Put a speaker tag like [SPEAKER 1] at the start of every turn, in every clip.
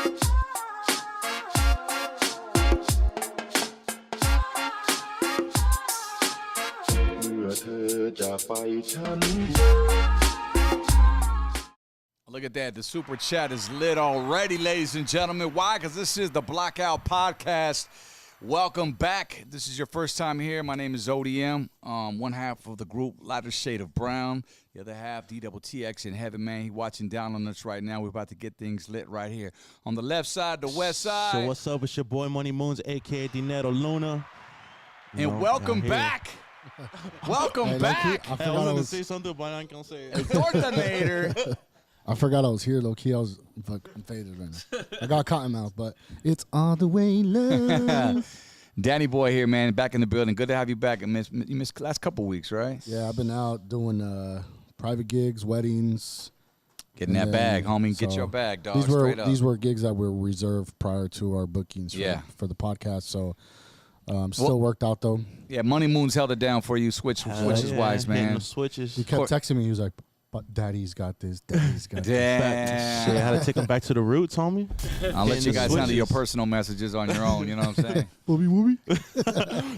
[SPEAKER 1] Look at that. The super chat is lit already, ladies and gentlemen. Why? Because this is the Blackout Podcast. Welcome back. This is your first time here. My name is ODM. One half of the group, lighter shade of brown. The other half, DTTX in heaven, man. He watching down on us right now. We're about to get things lit right here. On the left side, the west side.
[SPEAKER 2] So what's up? It's your boy Money Moons, a.k.a. Dinero Luna.
[SPEAKER 1] And welcome back. Welcome back.
[SPEAKER 2] I was going to say something, but I ain't going to say it.
[SPEAKER 1] Coordinator.
[SPEAKER 3] I forgot I was here, low key. I was fucking faded right now. I got cotton mouth, but it's all the way love.
[SPEAKER 1] Danny boy here, man, back in the building. Good to have you back. You missed last couple weeks, right?
[SPEAKER 3] Yeah, I've been out doing private gigs, weddings.
[SPEAKER 1] Getting that bag, homie. Get your bag, dog.
[SPEAKER 3] These were gigs that were reserved prior to our bookings for the podcast. So still worked out though.
[SPEAKER 1] Yeah, Money Moons held it down for you, switches wise, man.
[SPEAKER 2] Switches.
[SPEAKER 3] He kept texting me. He was like, "But Daddy's got this. Daddy's got
[SPEAKER 1] this."
[SPEAKER 2] Shit, I had to take him back to the roots, homie.
[SPEAKER 1] I'll let you guys handle your personal messages on your own. You know what I'm saying?
[SPEAKER 3] Booby, wooby.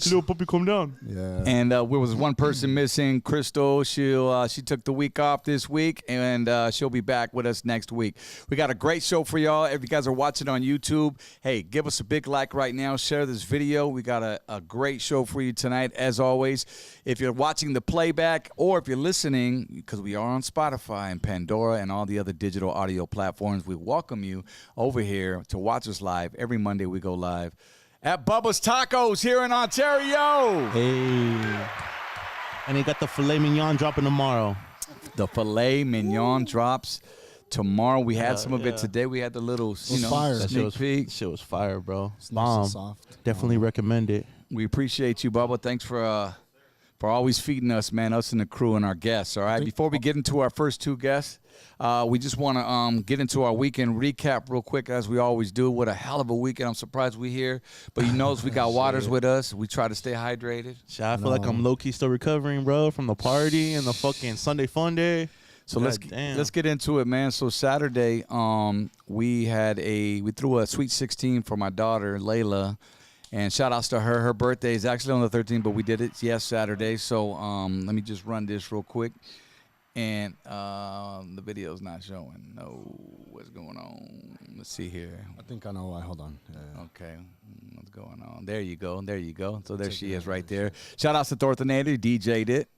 [SPEAKER 2] Little puppy, come down.
[SPEAKER 3] Yeah.
[SPEAKER 1] And there was one person missing, Crystal. She took the week off this week, and she'll be back with us next week. We got a great show for y'all. If you guys are watching on YouTube, hey, give us a big like right now. Share this video. We got a great show for you tonight, as always. If you're watching the playback or if you're listening, because we are on Spotify and Pandora and all the other digital audio platforms, we welcome you over here to watch us live. Every Monday we go live at Bubba's Tacos here in Ontario.
[SPEAKER 2] Hey. And they got the filet mignon dropping tomorrow.
[SPEAKER 1] The filet mignon drops tomorrow. We had some of it today. We had the little, sneak peek.
[SPEAKER 2] Shit was fire, bro.
[SPEAKER 3] It's nice and soft.
[SPEAKER 2] Definitely recommend it.
[SPEAKER 1] We appreciate you, Bubba. Thanks for always feeding us, man, us and the crew and our guests, all right? Before we get into our first two guests, we just want to get into our weekend recap real quick, as we always do. What a hell of a weekend. I'm surprised we're here. But you know, we got Waters with us. We try to stay hydrated.
[SPEAKER 2] Shit, I feel like I'm low-key still recovering, bro, from the party and the fucking Sunday fun day.
[SPEAKER 1] So let's get into it, man. So Saturday, we threw a Sweet 16 for my daughter, Layla. And shout outs to her. Her birthday is actually on the 13th, but we did it Saturday. So let me just run this real quick. And the video's not showing. No, what's going on? Let's see here.
[SPEAKER 3] I think I know why. Hold on. Yeah.
[SPEAKER 1] Okay, what's going on? There you go. There you go. So there she is right there. Shout outs to Thorntonator. DJ'd it.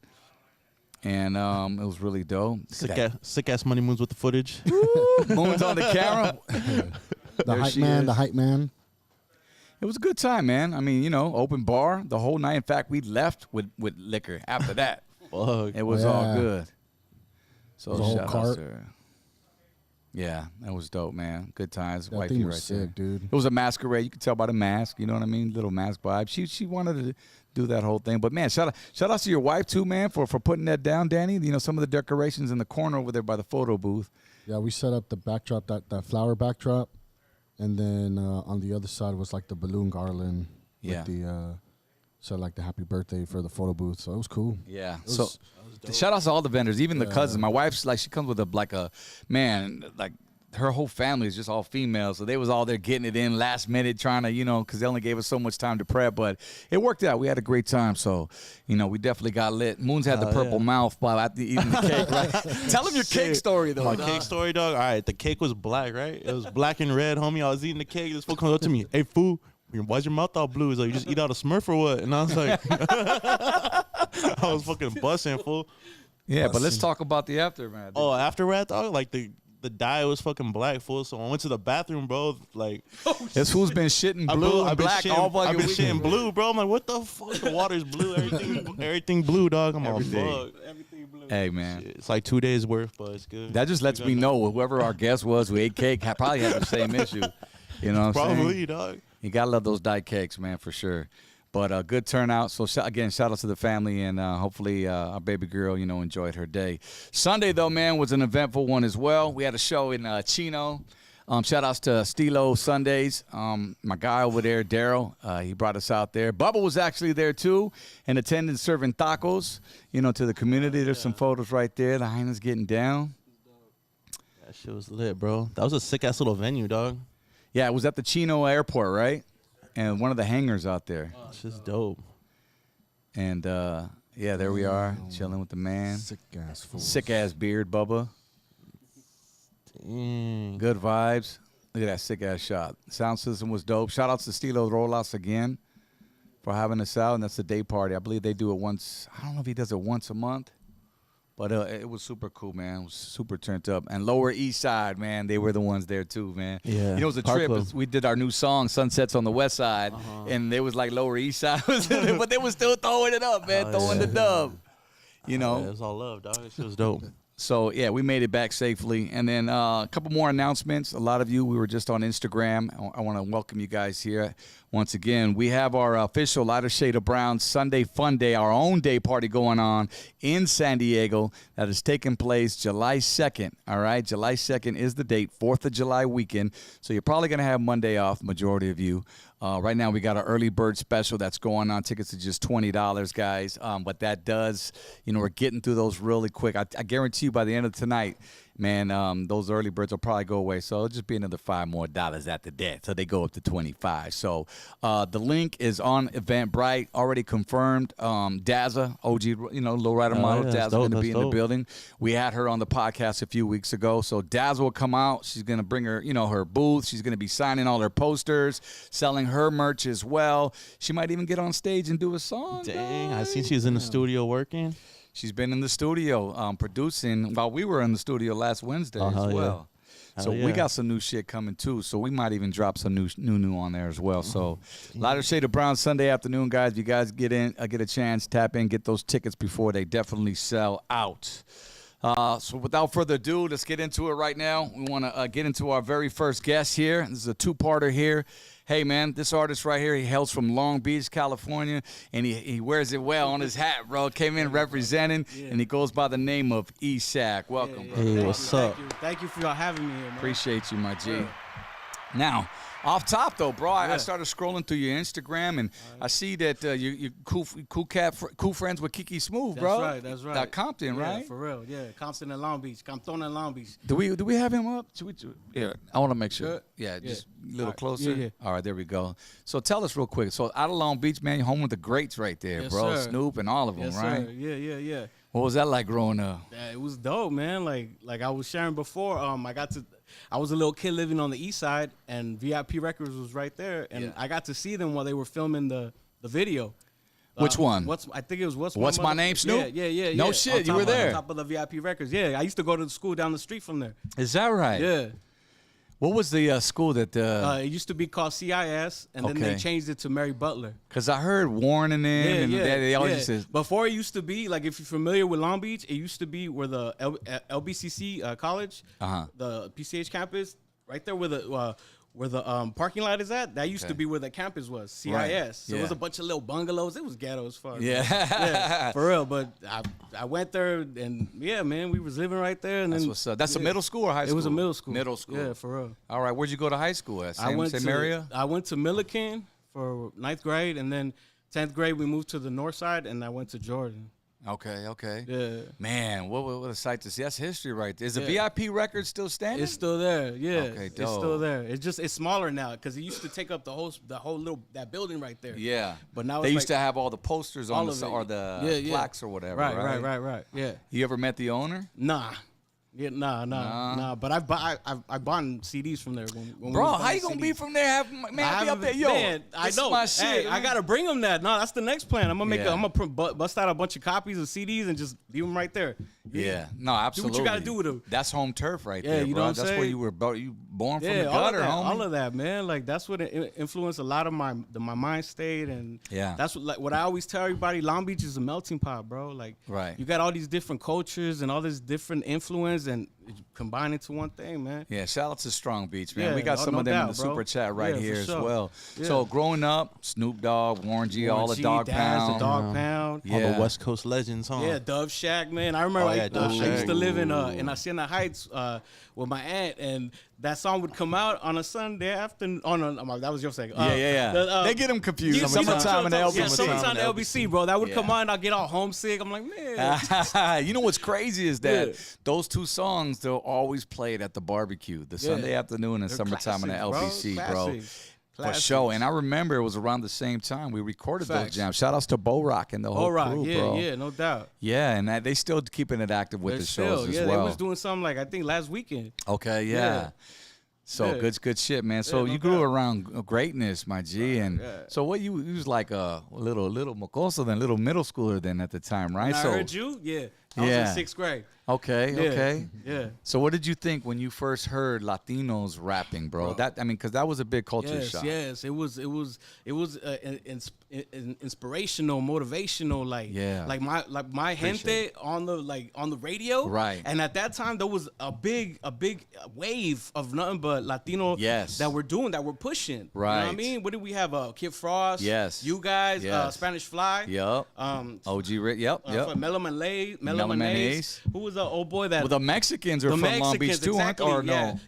[SPEAKER 1] And it was really dope.
[SPEAKER 2] Sick ass Money Moons with the footage.
[SPEAKER 1] Moons on the camera.
[SPEAKER 3] The hype man.
[SPEAKER 1] It was a good time, man. I mean, open bar the whole night. In fact, we left with liquor after that.
[SPEAKER 2] Fuck.
[SPEAKER 1] It was all good. So
[SPEAKER 3] shout
[SPEAKER 1] out to her. Yeah, that was dope, man. Good times.
[SPEAKER 3] That thing was sick, dude.
[SPEAKER 1] It was a masquerade. You could tell by the mask. You know what I mean? Little mask vibe. She wanted to do that whole thing. But, man, shout out to your wife, too, man, for putting that down, Danny. Some of the decorations in the corner over there by the photo booth.
[SPEAKER 3] Yeah, we set up the backdrop, that flower backdrop. And then on the other side was like the balloon garland with the happy birthday for the photo booth. So it was cool.
[SPEAKER 1] Yeah. Shout out to all the vendors, even the cousins. My wife's she comes with her whole family is just all female. So they was all there getting it in last minute trying to, because they only gave us so much time to prep. But it worked out. We had a great time. So, we definitely got lit. Moons had the purple mouth while after eating the cake, right? Tell them your cake story, though.
[SPEAKER 2] My cake story, dog? All right, the cake was black, right? It was black and red, homie. I was eating the cake. This fool comes up to me. Hey, fool, why's your mouth all blue? He's like, you just eat out a Smurf or what? And I was like, I was fucking busting, fool.
[SPEAKER 1] Yeah, but let's talk about the aftermath.
[SPEAKER 2] Oh, aftermath, dog? Like the dye was fucking black, fool. So I went to the bathroom, bro. Like,
[SPEAKER 1] this fool's been shitting blue and black all fucking
[SPEAKER 2] I've been shitting blue, bro. I'm like, what the fuck? The water's blue. Everything blue, dog. I'm all fuck. Everything blue.
[SPEAKER 1] Hey, man.
[SPEAKER 2] Shit, it's like 2 days worth, but it's good.
[SPEAKER 1] That just lets me know whoever our guest was who ate cake probably had the same issue. You know what I'm saying?
[SPEAKER 2] Probably, dog.
[SPEAKER 1] You got to love those dyed cakes, man, for sure. But good turnout. So, again, shout out to the family, and hopefully our baby girl, enjoyed her day. Sunday, though, man, was an eventful one as well. We had a show in Chino. Shout outs to Stilo Sundays. My guy over there, Daryl, he brought us out there. Bubba was actually there, too, in attendance serving tacos, to the community. There's some photos right there. The hyena's getting down.
[SPEAKER 2] That shit was lit, bro. That was a sick-ass little venue, dog.
[SPEAKER 1] Yeah, it was at the Chino airport, right? And one of the hangars out there.
[SPEAKER 2] It's just dope.
[SPEAKER 1] And yeah, there we are, chilling with the man. Sick ass beard, Bubba.
[SPEAKER 2] Dang.
[SPEAKER 1] Good vibes. Look at that sick ass shot. Sound system was dope. Shout out to Stilo Rolas again for having us out. And that's the day party. I believe they do it once. I don't know if he does it once a month. But it was super cool, man. It was super turned up. And Lower East Side, man, they were the ones there too, man.
[SPEAKER 2] Yeah.
[SPEAKER 1] You know, it was a trip. We did our new song, Sunsets on the West Side, and it was like Lower East Side. But they were still throwing it up, man, throwing the dub. You know?
[SPEAKER 2] Yeah, it was all love, dog. It was dope.
[SPEAKER 1] So, yeah, we made it back safely. And then a couple more announcements. A lot of you, we were just on Instagram. I want to welcome you guys here. Once again, we have our official Lighter Shade of Brown Sunday Fun Day, our own day party going on in San Diego that is taking place July 2nd, all right? July 2nd is the date, 4th of July weekend. So you're probably going to have Monday off, majority of you. Right now we got our early bird special that's going on. Tickets are just $20, guys. But that does, you know, we're getting through those really quick. I guarantee you by the end of tonight, man, those early birds will probably go away. So it'll just be another $5 more after that. So they go up to 25. So the link is on Eventbrite, already confirmed. Dazza, OG, you know, lowrider model. Dazza going to be in the building. We had her on the podcast a few weeks ago. So Dazza will come out. She's going to bring her, you know, her booth. She's going to be signing all her posters, selling her merch as well. She might even get on stage and do a song.
[SPEAKER 2] Dang, I seen she was in the studio working.
[SPEAKER 1] She's been in the studio producing while we were in the studio last Wednesday as well.
[SPEAKER 2] Yeah.
[SPEAKER 1] So we got some new shit coming too. So we might even drop some new on there as well. So Lighter Shade of Brown Sunday afternoon, guys. If you guys get a chance, tap in, get those tickets before they definitely sell out. So without further ado, let's get into it right now. We want to get into our very first guest here. This is a two-parter here. Hey, man, this artist right here, he hails from Long Beach, California, and he wears it well on his hat, bro. Came in representing, and he goes by the name of e-sac. Welcome, bro.
[SPEAKER 2] Hey, what's up?
[SPEAKER 4] Thank you for having me here, man.
[SPEAKER 1] Appreciate you, my G. Now, off top, though, bro, I started scrolling through your Instagram, and I see that you're cool friends with Kiki Smooth, bro.
[SPEAKER 4] That's right.
[SPEAKER 1] Compton, right?
[SPEAKER 4] For real, yeah. Compton and Long Beach. Compton and Long Beach.
[SPEAKER 1] Do we have him up? Yeah, I want to make sure.
[SPEAKER 4] Good?
[SPEAKER 1] Yeah, just a little
[SPEAKER 4] All right.
[SPEAKER 1] closer.
[SPEAKER 4] Yeah.
[SPEAKER 1] All right, there we go. So tell us real quick. So out of Long Beach, man, you're home with the greats right there,
[SPEAKER 4] Yes,
[SPEAKER 1] bro.
[SPEAKER 4] sir.
[SPEAKER 1] Snoop and all of them,
[SPEAKER 4] Yes,
[SPEAKER 1] right?
[SPEAKER 4] sir. Yeah.
[SPEAKER 1] What was that like growing up?
[SPEAKER 4] Yeah, it was dope, man. Like I was sharing before, I was a little kid living on the east side, and VIP Records was right there, and I got to see them while they were filming the video.
[SPEAKER 1] Which one?
[SPEAKER 4] I think it was
[SPEAKER 1] What's My Name, Snoop?
[SPEAKER 4] Yeah.
[SPEAKER 1] No shit, you were there.
[SPEAKER 4] On top of the VIP Records. Yeah, I used to go to the school down the street from there.
[SPEAKER 1] Is that right?
[SPEAKER 4] Yeah.
[SPEAKER 1] What was the school that?
[SPEAKER 4] It used to be called CIS, and then they
[SPEAKER 1] Okay.
[SPEAKER 4] changed it to Mary Butler.
[SPEAKER 1] Because I heard Warren and them, and they always used to.
[SPEAKER 4] Before it used to be, like, if you're familiar with Long Beach, it used to be where the LBCC college, the PCH campus, right there where the parking lot is at, that used to be where the campus was, CIS.
[SPEAKER 1] Right.
[SPEAKER 4] So it was a bunch of little bungalows. It was ghetto as fuck.
[SPEAKER 1] Yeah.
[SPEAKER 4] For real. But I went there, and yeah, man, we was living right there. And
[SPEAKER 1] That's
[SPEAKER 4] then,
[SPEAKER 1] what's up. That's a middle school or high school?
[SPEAKER 4] It was a middle school.
[SPEAKER 1] Middle school.
[SPEAKER 4] Yeah, for real.
[SPEAKER 1] All right, where'd you go to high school at? Same area?
[SPEAKER 4] I went to Milliken for 9th grade, and then 10th grade we moved to the north side, and I went to Jordan.
[SPEAKER 1] Okay.
[SPEAKER 4] Yeah.
[SPEAKER 1] Man, what a sight to see. That's history right there. Is the VIP record still standing?
[SPEAKER 4] It's still there, yeah.
[SPEAKER 1] Okay,
[SPEAKER 4] It's
[SPEAKER 1] dope.
[SPEAKER 4] still there. It's smaller now because it used to take up the whole little that building right there.
[SPEAKER 1] Yeah.
[SPEAKER 4] But now
[SPEAKER 1] they
[SPEAKER 4] it's
[SPEAKER 1] used
[SPEAKER 4] like
[SPEAKER 1] to have all the posters on
[SPEAKER 4] all
[SPEAKER 1] the
[SPEAKER 4] of it.
[SPEAKER 1] or the plaques or whatever.
[SPEAKER 4] Right. Yeah.
[SPEAKER 1] You ever met the owner?
[SPEAKER 4] Nah. Yeah, nah. But I bought CDs from there. When
[SPEAKER 1] Bro,
[SPEAKER 4] we was
[SPEAKER 1] how
[SPEAKER 4] buying
[SPEAKER 1] you gonna
[SPEAKER 4] CDs.
[SPEAKER 1] be from there? Man, I be up there. Yo,
[SPEAKER 4] man, I
[SPEAKER 1] this
[SPEAKER 4] know.
[SPEAKER 1] is my shit.
[SPEAKER 4] Hey, I gotta bring them that. No, that's the next plan. I'm gonna
[SPEAKER 1] Yeah.
[SPEAKER 4] bust out a bunch of copies of CDs and just leave them right there.
[SPEAKER 1] Yeah, no, absolutely.
[SPEAKER 4] Do what you gotta do with them.
[SPEAKER 1] That's home turf right
[SPEAKER 4] Yeah,
[SPEAKER 1] there,
[SPEAKER 4] you
[SPEAKER 1] bro.
[SPEAKER 4] know what I'm
[SPEAKER 1] That's where
[SPEAKER 4] saying?
[SPEAKER 1] you were born from
[SPEAKER 4] Yeah,
[SPEAKER 1] the
[SPEAKER 4] all of
[SPEAKER 1] gutter,
[SPEAKER 4] that,
[SPEAKER 1] homie.
[SPEAKER 4] all of that, man. Like that's what influenced a lot of my mind state, and that's what I always tell everybody. Long Beach is a melting pot, bro. Like,
[SPEAKER 1] Right.
[SPEAKER 4] you got all these different cultures and all this different influence, and combine into one thing, man.
[SPEAKER 1] Yeah, shout out to Strong Beach, man.
[SPEAKER 4] Yeah,
[SPEAKER 1] we got some
[SPEAKER 4] no
[SPEAKER 1] of them in
[SPEAKER 4] doubt,
[SPEAKER 1] the
[SPEAKER 4] bro.
[SPEAKER 1] super chat right
[SPEAKER 4] Yeah,
[SPEAKER 1] here
[SPEAKER 4] for
[SPEAKER 1] as
[SPEAKER 4] sure.
[SPEAKER 1] well.
[SPEAKER 4] Yeah.
[SPEAKER 1] So growing up, Snoop Dogg, Warren G, all the
[SPEAKER 4] G,
[SPEAKER 1] Dog
[SPEAKER 4] Daz,
[SPEAKER 1] Pound.
[SPEAKER 4] the Dog Pound.
[SPEAKER 1] Yeah.
[SPEAKER 2] All the West Coast legends, huh?
[SPEAKER 4] Yeah, Dove Shack, man. I remember
[SPEAKER 2] Dove
[SPEAKER 4] I used
[SPEAKER 2] Shack.
[SPEAKER 4] to live in Hacienda Heights with my aunt, and that song would come out on a Sunday afternoon. Oh, no, that was your second.
[SPEAKER 1] Yeah. They get them confused.
[SPEAKER 4] Yeah,
[SPEAKER 1] Summertime and LBC.
[SPEAKER 4] Yeah, summertime and LBC, bro. That would come
[SPEAKER 1] Yeah.
[SPEAKER 4] on, I'll get all homesick. I'm like, man.
[SPEAKER 1] You know what's crazy is that
[SPEAKER 4] Yeah.
[SPEAKER 1] those two songs songs they'll always play it at the barbecue, the Sunday afternoon and
[SPEAKER 4] They're
[SPEAKER 1] summertime in the
[SPEAKER 4] classics,
[SPEAKER 1] LBC, bro.
[SPEAKER 4] Classics.
[SPEAKER 1] For sure. And I remember it was around the same time we recorded those jams. Shout outs to Bo Rock and the whole crew, bro.
[SPEAKER 4] Yeah, no doubt.
[SPEAKER 1] Yeah, and they still keeping it active with the shows as well.
[SPEAKER 4] They was doing something like I think last weekend.
[SPEAKER 1] Okay, yeah. So good shit, man. So you grew around greatness, my G, and so what you was like a little mocoso then, little middle schooler then at the time, right?
[SPEAKER 4] When
[SPEAKER 1] so
[SPEAKER 4] I heard you, I was in 6th grade.
[SPEAKER 1] Okay.
[SPEAKER 4] Yeah.
[SPEAKER 1] So what did you think when you first heard Latinos rapping, bro? That because that was a big culture shock.
[SPEAKER 4] Yes, it was inspirational, motivational, like my gente on the radio,
[SPEAKER 1] right?
[SPEAKER 4] And at that time there was a big wave of nothing but Latino that we're pushing,
[SPEAKER 1] right?
[SPEAKER 4] You know what I mean? What did we have? Kid Frost, you guys, Spanish Fly,
[SPEAKER 1] OG Rick,
[SPEAKER 4] Melo Mayonnaise. Who was the old boy that?
[SPEAKER 1] Well, the Mexicans are from Long Beach too,
[SPEAKER 4] exactly,
[SPEAKER 1] or no?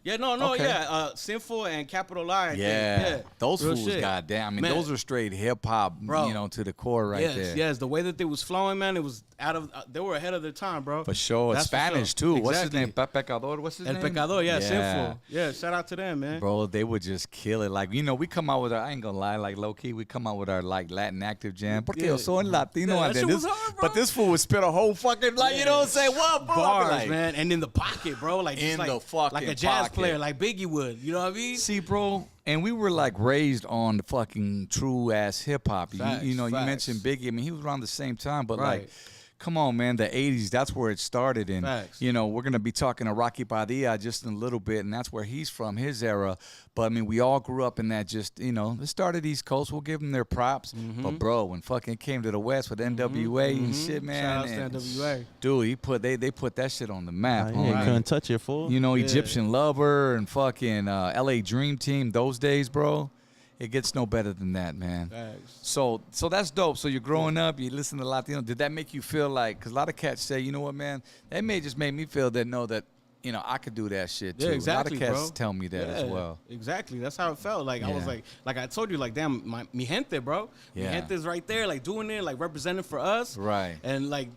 [SPEAKER 4] Sinful and Capital I.
[SPEAKER 1] Those fools, goddamn. I mean, those are straight hip hop, bro. To the core, right there.
[SPEAKER 4] Yes, the way that they was flowing, man, it was they were ahead of their time, bro.
[SPEAKER 1] For sure. It's Spanish too.
[SPEAKER 4] Exactly.
[SPEAKER 1] What's his name? Pecador. What's his name?
[SPEAKER 4] El Pecador. Sinful. Yeah, shout out to them, man.
[SPEAKER 1] Bro, they would just kill it. Like, we come out with I ain't gonna lie, like low key, we come out with our like Latin active jam. Porque yo soy Latino, and then this, hard, but this fool would spit a whole fucking you know what I'm saying? What
[SPEAKER 4] bars,
[SPEAKER 1] like,
[SPEAKER 4] man, and in the pocket, bro, like
[SPEAKER 1] in
[SPEAKER 4] the
[SPEAKER 1] fucking
[SPEAKER 4] like a jazz
[SPEAKER 1] pocket.
[SPEAKER 4] player, like Biggie would. You know what I mean?
[SPEAKER 1] See, bro. And we were like raised on the fucking true ass hip hop. You mentioned Biggie. I mean, he was around the same time, but like, come on, man, the 80s, that's where it started. And, we're going to be talking to Rocky Padilla just in a little bit, and that's where he's from, his era. But, I mean, we all grew up in that just, it started East Coast. We'll give them their props. But, bro, when fucking came to the West with NWA and shit, man.
[SPEAKER 4] Shout out to NWA.
[SPEAKER 1] Dude, they put that shit on the map.
[SPEAKER 2] You couldn't touch it, fool.
[SPEAKER 1] Egyptian Lover and fucking LA Dream Team those days, bro. It gets no better than that, man. So that's dope. So you're growing up, you listen to Latino. Did that make you feel like, because a lot of cats say, you know what, man, that may just make me feel that, I could do that shit too.
[SPEAKER 4] Yeah, exactly,
[SPEAKER 1] a lot of cats tell me that as well.
[SPEAKER 4] Exactly. That's how it felt. Like, I was like I told you, like, damn, mi gente, bro. Mi gente's right there, like, doing it, like, representing for us.
[SPEAKER 1] Right.
[SPEAKER 4] And, like,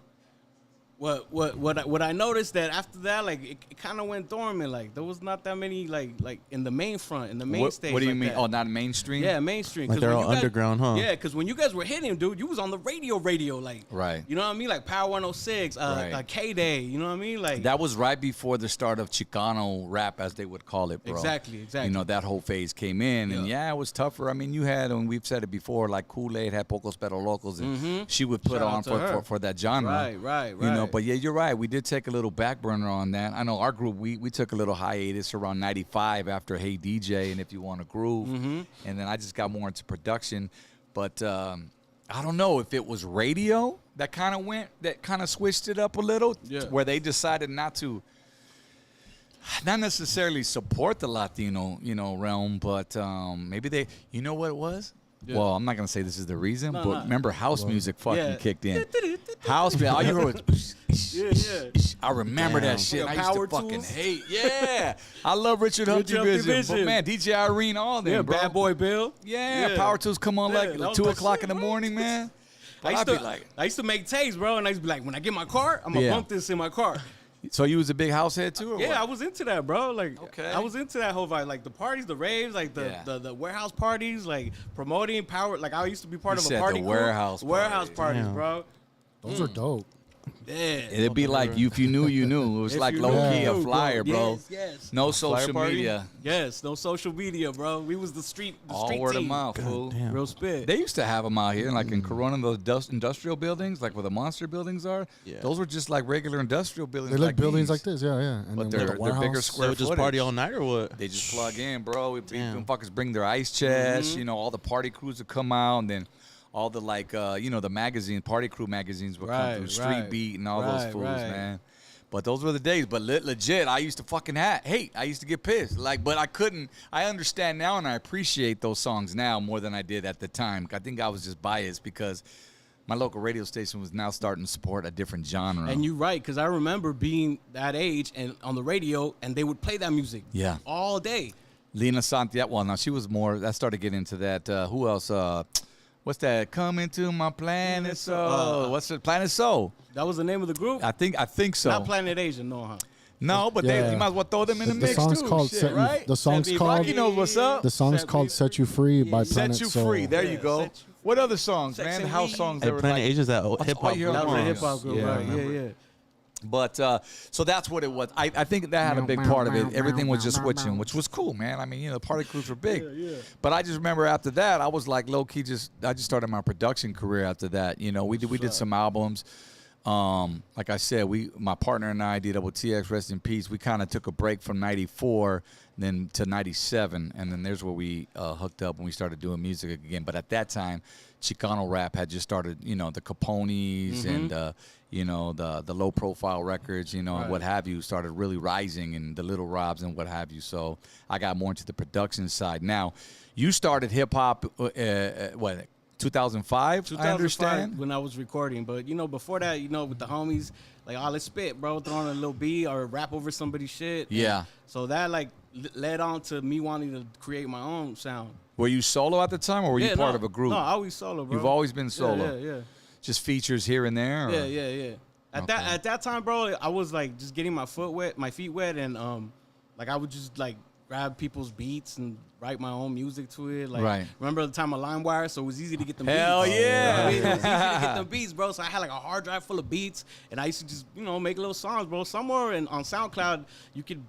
[SPEAKER 4] What I noticed that after that, like it kind of went dormant. Like there was not that many like in the main front, in the main stage.
[SPEAKER 1] What do you
[SPEAKER 4] like
[SPEAKER 1] mean?
[SPEAKER 4] that.
[SPEAKER 1] Oh, not mainstream?
[SPEAKER 4] Yeah, mainstream.
[SPEAKER 2] Like they're all underground, huh?
[SPEAKER 4] Yeah, because when you guys were hitting, dude, you was on the radio, like.
[SPEAKER 1] Right.
[SPEAKER 4] You know what I mean? Like Power 106, K-Day. You know what I mean? Like
[SPEAKER 1] that was right before the start of Chicano rap, as they would call it, bro.
[SPEAKER 4] Exactly.
[SPEAKER 1] That whole phase came in, and it was tougher. I mean, you had, and we've said it before, like Kool-Aid had Pocos Pero Locos, and she would put on for that genre.
[SPEAKER 4] Right.
[SPEAKER 1] But yeah, you're right. We did take a little back burner on that. I know our group, we took a little hiatus around 95 after Hey DJ and If You Want to Groove. And then I just got more into production. But I don't know if it was radio that kind of switched it up a little, where they decided not necessarily support the Latino, realm, but maybe they, you know what it was? Yeah. Well, I'm not going to say this is the reason, but remember house music fucking kicked in. House music, all you heard was I remember that shit. I used to fucking hate. Yeah. I love Richard Humphrey Vision. But man, DJ Irene, all them, bro.
[SPEAKER 4] Bad Boy Bill.
[SPEAKER 1] Yeah, Power Tools come on like 2 o'clock in the morning, man.
[SPEAKER 4] I used to make tapes, bro, and I used to be like, when I get my car, I'm going to bump this in my car.
[SPEAKER 1] So you was a big house head too? Or
[SPEAKER 4] yeah,
[SPEAKER 1] what?
[SPEAKER 4] I was into that, bro. Like, I was into that whole vibe, like the parties, the raves, like the warehouse parties, like promoting power. Like I used to be part of a party.
[SPEAKER 1] The warehouse
[SPEAKER 4] parties, bro.
[SPEAKER 3] Those are dope.
[SPEAKER 4] Yeah,
[SPEAKER 1] it'd be like if you knew, you knew. It was like low key a flyer, bro.
[SPEAKER 4] Yes.
[SPEAKER 1] No social media.
[SPEAKER 4] Yes, no social media, bro. We was the street
[SPEAKER 1] all word
[SPEAKER 4] team.
[SPEAKER 1] of mouth, fool.
[SPEAKER 4] Real spit.
[SPEAKER 1] They used to have them out here, like in Corona, those industrial buildings, like where the monster buildings are. Yeah. Those were just like regular industrial buildings.
[SPEAKER 3] They like buildings like this, yeah.
[SPEAKER 1] And but they're bigger square footage.
[SPEAKER 2] Just party all night or what?
[SPEAKER 1] They just plug in, bro. Them fuckers bring their ice chests. All the party crews would come out, and then all the the magazine, party crew magazines would come through, Street Beat and all those fools, man. But those were the days. But legit, I used to fucking hate. I used to get pissed. But I couldn't. I understand now, and I appreciate those songs now more than I did at the time. I think I was just biased because my local radio station was now starting to support a different genre.
[SPEAKER 4] And you're right, because I remember being that age and on the radio, and they would play that music all day.
[SPEAKER 1] Lena Santiago. Well, now she was more. I started getting into that. Who else? What's that? Coming to my Planet Soul. What's it? Planet Soul.
[SPEAKER 4] That was the name of the group?
[SPEAKER 1] I think so.
[SPEAKER 4] Not Planet Asia, no, huh?
[SPEAKER 1] No, but you might as well throw them in the mix
[SPEAKER 3] song's
[SPEAKER 1] too.
[SPEAKER 3] called
[SPEAKER 1] Shit,
[SPEAKER 3] Set You-
[SPEAKER 1] right?
[SPEAKER 3] the song's
[SPEAKER 1] Set Me-
[SPEAKER 3] called-
[SPEAKER 1] Rocky knows what's up.
[SPEAKER 3] The song's
[SPEAKER 4] Set
[SPEAKER 3] called
[SPEAKER 4] Me-
[SPEAKER 3] "Set You Free" by
[SPEAKER 1] Set
[SPEAKER 3] Planet
[SPEAKER 1] You
[SPEAKER 3] Soul.
[SPEAKER 1] Free. There you
[SPEAKER 4] Yeah,
[SPEAKER 1] go.
[SPEAKER 4] Set You-
[SPEAKER 1] What other songs,
[SPEAKER 4] Sex
[SPEAKER 1] man?
[SPEAKER 4] and
[SPEAKER 1] House
[SPEAKER 4] Weed.
[SPEAKER 1] songs.
[SPEAKER 2] Hey,
[SPEAKER 1] That were
[SPEAKER 2] Planet
[SPEAKER 1] like,
[SPEAKER 2] Asia's that hip hop
[SPEAKER 1] all you
[SPEAKER 2] group.
[SPEAKER 1] heard
[SPEAKER 4] That was a
[SPEAKER 1] Yeah.
[SPEAKER 4] hip hop group,
[SPEAKER 1] Yeah, I
[SPEAKER 4] right?
[SPEAKER 1] remember.
[SPEAKER 4] Yeah.
[SPEAKER 1] But so that's what it was. I think that had a big part of it. Everything was just switching, which was cool, man. I mean, the party crews were big.
[SPEAKER 4] Yeah.
[SPEAKER 1] But I just remember after that, I was like low key. I just started my production career after that. We did some albums. Like I said, my partner and I, DWTX, rest in peace. We kind of took a break from '94, then to '97, and then there's where we hooked up and we started doing music again. But at that time, Chicano rap had just started. The Capones and the low profile records, and what have you, started really rising, and the Little Robs and what have you. So I got more into the production side. Now, you started hip hop. What? 2005, I understand.
[SPEAKER 4] When I was recording, but before that, with the homies, like, oh, let's spit, bro, throw on a little beat or rap over somebody's shit.
[SPEAKER 1] Yeah.
[SPEAKER 4] And so that led on to me wanting to create my own sound.
[SPEAKER 1] Were you solo at the time, or were you part of a group?
[SPEAKER 4] No, I always solo, bro.
[SPEAKER 1] You've always been solo.
[SPEAKER 4] Yeah.
[SPEAKER 1] Just features here and there. Or?
[SPEAKER 4] Yeah. At that time, bro, I was like just getting my feet wet, and I would just grab people's beats and write my own music to it.
[SPEAKER 1] Right.
[SPEAKER 4] Remember the time of LimeWire, so it was easy to get them
[SPEAKER 1] Hell
[SPEAKER 4] beats.
[SPEAKER 1] yeah.
[SPEAKER 4] It was easy to get them beats, bro. So I had a hard drive full of beats, and I used to just make little songs, bro. Somewhere on SoundCloud, you could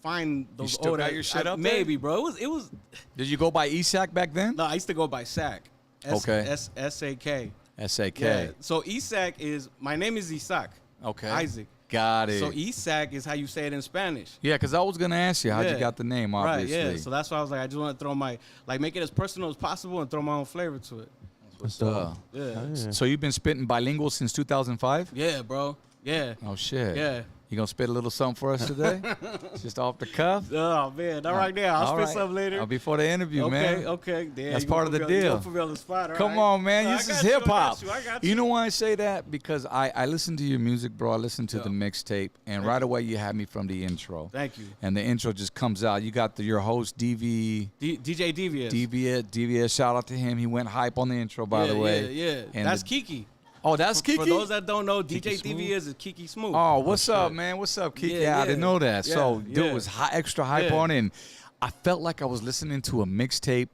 [SPEAKER 4] find those
[SPEAKER 1] You still
[SPEAKER 4] old
[SPEAKER 1] got your shit up there?
[SPEAKER 4] Maybe, bro. It was.
[SPEAKER 1] Did you go by e-sac back then?
[SPEAKER 4] No, I used to go by Sack.
[SPEAKER 1] Okay.
[SPEAKER 4] S-A-K.
[SPEAKER 1] S-A-K.
[SPEAKER 4] Yeah. So e-sac my name is Esack.
[SPEAKER 1] Okay.
[SPEAKER 4] Isaac.
[SPEAKER 1] Got it.
[SPEAKER 4] So e-sac is how you say it in Spanish.
[SPEAKER 1] Yeah, because I was going to ask you how'd you
[SPEAKER 4] Yeah.
[SPEAKER 1] got the name, obviously.
[SPEAKER 4] Right, yeah. So that's why I was like, I just want to throw make it as personal as possible and throw my own flavor to it.
[SPEAKER 1] What's up?
[SPEAKER 4] Yeah.
[SPEAKER 1] So you've been spitting bilingual since 2005?
[SPEAKER 4] Yeah, bro. Yeah.
[SPEAKER 1] Oh, shit.
[SPEAKER 4] Yeah.
[SPEAKER 1] You going to spit a little something for us today? Just off the cuff?
[SPEAKER 4] Oh, man. Not right now. I'll
[SPEAKER 1] All
[SPEAKER 4] spit
[SPEAKER 1] right.
[SPEAKER 4] something later.
[SPEAKER 1] Before the interview, man.
[SPEAKER 4] Okay. Damn,
[SPEAKER 1] That's
[SPEAKER 4] you
[SPEAKER 1] part
[SPEAKER 4] gonna
[SPEAKER 1] of the
[SPEAKER 4] put me on- you
[SPEAKER 1] deal.
[SPEAKER 4] gonna put me on the spot, all
[SPEAKER 1] Come
[SPEAKER 4] right?
[SPEAKER 1] on, man.
[SPEAKER 4] No,
[SPEAKER 1] This
[SPEAKER 4] I
[SPEAKER 1] is
[SPEAKER 4] got you,
[SPEAKER 1] hip hop.
[SPEAKER 4] I got
[SPEAKER 1] You know why I say that? Because I listen to your music, bro. I listen to the mixtape, and right away you had me from the intro.
[SPEAKER 4] Thank you.
[SPEAKER 1] And the intro just comes out. You got your host,
[SPEAKER 4] DJ Devious.
[SPEAKER 1] DVS. Shout out to him. He went hype on the intro, by the way.
[SPEAKER 4] Yeah.
[SPEAKER 1] And
[SPEAKER 4] That's Kiki.
[SPEAKER 1] Oh, that's Kiki?
[SPEAKER 4] For those that don't know, DJ
[SPEAKER 2] Smooth.
[SPEAKER 4] Devious is Kiki Smooth.
[SPEAKER 1] Oh, what's up, man? What's up, Kiki?
[SPEAKER 4] Yeah,
[SPEAKER 1] I didn't know that.
[SPEAKER 4] yeah,
[SPEAKER 1] So, dude,
[SPEAKER 4] yeah.
[SPEAKER 1] was extra hype
[SPEAKER 4] Yeah.
[SPEAKER 1] on it. And I felt like I was listening to a mixtape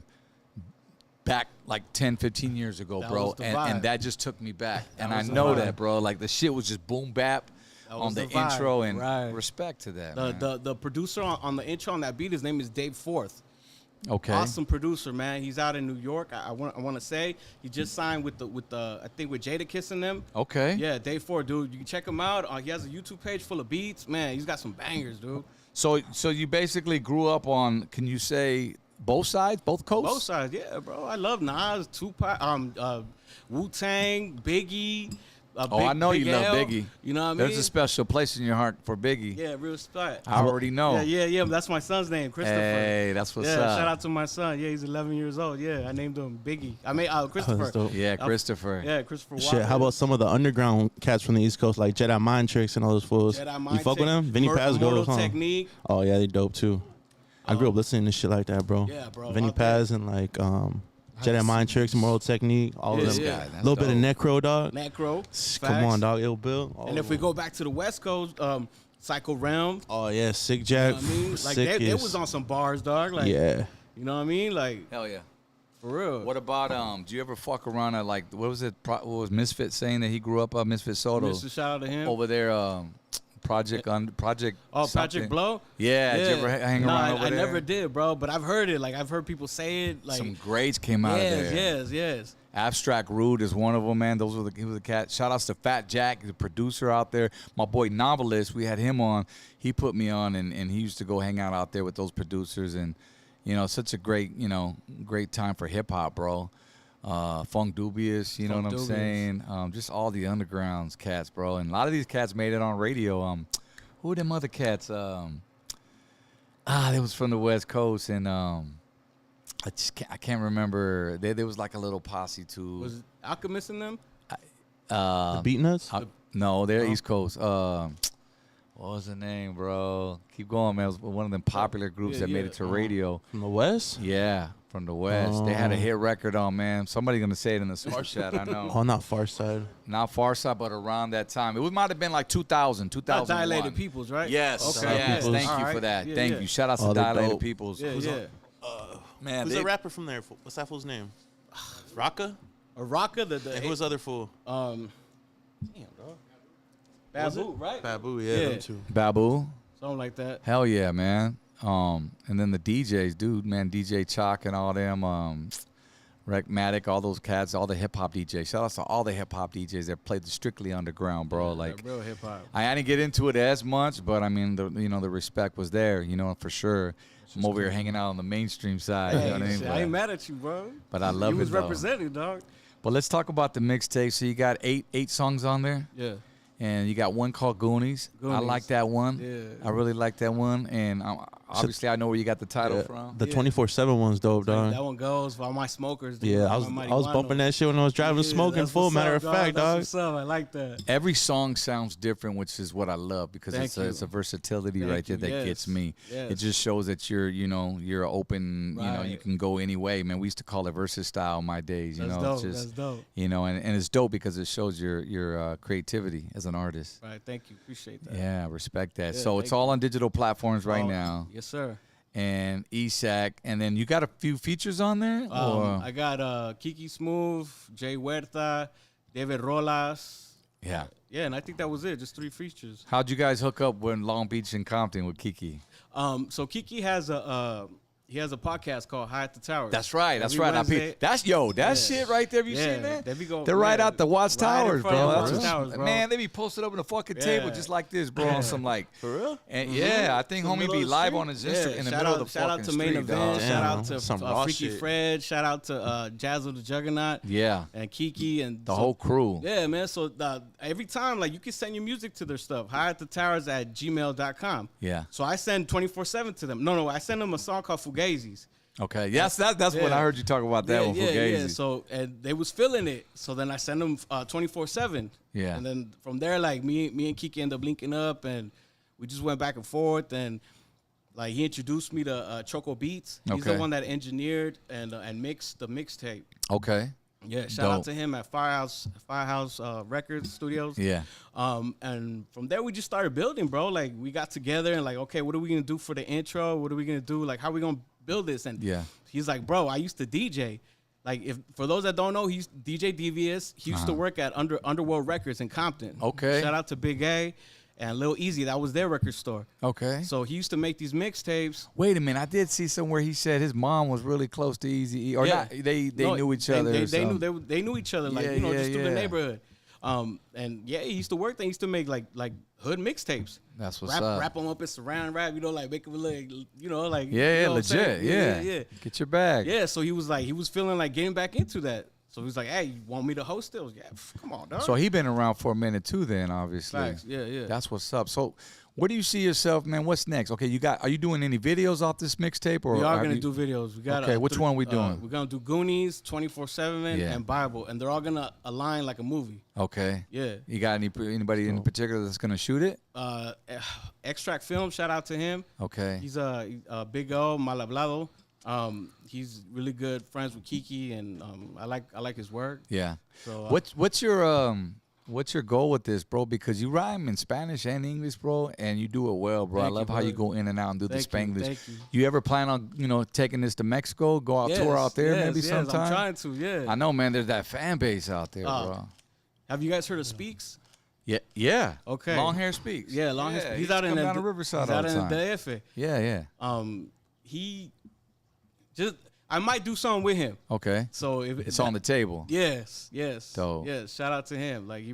[SPEAKER 1] back like 10, 15 years ago,
[SPEAKER 4] That
[SPEAKER 1] bro.
[SPEAKER 4] was the
[SPEAKER 1] And
[SPEAKER 4] vibe.
[SPEAKER 1] that just took me back. And I
[SPEAKER 4] was the
[SPEAKER 1] know
[SPEAKER 4] vibe.
[SPEAKER 1] that, bro. Like, the shit was just boom bap
[SPEAKER 4] That
[SPEAKER 1] on
[SPEAKER 4] was
[SPEAKER 1] the
[SPEAKER 4] the vibe.
[SPEAKER 1] intro. And
[SPEAKER 4] Right.
[SPEAKER 1] respect to that, man.
[SPEAKER 4] The producer on the intro on that beat, his name is Dave Forth.
[SPEAKER 1] Okay.
[SPEAKER 4] Awesome producer, man. He's out in New York. I want to say he just signed with the I think with Jadakiss and them.
[SPEAKER 1] Okay.
[SPEAKER 4] Yeah, Dave Forth, dude. You can check him out. He has a YouTube page full of beats. Man, he's got some bangers, dude.
[SPEAKER 1] So you basically grew up on, can you say, both sides, both coasts?
[SPEAKER 4] Both sides, yeah, bro. I love Nas, Tupac, Wu-Tang, Biggie.
[SPEAKER 1] I know you love
[SPEAKER 4] L.
[SPEAKER 1] Biggie.
[SPEAKER 4] You know what I mean?
[SPEAKER 1] There's a special place in your heart for Biggie.
[SPEAKER 4] Yeah, real spot.
[SPEAKER 1] I already know.
[SPEAKER 4] Yeah. That's my son's name, Christopher.
[SPEAKER 1] Hey, that's what's
[SPEAKER 4] yeah,
[SPEAKER 1] up.
[SPEAKER 4] shout out to my son. Yeah, he's 11 years old. Yeah, I named him Biggie. I made Christopher.
[SPEAKER 2] That's dope.
[SPEAKER 1] Yeah, Christopher.
[SPEAKER 4] Yeah, Christopher.
[SPEAKER 2] Shit, how about some of the underground cats from the East Coast, like Jedi Mind Tricks and all those fools? You fuck with them? Vinny Paz
[SPEAKER 4] Mortal
[SPEAKER 2] goes, huh?
[SPEAKER 4] Technique.
[SPEAKER 2] Oh yeah, they dope too. I grew up listening to shit like that, bro.
[SPEAKER 4] Yeah, bro.
[SPEAKER 2] Vinny
[SPEAKER 4] Out there.
[SPEAKER 2] Paz and like Jedi Mind Tricks, Moral Technique, all
[SPEAKER 4] Yeah,
[SPEAKER 2] of them.
[SPEAKER 4] yeah.
[SPEAKER 2] A little bit of Necro, dog.
[SPEAKER 4] Necro.
[SPEAKER 2] Come on,
[SPEAKER 4] Facts.
[SPEAKER 2] dog. Ill Bill. All
[SPEAKER 4] And
[SPEAKER 2] of
[SPEAKER 4] if we
[SPEAKER 2] them.
[SPEAKER 4] go back to the West Coast, Psycho Realm.
[SPEAKER 2] Oh yeah, Sick
[SPEAKER 4] You
[SPEAKER 2] Jack.
[SPEAKER 4] know what I mean? Like
[SPEAKER 2] Sick
[SPEAKER 4] they
[SPEAKER 2] is-
[SPEAKER 4] was on some bars, dog. Like,
[SPEAKER 2] yeah.
[SPEAKER 4] You know what I mean? Like,
[SPEAKER 1] Hell yeah.
[SPEAKER 4] for real.
[SPEAKER 1] What about do you ever fuck around at like what was it? What was Misfit saying that he grew up Misfit Soto
[SPEAKER 4] Mr. Shout out to him.
[SPEAKER 1] over there? Project
[SPEAKER 4] Oh,
[SPEAKER 1] something.
[SPEAKER 4] Project Blow?
[SPEAKER 1] Yeah, did you ever hang
[SPEAKER 4] No,
[SPEAKER 1] around over
[SPEAKER 4] I
[SPEAKER 1] there?
[SPEAKER 4] never did, bro. But I've heard it. Like, I've heard people say it. Like,
[SPEAKER 1] Some greats came out of there.
[SPEAKER 4] yes.
[SPEAKER 1] Abstract Rude is one of them, man. He was the cat. Shout outs to Fat Jack, the producer out there. My boy Novelist, we had him on. He put me on, and he used to go hang out there with those producers. And, such a great time for hip hop, bro. Funk Dubious, you know
[SPEAKER 4] Funk
[SPEAKER 1] what I'm
[SPEAKER 4] Dubious.
[SPEAKER 1] saying? Just all the undergrounds cats, bro. And a lot of these cats made it on radio. Who are them other cats? They was from the West Coast, and I can't remember. There was like a little posse too.
[SPEAKER 4] Was Alchemist in them?
[SPEAKER 2] The Beat Nuts.
[SPEAKER 1] No, they're East Coast. What was the name, bro? Keep going, man. It was one of them popular groups
[SPEAKER 4] Yeah,
[SPEAKER 1] that made
[SPEAKER 4] yeah.
[SPEAKER 1] it to radio.
[SPEAKER 2] From the West.
[SPEAKER 1] Yeah. From the West. They had a hit record on, man. Somebody going to say it in the super chat, I know.
[SPEAKER 2] Oh, not Far Side.
[SPEAKER 1] Not Far Side, but around that time. It might have been like 2000, 2001.
[SPEAKER 4] Dilated Peoples, right?
[SPEAKER 1] Yes.
[SPEAKER 4] Okay.
[SPEAKER 1] Yes.
[SPEAKER 2] Peoples.
[SPEAKER 1] Thank you for that. Thank you. Shout out to
[SPEAKER 2] Oh, they're
[SPEAKER 1] Dilated
[SPEAKER 2] dope.
[SPEAKER 1] Peoples.
[SPEAKER 4] Yeah.
[SPEAKER 1] Man,
[SPEAKER 2] Who's the rapper from there? What's that fool's name? Rocka?
[SPEAKER 4] A rocker,
[SPEAKER 2] And who's the other fool?
[SPEAKER 4] damn, bro. Babu, right?
[SPEAKER 2] Babu, yeah,
[SPEAKER 4] Yeah.
[SPEAKER 2] them two.
[SPEAKER 1] Babu.
[SPEAKER 4] Something like that.
[SPEAKER 1] Hell yeah, man. And then the DJs, dude, man, DJ Chalk and all them, Recmatic, all those cats, all the hip hop DJs. Shout out to all the hip hop DJs that played the strictly underground, bro. Like
[SPEAKER 4] real hip hop.
[SPEAKER 1] I didn't get into it as much, but I mean, the respect was there, for sure. I'm over here hanging out on the mainstream side. You know what I mean?
[SPEAKER 4] I ain't mad at you, bro.
[SPEAKER 1] But I love
[SPEAKER 4] you
[SPEAKER 1] it,
[SPEAKER 4] was
[SPEAKER 1] though.
[SPEAKER 4] representing, dog.
[SPEAKER 1] But let's talk about the mixtape. So you got eight songs on there.
[SPEAKER 4] Yeah.
[SPEAKER 1] And you got one called Goonies. I
[SPEAKER 4] Goonies.
[SPEAKER 1] like that one.
[SPEAKER 4] Yeah.
[SPEAKER 1] I really like that one. And obviously, I know where you got the title
[SPEAKER 2] Yeah.
[SPEAKER 1] from.
[SPEAKER 2] The 24/7 one's dope, dog.
[SPEAKER 4] That one goes for all my smokers. Dude.
[SPEAKER 2] Yeah,
[SPEAKER 4] All
[SPEAKER 2] I
[SPEAKER 4] my
[SPEAKER 2] was
[SPEAKER 4] marijuana.
[SPEAKER 2] bumping that shit when I was driving, smoking.
[SPEAKER 4] that's
[SPEAKER 2] Full
[SPEAKER 4] what's
[SPEAKER 2] matter
[SPEAKER 4] up,
[SPEAKER 2] of fact,
[SPEAKER 4] That's
[SPEAKER 2] dog.
[SPEAKER 4] what's up. I like that.
[SPEAKER 1] Every song sounds different, which is what I love because
[SPEAKER 4] Thank
[SPEAKER 1] it's
[SPEAKER 4] you.
[SPEAKER 1] a versatility
[SPEAKER 4] Thank
[SPEAKER 1] right there
[SPEAKER 4] you.
[SPEAKER 1] that
[SPEAKER 4] Yes.
[SPEAKER 1] gets me.
[SPEAKER 4] Yes.
[SPEAKER 1] It just shows that you're open. You
[SPEAKER 4] Right.
[SPEAKER 1] can go any way, man. We used to call it versatile in my days.
[SPEAKER 4] That's
[SPEAKER 1] It's
[SPEAKER 4] dope.
[SPEAKER 1] just
[SPEAKER 4] That's dope.
[SPEAKER 1] and it's dope because it shows your creativity as an artist.
[SPEAKER 4] Right. Thank you. Appreciate that.
[SPEAKER 1] Yeah, respect that.
[SPEAKER 4] Yeah,
[SPEAKER 1] so
[SPEAKER 4] thank
[SPEAKER 1] it's all
[SPEAKER 4] you.
[SPEAKER 1] on digital platforms right
[SPEAKER 4] Oh,
[SPEAKER 1] now.
[SPEAKER 4] Yes, sir.
[SPEAKER 1] And e-sac, and then you got a few features on there. Or?
[SPEAKER 4] I got Kiki Smooth, Jay Huerta, David Rolas.
[SPEAKER 1] Yeah.
[SPEAKER 4] Yeah, and I think that was it. Just 3 features.
[SPEAKER 1] How'd you guys hook up when Long Beach and Compton with Kiki?
[SPEAKER 4] So Kiki has a podcast called High at the Towers.
[SPEAKER 1] That's right. That's
[SPEAKER 4] Every
[SPEAKER 1] right.
[SPEAKER 4] Wednesday.
[SPEAKER 1] That
[SPEAKER 4] Yeah.
[SPEAKER 1] shit right there. Have you
[SPEAKER 4] Yeah,
[SPEAKER 1] seen that?
[SPEAKER 4] there we go.
[SPEAKER 1] They're right
[SPEAKER 4] Yeah.
[SPEAKER 1] out the Watchtowers,
[SPEAKER 4] Right in front
[SPEAKER 1] bro.
[SPEAKER 4] of the
[SPEAKER 1] That's
[SPEAKER 4] Watchtowers, bro.
[SPEAKER 1] Man, they be posted up in the fucking table
[SPEAKER 4] Yeah.
[SPEAKER 1] just like this, bro. On some like.
[SPEAKER 2] For real?
[SPEAKER 1] And yeah, I think
[SPEAKER 2] In the
[SPEAKER 1] homie
[SPEAKER 2] middle
[SPEAKER 1] be
[SPEAKER 2] of the
[SPEAKER 1] live
[SPEAKER 2] street?
[SPEAKER 1] on his Instagram in the
[SPEAKER 4] shout
[SPEAKER 1] middle
[SPEAKER 4] out,
[SPEAKER 1] of the
[SPEAKER 4] shout
[SPEAKER 1] fucking
[SPEAKER 4] out to Main
[SPEAKER 1] street,
[SPEAKER 4] Event.
[SPEAKER 1] dog.
[SPEAKER 4] Shout
[SPEAKER 2] Damn,
[SPEAKER 4] out to
[SPEAKER 2] some raw
[SPEAKER 4] Freaky
[SPEAKER 2] shit.
[SPEAKER 4] Fred. Shout out to Jazzle the Juggernaut.
[SPEAKER 1] Yeah,
[SPEAKER 4] And Kiki and
[SPEAKER 1] the whole crew.
[SPEAKER 4] Yeah, man. So every time, like, you can send your music to their stuff. High at the Towers at gmail.com.
[SPEAKER 1] Yeah.
[SPEAKER 4] So I send 24/7 to them. No, I send them a song called Fugazis.
[SPEAKER 1] Okay. Yes, that's what I
[SPEAKER 4] Yeah.
[SPEAKER 1] heard you talk about that one.
[SPEAKER 4] Yeah.
[SPEAKER 1] Fugazi.
[SPEAKER 4] So and they was feeling it. So then I send them 24/7.
[SPEAKER 1] Yeah.
[SPEAKER 4] And then from there, like me and Kiki ended up linking up, and we just went back and forth. And like he introduced me to Choco Beats. He's
[SPEAKER 1] Okay.
[SPEAKER 4] the one that engineered and mixed the mixtape.
[SPEAKER 1] Okay.
[SPEAKER 4] Yeah, shout out
[SPEAKER 1] Dope.
[SPEAKER 4] to him at Firehouse Records Studios.
[SPEAKER 1] Yeah.
[SPEAKER 4] And from there we just started building, bro. Like we got together and like, okay, what are we gonna do for the intro? What are we gonna do? Like, how are we gonna build this? And
[SPEAKER 1] Yeah.
[SPEAKER 4] he's like, bro, I used to DJ. Like, if for those that don't know, he's DJ Devious. He used to work at Underworld Records in Compton.
[SPEAKER 1] Okay.
[SPEAKER 4] Shout out to Big A and Lil Easy. That was their record store.
[SPEAKER 1] Okay.
[SPEAKER 4] So he used to make these mixtapes.
[SPEAKER 1] Wait a minute. I did see somewhere he said his mom was really close to Easy E, or not. They
[SPEAKER 4] No,
[SPEAKER 1] knew each other.
[SPEAKER 4] They
[SPEAKER 1] or
[SPEAKER 4] knew
[SPEAKER 1] something.
[SPEAKER 4] they knew each other, like
[SPEAKER 1] Yeah,
[SPEAKER 4] just through the
[SPEAKER 1] yeah.
[SPEAKER 4] neighborhood. And yeah, he used to work there. He used to make like hood mixtapes.
[SPEAKER 1] That's what's up.
[SPEAKER 4] Wrap them up in saran wrap, like make them look, like
[SPEAKER 1] Yeah,
[SPEAKER 4] you know what I'm
[SPEAKER 1] legit.
[SPEAKER 4] saying?
[SPEAKER 1] Yeah. Get your bag.
[SPEAKER 4] Yeah, so he was feeling like getting back into that. So he was like, "Hey, you want me to host it?" I was, yeah, come on, dog.
[SPEAKER 1] So he been around for a minute too. Then obviously.
[SPEAKER 4] Facts. Yeah.
[SPEAKER 1] That's what's up. So, where do you see yourself, man? What's next? Okay, are you doing any videos off this mixtape, or
[SPEAKER 4] We are
[SPEAKER 1] have
[SPEAKER 4] gonna
[SPEAKER 1] you-
[SPEAKER 4] do videos. We got
[SPEAKER 1] Okay, which one we doing?
[SPEAKER 4] We're gonna do Goonies, 24/7,
[SPEAKER 1] Yeah.
[SPEAKER 4] and Bible, and they're all gonna align like a movie.
[SPEAKER 1] Okay.
[SPEAKER 4] Yeah.
[SPEAKER 1] You got anybody in particular that's gonna shoot it?
[SPEAKER 4] Extract Film, shout out to him.
[SPEAKER 1] Okay.
[SPEAKER 4] He's a Big O Malablado. He's really good friends with Kiki, and I like his work.
[SPEAKER 1] Yeah.
[SPEAKER 4] So
[SPEAKER 1] What's your goal with this, bro? Because you rhyme in Spanish and English, bro, and you do it well, bro. I
[SPEAKER 4] Thank you,
[SPEAKER 1] love how you
[SPEAKER 4] brother.
[SPEAKER 1] go in and out and do the
[SPEAKER 4] Thank you,
[SPEAKER 1] Spanglish.
[SPEAKER 4] thank you.
[SPEAKER 1] You ever plan on taking this to Mexico, go out tour out there maybe
[SPEAKER 4] yes,
[SPEAKER 1] sometime?
[SPEAKER 4] I'm trying to. Yeah.
[SPEAKER 1] I know, man. There's that fan base out there, bro.
[SPEAKER 4] Have you guys heard of Speaks?
[SPEAKER 1] Yeah.
[SPEAKER 4] Okay.
[SPEAKER 1] Long hair speaks.
[SPEAKER 4] Yeah, long hair.
[SPEAKER 1] He
[SPEAKER 4] He's out in
[SPEAKER 1] come
[SPEAKER 4] the
[SPEAKER 1] down to Riverside
[SPEAKER 4] He's
[SPEAKER 1] all
[SPEAKER 4] out
[SPEAKER 1] the
[SPEAKER 4] in
[SPEAKER 1] time.
[SPEAKER 4] the DF.
[SPEAKER 1] Yeah.
[SPEAKER 4] He just I might do something with him.
[SPEAKER 1] Okay.
[SPEAKER 4] So if
[SPEAKER 1] It's on the table.
[SPEAKER 4] Yes.
[SPEAKER 1] Dope.
[SPEAKER 4] Yes. Shout out to him. Like he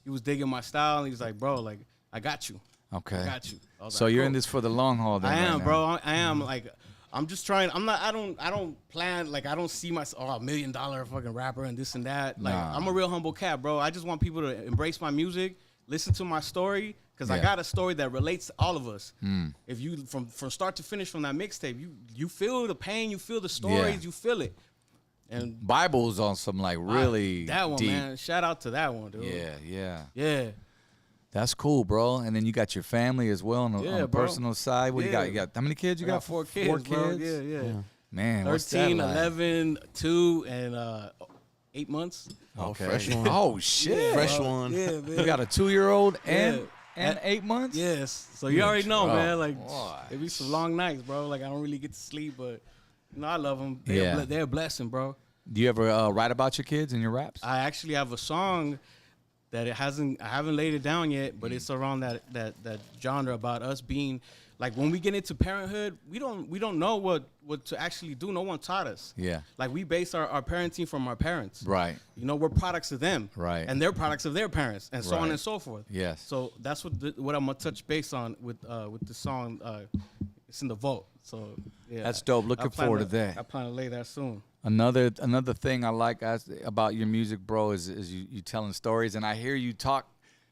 [SPEAKER 4] was digging my style, and he was like, bro, like I got you.
[SPEAKER 1] Okay.
[SPEAKER 4] I got you. I was
[SPEAKER 1] So
[SPEAKER 4] like,
[SPEAKER 1] you're
[SPEAKER 4] cool.
[SPEAKER 1] in this for the long haul, then?
[SPEAKER 4] I
[SPEAKER 1] right
[SPEAKER 4] am,
[SPEAKER 1] now.
[SPEAKER 4] bro. I am like. I'm just trying. I don't plan. Like I don't see myself $1 million fucking rapper and this and that. Like
[SPEAKER 1] Nah.
[SPEAKER 4] I'm a real humble cat, bro. I just want people to embrace my music, listen to my story, because I
[SPEAKER 1] Yeah.
[SPEAKER 4] got a story that relates to all of us. If you from start to finish from that mixtape, you feel the pain, you feel the stories, you feel it. And
[SPEAKER 1] Bible's on some like really
[SPEAKER 4] that one,
[SPEAKER 1] deep.
[SPEAKER 4] man. Shout out to that one, dude. Yeah.
[SPEAKER 1] That's cool, bro. And then you got your family as well on the
[SPEAKER 4] Yeah, bro.
[SPEAKER 1] personal side. What
[SPEAKER 4] Yeah.
[SPEAKER 1] you got? How many kids you
[SPEAKER 4] I
[SPEAKER 1] got?
[SPEAKER 4] got 4 kids,
[SPEAKER 1] 4
[SPEAKER 4] bro.
[SPEAKER 1] kids.
[SPEAKER 4] Yeah.
[SPEAKER 1] Man, what's that
[SPEAKER 4] 13,
[SPEAKER 1] like?
[SPEAKER 4] 11, 2, and 8 months.
[SPEAKER 1] Okay.
[SPEAKER 2] Fresh one.
[SPEAKER 1] Oh shit.
[SPEAKER 2] Fresh one.
[SPEAKER 4] Yeah, man.
[SPEAKER 1] You got a 2-year-old and
[SPEAKER 4] Yeah.
[SPEAKER 1] 8 months.
[SPEAKER 4] Yes. So you already know, man. Like,
[SPEAKER 1] Boy.
[SPEAKER 4] it be some long nights, bro. Like, I don't really get to sleep, but I love them. They're a blessing, bro.
[SPEAKER 1] Do you ever write about your kids in your raps?
[SPEAKER 4] I actually have a song that I haven't laid it down yet, but it's around that genre about us being like, when we get into parenthood, we don't know what to actually do. No one taught us.
[SPEAKER 1] Yeah.
[SPEAKER 4] Like, we base our parenting from our parents.
[SPEAKER 1] Right.
[SPEAKER 4] You know, we're products of them.
[SPEAKER 1] Right.
[SPEAKER 4] And they're products of their parents, and so on
[SPEAKER 1] Right.
[SPEAKER 4] and so forth.
[SPEAKER 1] Yes.
[SPEAKER 4] So that's what I'm gonna touch base on with the song. It's in the vault. So yeah.
[SPEAKER 1] That's dope. Looking forward to that.
[SPEAKER 4] I plan to lay that soon.
[SPEAKER 1] Another thing I like about your music, bro, is you telling stories, and I hear you talk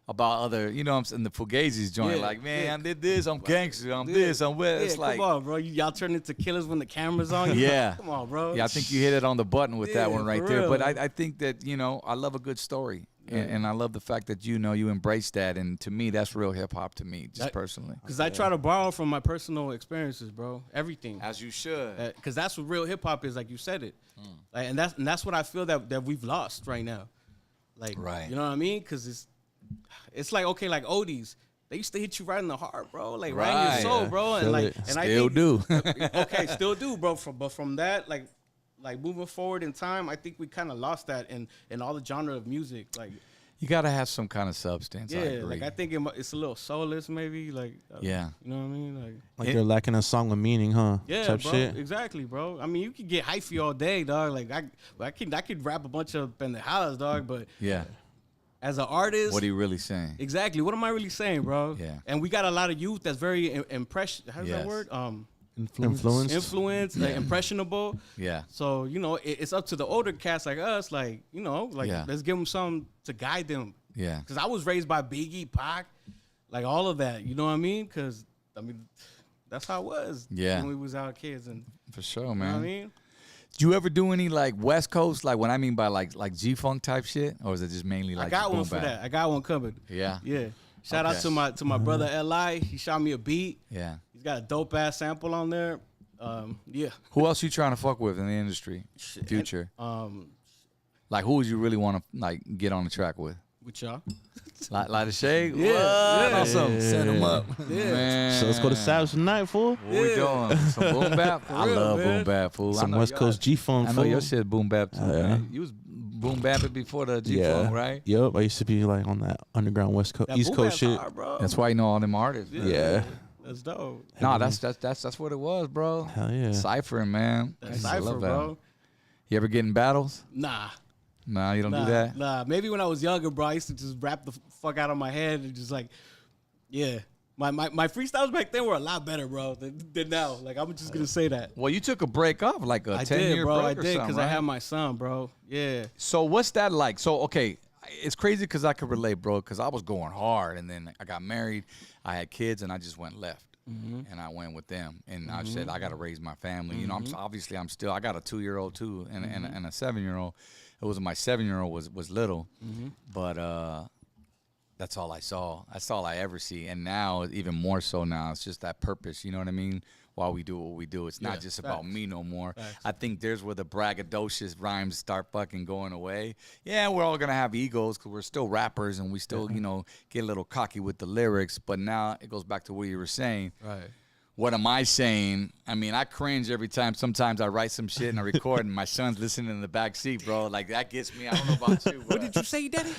[SPEAKER 1] about other, you know, I'm saying, the Fugazis joint,
[SPEAKER 4] Yeah,
[SPEAKER 1] like, man,
[SPEAKER 4] yeah.
[SPEAKER 1] I did this, I'm gangster, I'm this, I'm what. It's
[SPEAKER 4] Yeah,
[SPEAKER 1] like,
[SPEAKER 4] come on, bro. Y'all turn into killers when the camera's on you.
[SPEAKER 1] Yeah.
[SPEAKER 4] Come on, bro.
[SPEAKER 1] yeah, I think you hit it on the button with that
[SPEAKER 4] Yeah,
[SPEAKER 1] one right
[SPEAKER 4] for
[SPEAKER 1] there.
[SPEAKER 4] real.
[SPEAKER 1] But I think that, you know, I love a good story. And I love the fact that, you know, you embrace that. And to me, that's real hip hop to me, just personally.
[SPEAKER 4] Because I try to borrow from my personal experiences, bro. Everything.
[SPEAKER 1] As you should.
[SPEAKER 4] Because that's what real hip hop is, like you said it. Like, and that's what I feel that we've lost right now. Like,
[SPEAKER 1] Right.
[SPEAKER 4] You know what I mean? Because it's like, okay, like oldies. They used to hit you right in the heart, bro. Like right in
[SPEAKER 1] Right.
[SPEAKER 4] your soul, bro. And
[SPEAKER 2] Feel
[SPEAKER 4] like,
[SPEAKER 2] it.
[SPEAKER 4] and
[SPEAKER 1] Still
[SPEAKER 4] I think,
[SPEAKER 1] do.
[SPEAKER 4] okay, still do, bro. But from that, like moving forward in time, I think we kind of lost that in all the genre of music. Like,
[SPEAKER 1] You got to have some kind of substance. I
[SPEAKER 4] yeah,
[SPEAKER 1] agree.
[SPEAKER 4] like I think it's a little soulless, maybe. Like,
[SPEAKER 1] Yeah.
[SPEAKER 4] you know what I mean?
[SPEAKER 2] Like they're lacking a song with meaning, huh?
[SPEAKER 4] Yeah,
[SPEAKER 2] Type
[SPEAKER 4] bro.
[SPEAKER 2] shit.
[SPEAKER 4] Exactly, bro. I mean, you could get hyphy all day, dog. Like I could rap a bunch of pendejadas, dog. But
[SPEAKER 1] Yeah.
[SPEAKER 4] as an artist,
[SPEAKER 1] What are you really saying?
[SPEAKER 4] exactly. What am I really saying, bro?
[SPEAKER 1] Yeah.
[SPEAKER 4] And we got a lot of youth that's very impression. How's
[SPEAKER 1] Yes.
[SPEAKER 4] that word?
[SPEAKER 2] Influence.
[SPEAKER 4] Like impressionable.
[SPEAKER 1] Yeah.
[SPEAKER 4] So you know, it's up to the older cats like us, like you know, like
[SPEAKER 1] Yeah.
[SPEAKER 4] let's give them something to guide them.
[SPEAKER 1] Yeah.
[SPEAKER 4] Because I was raised by Biggie, Pac, like all of that. You know what I mean? Because I mean, that's how it was.
[SPEAKER 1] Yeah.
[SPEAKER 4] When we was our kids, and
[SPEAKER 1] For sure,
[SPEAKER 4] you know
[SPEAKER 1] man.
[SPEAKER 4] what I mean.
[SPEAKER 1] Do you ever do any like West Coast, like what I mean by like G-Funk type shit? Or is it just mainly like
[SPEAKER 4] I got
[SPEAKER 1] boom
[SPEAKER 4] one for
[SPEAKER 1] bap?
[SPEAKER 4] that. I got one coming.
[SPEAKER 1] Yeah.
[SPEAKER 4] Yeah. Shout out
[SPEAKER 1] Okay.
[SPEAKER 4] to my brother Li. He shot me a beat.
[SPEAKER 1] Yeah.
[SPEAKER 4] He's got a dope ass sample on there. Yeah.
[SPEAKER 1] Who else you trying to fuck with in the industry? Future. Like who would you really want to like get on the track with?
[SPEAKER 4] With y'all.
[SPEAKER 1] Light a shade?
[SPEAKER 4] Yeah,
[SPEAKER 1] What?
[SPEAKER 4] yeah.
[SPEAKER 1] Awesome. Set them up.
[SPEAKER 4] Yeah.
[SPEAKER 1] Man.
[SPEAKER 2] So let's go to Savage tonight, fool.
[SPEAKER 1] What we doing? Some boom bap? I
[SPEAKER 4] real,
[SPEAKER 1] love
[SPEAKER 4] man.
[SPEAKER 1] boom bap, fool. I
[SPEAKER 2] Some
[SPEAKER 1] know
[SPEAKER 2] West
[SPEAKER 1] y'all-
[SPEAKER 2] Coast G-Funk,
[SPEAKER 1] I know your
[SPEAKER 2] fool.
[SPEAKER 1] shit boom bap too,
[SPEAKER 2] Yeah.
[SPEAKER 1] man. You was boom bapping before the G-Funk, right?
[SPEAKER 2] Yep. I used to be like on that underground West Coast,
[SPEAKER 4] That
[SPEAKER 2] East
[SPEAKER 4] boom
[SPEAKER 2] Coast
[SPEAKER 4] bap's
[SPEAKER 2] shit.
[SPEAKER 4] hard, bro.
[SPEAKER 1] That's why you know all them artists. man.
[SPEAKER 2] Yeah.
[SPEAKER 4] That's dope.
[SPEAKER 1] No, that's what it was, bro.
[SPEAKER 2] Hell yeah.
[SPEAKER 1] Ciphering, man. I
[SPEAKER 4] That's
[SPEAKER 1] used to
[SPEAKER 4] cypher,
[SPEAKER 1] love that.
[SPEAKER 4] bro.
[SPEAKER 1] You ever get in battles?
[SPEAKER 4] Nah.
[SPEAKER 1] Nah, you don't do that?
[SPEAKER 4] Nah. Maybe when I was younger, bro, I used to just rap the fuck out of my head and just like, yeah. My freestyles back then were a lot better, bro, than now. Like, I'm just gonna say that.
[SPEAKER 1] Well, you took a break off, like a
[SPEAKER 4] I
[SPEAKER 1] 10-year
[SPEAKER 4] did, bro.
[SPEAKER 1] break
[SPEAKER 4] I
[SPEAKER 1] or
[SPEAKER 4] did
[SPEAKER 1] something,
[SPEAKER 4] I
[SPEAKER 1] right?
[SPEAKER 4] had my son, bro. Yeah.
[SPEAKER 1] So what's that like? So, okay, it's crazy because I could relate, bro, because I was going hard, and then I got married, I had kids, and I just went left. And I went with them, and I said I got to raise my family. You know, obviously I'm still. I got a 2-year-old too, and a 7-year-old. It was my 7-year-old was little, but that's all I saw. That's all I ever see. And now, even more so now, it's just that purpose. You know what I mean? While we do what we do, it's not just about me no more.
[SPEAKER 4] Facts.
[SPEAKER 1] I think there's where the braggadocious rhymes start fucking going away. Yeah, we're all gonna have egos because we're still rappers and we still, you know, get a little cocky with the lyrics. But now it goes back to what you were saying.
[SPEAKER 4] Right.
[SPEAKER 1] What am I saying? I mean, I cringe every time. Sometimes I write some shit and I record, and my son's listening in the back seat, bro. Like that gets me. I don't know about you.
[SPEAKER 4] What did you say, Daddy?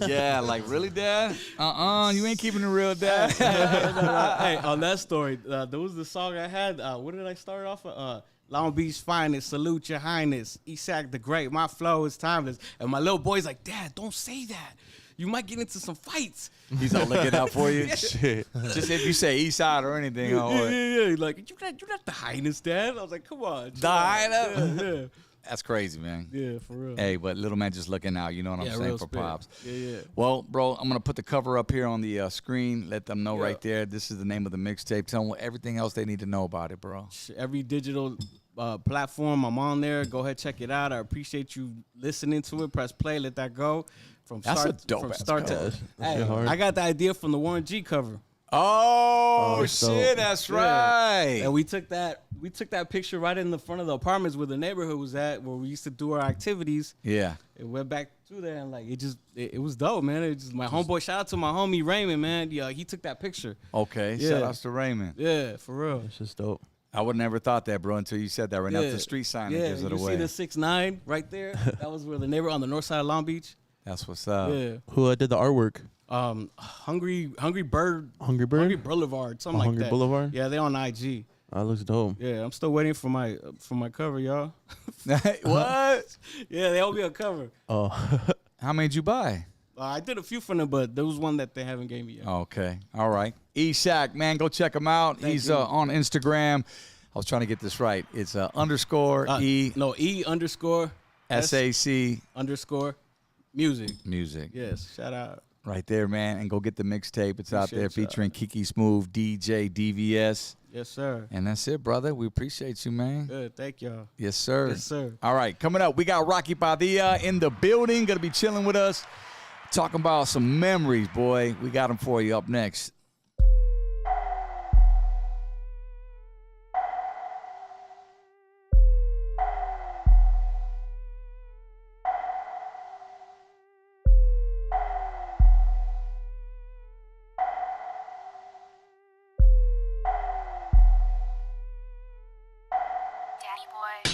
[SPEAKER 1] Yeah, like really, Dad? You ain't keeping it real, Dad.
[SPEAKER 4] Hey, on that story, there was the song I had. What did I start off with? Long Beach finest, salute your highness. Esack the great, my flow is timeless. And my little boy's like, Dad, don't say that. You might get into some fights.
[SPEAKER 1] He's all looking out for you.
[SPEAKER 2] Shit.
[SPEAKER 1] Just if you say East Side or anything.
[SPEAKER 4] Yeah. Like, you're not the highness, Dad. I was like, come on.
[SPEAKER 1] The highness?
[SPEAKER 4] Yeah.
[SPEAKER 1] That's crazy, man.
[SPEAKER 4] Yeah, for real.
[SPEAKER 1] Hey, but little man just looking out. You know what I'm
[SPEAKER 4] Yeah,
[SPEAKER 1] saying,
[SPEAKER 4] real
[SPEAKER 1] for
[SPEAKER 4] spit.
[SPEAKER 1] pops.
[SPEAKER 4] Yeah.
[SPEAKER 1] Well, bro, I'm going to put the cover up here on the screen. Let them know right there. This is the name of the mixtape. Tell them everything else they need to know about it, bro.
[SPEAKER 4] Every digital platform, I'm on there. Go ahead, check it out. I appreciate you listening to it. Press play, let that go. From
[SPEAKER 1] That's
[SPEAKER 4] start,
[SPEAKER 1] a dope
[SPEAKER 4] from
[SPEAKER 1] ass
[SPEAKER 4] start to
[SPEAKER 1] cover.
[SPEAKER 4] Hey,
[SPEAKER 2] hard.
[SPEAKER 4] I got the idea from the Warren G cover.
[SPEAKER 1] Oh,
[SPEAKER 2] so-
[SPEAKER 1] shit, that's right.
[SPEAKER 4] And we took that picture right in the front of the apartments where the neighborhood was at, where we used to do our activities.
[SPEAKER 1] Yeah.
[SPEAKER 4] It went back through there and like it was dope, man. It just my homeboy. Shout out to my homie Raymond, man. Yeah, he took that picture.
[SPEAKER 1] Okay.
[SPEAKER 4] Yeah.
[SPEAKER 1] Shout outs to Raymond.
[SPEAKER 4] Yeah, for real.
[SPEAKER 2] It's just dope.
[SPEAKER 1] I would never thought that, bro, until you said that right now.
[SPEAKER 4] Yeah.
[SPEAKER 1] The street sign that
[SPEAKER 4] Yeah,
[SPEAKER 1] gives it
[SPEAKER 4] you
[SPEAKER 1] away.
[SPEAKER 4] see the 6'9" right there? That was where the neighbor on the north side of Long Beach.
[SPEAKER 1] That's what's up.
[SPEAKER 4] Yeah.
[SPEAKER 2] Who did the artwork?
[SPEAKER 4] Hungry Bird.
[SPEAKER 2] Hungry Bird?
[SPEAKER 4] Hungry Boulevard, something like
[SPEAKER 2] Hungry
[SPEAKER 4] that.
[SPEAKER 2] Boulevard?
[SPEAKER 4] Yeah, they on IG.
[SPEAKER 2] That looks dope.
[SPEAKER 4] Yeah, I'm still waiting for my cover, y'all.
[SPEAKER 1] What?
[SPEAKER 4] Yeah, they owe me a cover.
[SPEAKER 2] Oh,
[SPEAKER 1] How many did you buy?
[SPEAKER 4] I did a few for them, but there was one that they haven't gave me yet.
[SPEAKER 1] Okay. All right. E-sac, man, go check him out.
[SPEAKER 4] Thank
[SPEAKER 1] He's
[SPEAKER 4] you.
[SPEAKER 1] on Instagram. I was trying to get this right. It's underscore E
[SPEAKER 4] E_SAC _ music.
[SPEAKER 1] music.
[SPEAKER 4] Yes, shout out.
[SPEAKER 1] Right there, man. And go get the mixtape. It's out there
[SPEAKER 4] Appreciate y'all.
[SPEAKER 1] featuring Kiki Smooth, DJ, DVS.
[SPEAKER 4] Yes, sir.
[SPEAKER 1] And that's it, brother. We appreciate you, man.
[SPEAKER 4] Good, thank y'all.
[SPEAKER 1] Yes, sir.
[SPEAKER 4] Yes, sir.
[SPEAKER 1] All right, coming up, we got Rocky Padilla in the building. Going to be chilling with us, talking about some memories, boy. We got them for you up next.
[SPEAKER 5] Daddy boy.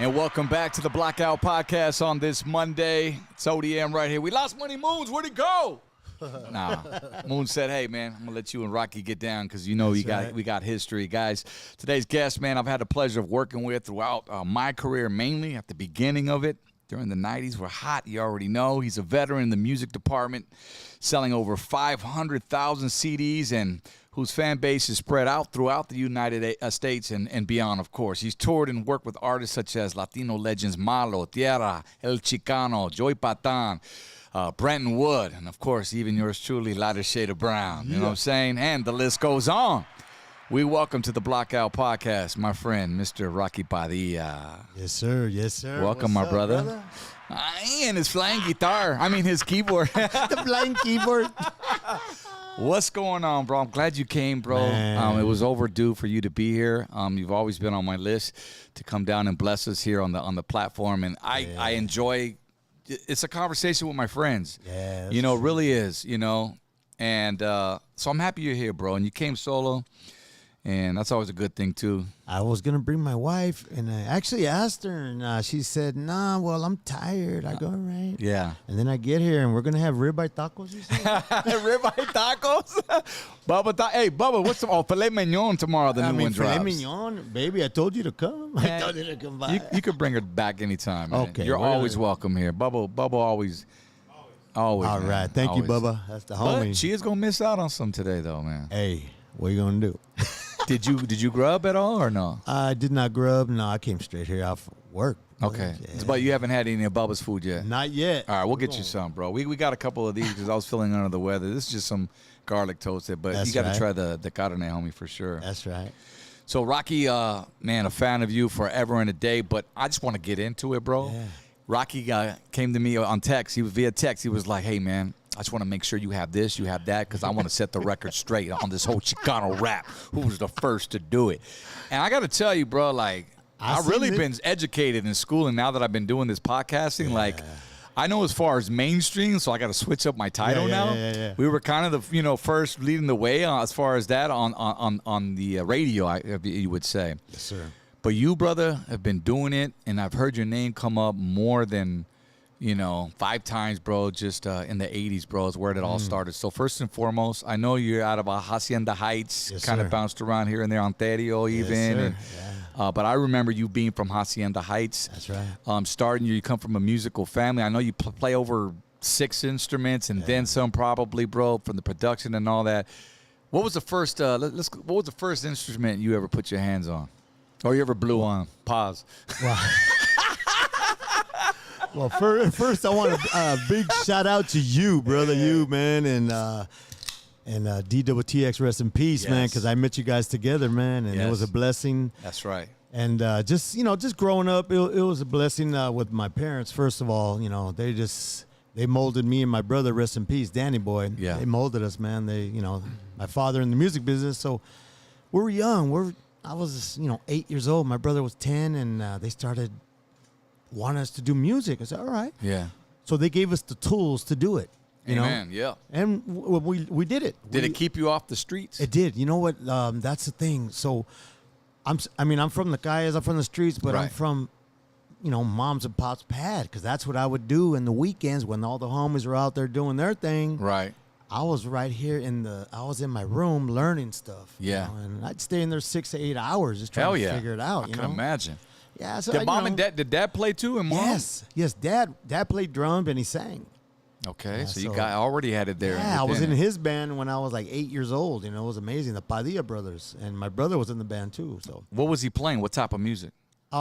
[SPEAKER 1] And welcome back to the Blackout Podcast on this Monday. It's ODM right here. We lost Money Moons. Where'd he go? Nah. Moon said, hey, man, I'm going to let you and Rocky get down because you know we got history. Guys, today's guest, man, I've had the pleasure of working with throughout my career, mainly at the beginning of it. During the 90s, we're hot, you already know. He's a veteran in the music department, selling over 500,000 CDs and whose fan base is spread out throughout the United States and beyond, of course. He's toured and worked with artists such as Latino legends Malo, Tierra, El Chicano, Joy Patan, Brenton Wood, and, of course, even yours truly, Lighter Shade of Brown. You know what I'm saying? And the list goes on. We welcome to the Blackout Podcast, my friend, Mr. Rocky Padilla.
[SPEAKER 6] Yes, sir. Yes, sir.
[SPEAKER 1] Welcome,
[SPEAKER 6] What's
[SPEAKER 1] my
[SPEAKER 6] up,
[SPEAKER 1] brother. And his flying guitar. I mean, his keyboard.
[SPEAKER 6] The flying keyboard.
[SPEAKER 1] What's going on, bro? I'm glad you came, bro. It was overdue for you to be here. You've always been on my list to come down and bless us here on the platform, and I enjoy. It's a conversation with my friends.
[SPEAKER 6] Yeah,
[SPEAKER 1] you know, it really is. You know, and so I'm happy you're here, bro. And you came solo, and that's always a good thing too.
[SPEAKER 6] I was going to bring my wife, and I actually asked her, and she said, nah, well, I'm tired. I go, all right.
[SPEAKER 1] Yeah.
[SPEAKER 6] And then I get here, and we're going to have ribeye tacos, you said?
[SPEAKER 1] Ribeye tacos? Bubba, hey, Bubba, what's the filet mignon tomorrow? The new one drops.
[SPEAKER 6] Filet mignon, baby, I told you to come. I told you to come by.
[SPEAKER 1] You could bring her back anytime. Man.
[SPEAKER 6] Okay,
[SPEAKER 1] You're always welcome here. Bubba always.
[SPEAKER 6] All
[SPEAKER 1] man.
[SPEAKER 6] right. Thank you, Bubba. That's the homie.
[SPEAKER 1] But she is going to miss out on some today, though, man.
[SPEAKER 6] Hey, what you going to do?
[SPEAKER 1] Did you grub at all or no?
[SPEAKER 6] I did not grub. No, I came straight here out for work.
[SPEAKER 1] Okay.
[SPEAKER 6] Yeah.
[SPEAKER 1] But you haven't had any of Bubba's food yet?
[SPEAKER 6] Not yet.
[SPEAKER 1] All right, we'll get you some, bro. We got a couple of these because I was feeling under the weather. This is just some garlic toasted, but
[SPEAKER 6] That's
[SPEAKER 1] you got to
[SPEAKER 6] right.
[SPEAKER 1] try the carne, homie, for sure.
[SPEAKER 6] That's right.
[SPEAKER 1] So, Rocky, man, a fan of you forever and a day, but I just want to get into it, bro.
[SPEAKER 6] Yeah.
[SPEAKER 1] Rocky came to me on text. He was via text. He was like, hey, man, I just want to make sure you have this, you have that, because I want to set the record straight on this whole Chicano rap. Who was the first to do it? And I got to tell you, bro, like, I've really been educated in school, and now that I've been doing this podcasting, like, I know as far as mainstream, so I got to switch up my title now.
[SPEAKER 6] Yeah.
[SPEAKER 1] We were kind of the first leading the way as far as that on the radio, you would say.
[SPEAKER 6] Yes, sir.
[SPEAKER 1] But you, brother, have been doing it, and I've heard your name come up more than 5 times, bro, just in the 80s, bro, is where it all started. So first and foremost, I know you're out of Hacienda Heights,
[SPEAKER 6] Yes,
[SPEAKER 1] kind
[SPEAKER 6] sir.
[SPEAKER 1] of bounced around here and there, Ontario even.
[SPEAKER 6] Yes, sir.
[SPEAKER 1] But I remember you being from Hacienda Heights.
[SPEAKER 6] That's right.
[SPEAKER 1] Starting, you come from a musical family. I know you play over 6 instruments and then some probably, bro, from the production and all that. What was the first, what was the first instrument you ever put your hands on? Or you ever blew on? Pause.
[SPEAKER 6] Well, first I want a big shout out to you, brother, you, man, and DWTX, rest in peace, man, because I met you guys together, man, and it was a blessing.
[SPEAKER 1] That's right.
[SPEAKER 6] And just growing up, it was a blessing with my parents. First of all, they molded me and my brother, rest in peace, Danny Boy.
[SPEAKER 1] Yeah.
[SPEAKER 6] They molded us, man. They, my father in the music business, so we were young. I was 8 years old. My brother was 10, and they started wanting us to do music. I said, all right.
[SPEAKER 1] Yeah.
[SPEAKER 6] So they gave us the tools to do it.
[SPEAKER 1] Amen. Yeah.
[SPEAKER 6] And we did it.
[SPEAKER 1] Did it keep you off the streets?
[SPEAKER 6] It did. You know what? That's the thing. So I'm from the Calles, I'm from the streets, but I'm
[SPEAKER 1] Right.
[SPEAKER 6] from, mom's and pop's pad, because that's what I would do in the weekends when all the homies were out there doing their thing.
[SPEAKER 1] Right.
[SPEAKER 6] I was right here I was in my room learning stuff.
[SPEAKER 1] Yeah.
[SPEAKER 6] And I'd stay in there 6 to 8 hours just trying to figure it out.
[SPEAKER 1] I can imagine.
[SPEAKER 6] Yeah. So
[SPEAKER 1] Did mom and dad play too? And mom?
[SPEAKER 6] Yes. Dad played drums and he sang.
[SPEAKER 1] Okay,
[SPEAKER 6] Yeah,
[SPEAKER 1] so you
[SPEAKER 6] so-
[SPEAKER 1] already had it there.
[SPEAKER 6] Yeah, I was
[SPEAKER 1] within
[SPEAKER 6] in
[SPEAKER 1] it.
[SPEAKER 6] his band when I was like 8 years old. It was amazing. The Padilla brothers, and my brother was in the band too. So
[SPEAKER 1] What was he playing? What type of music?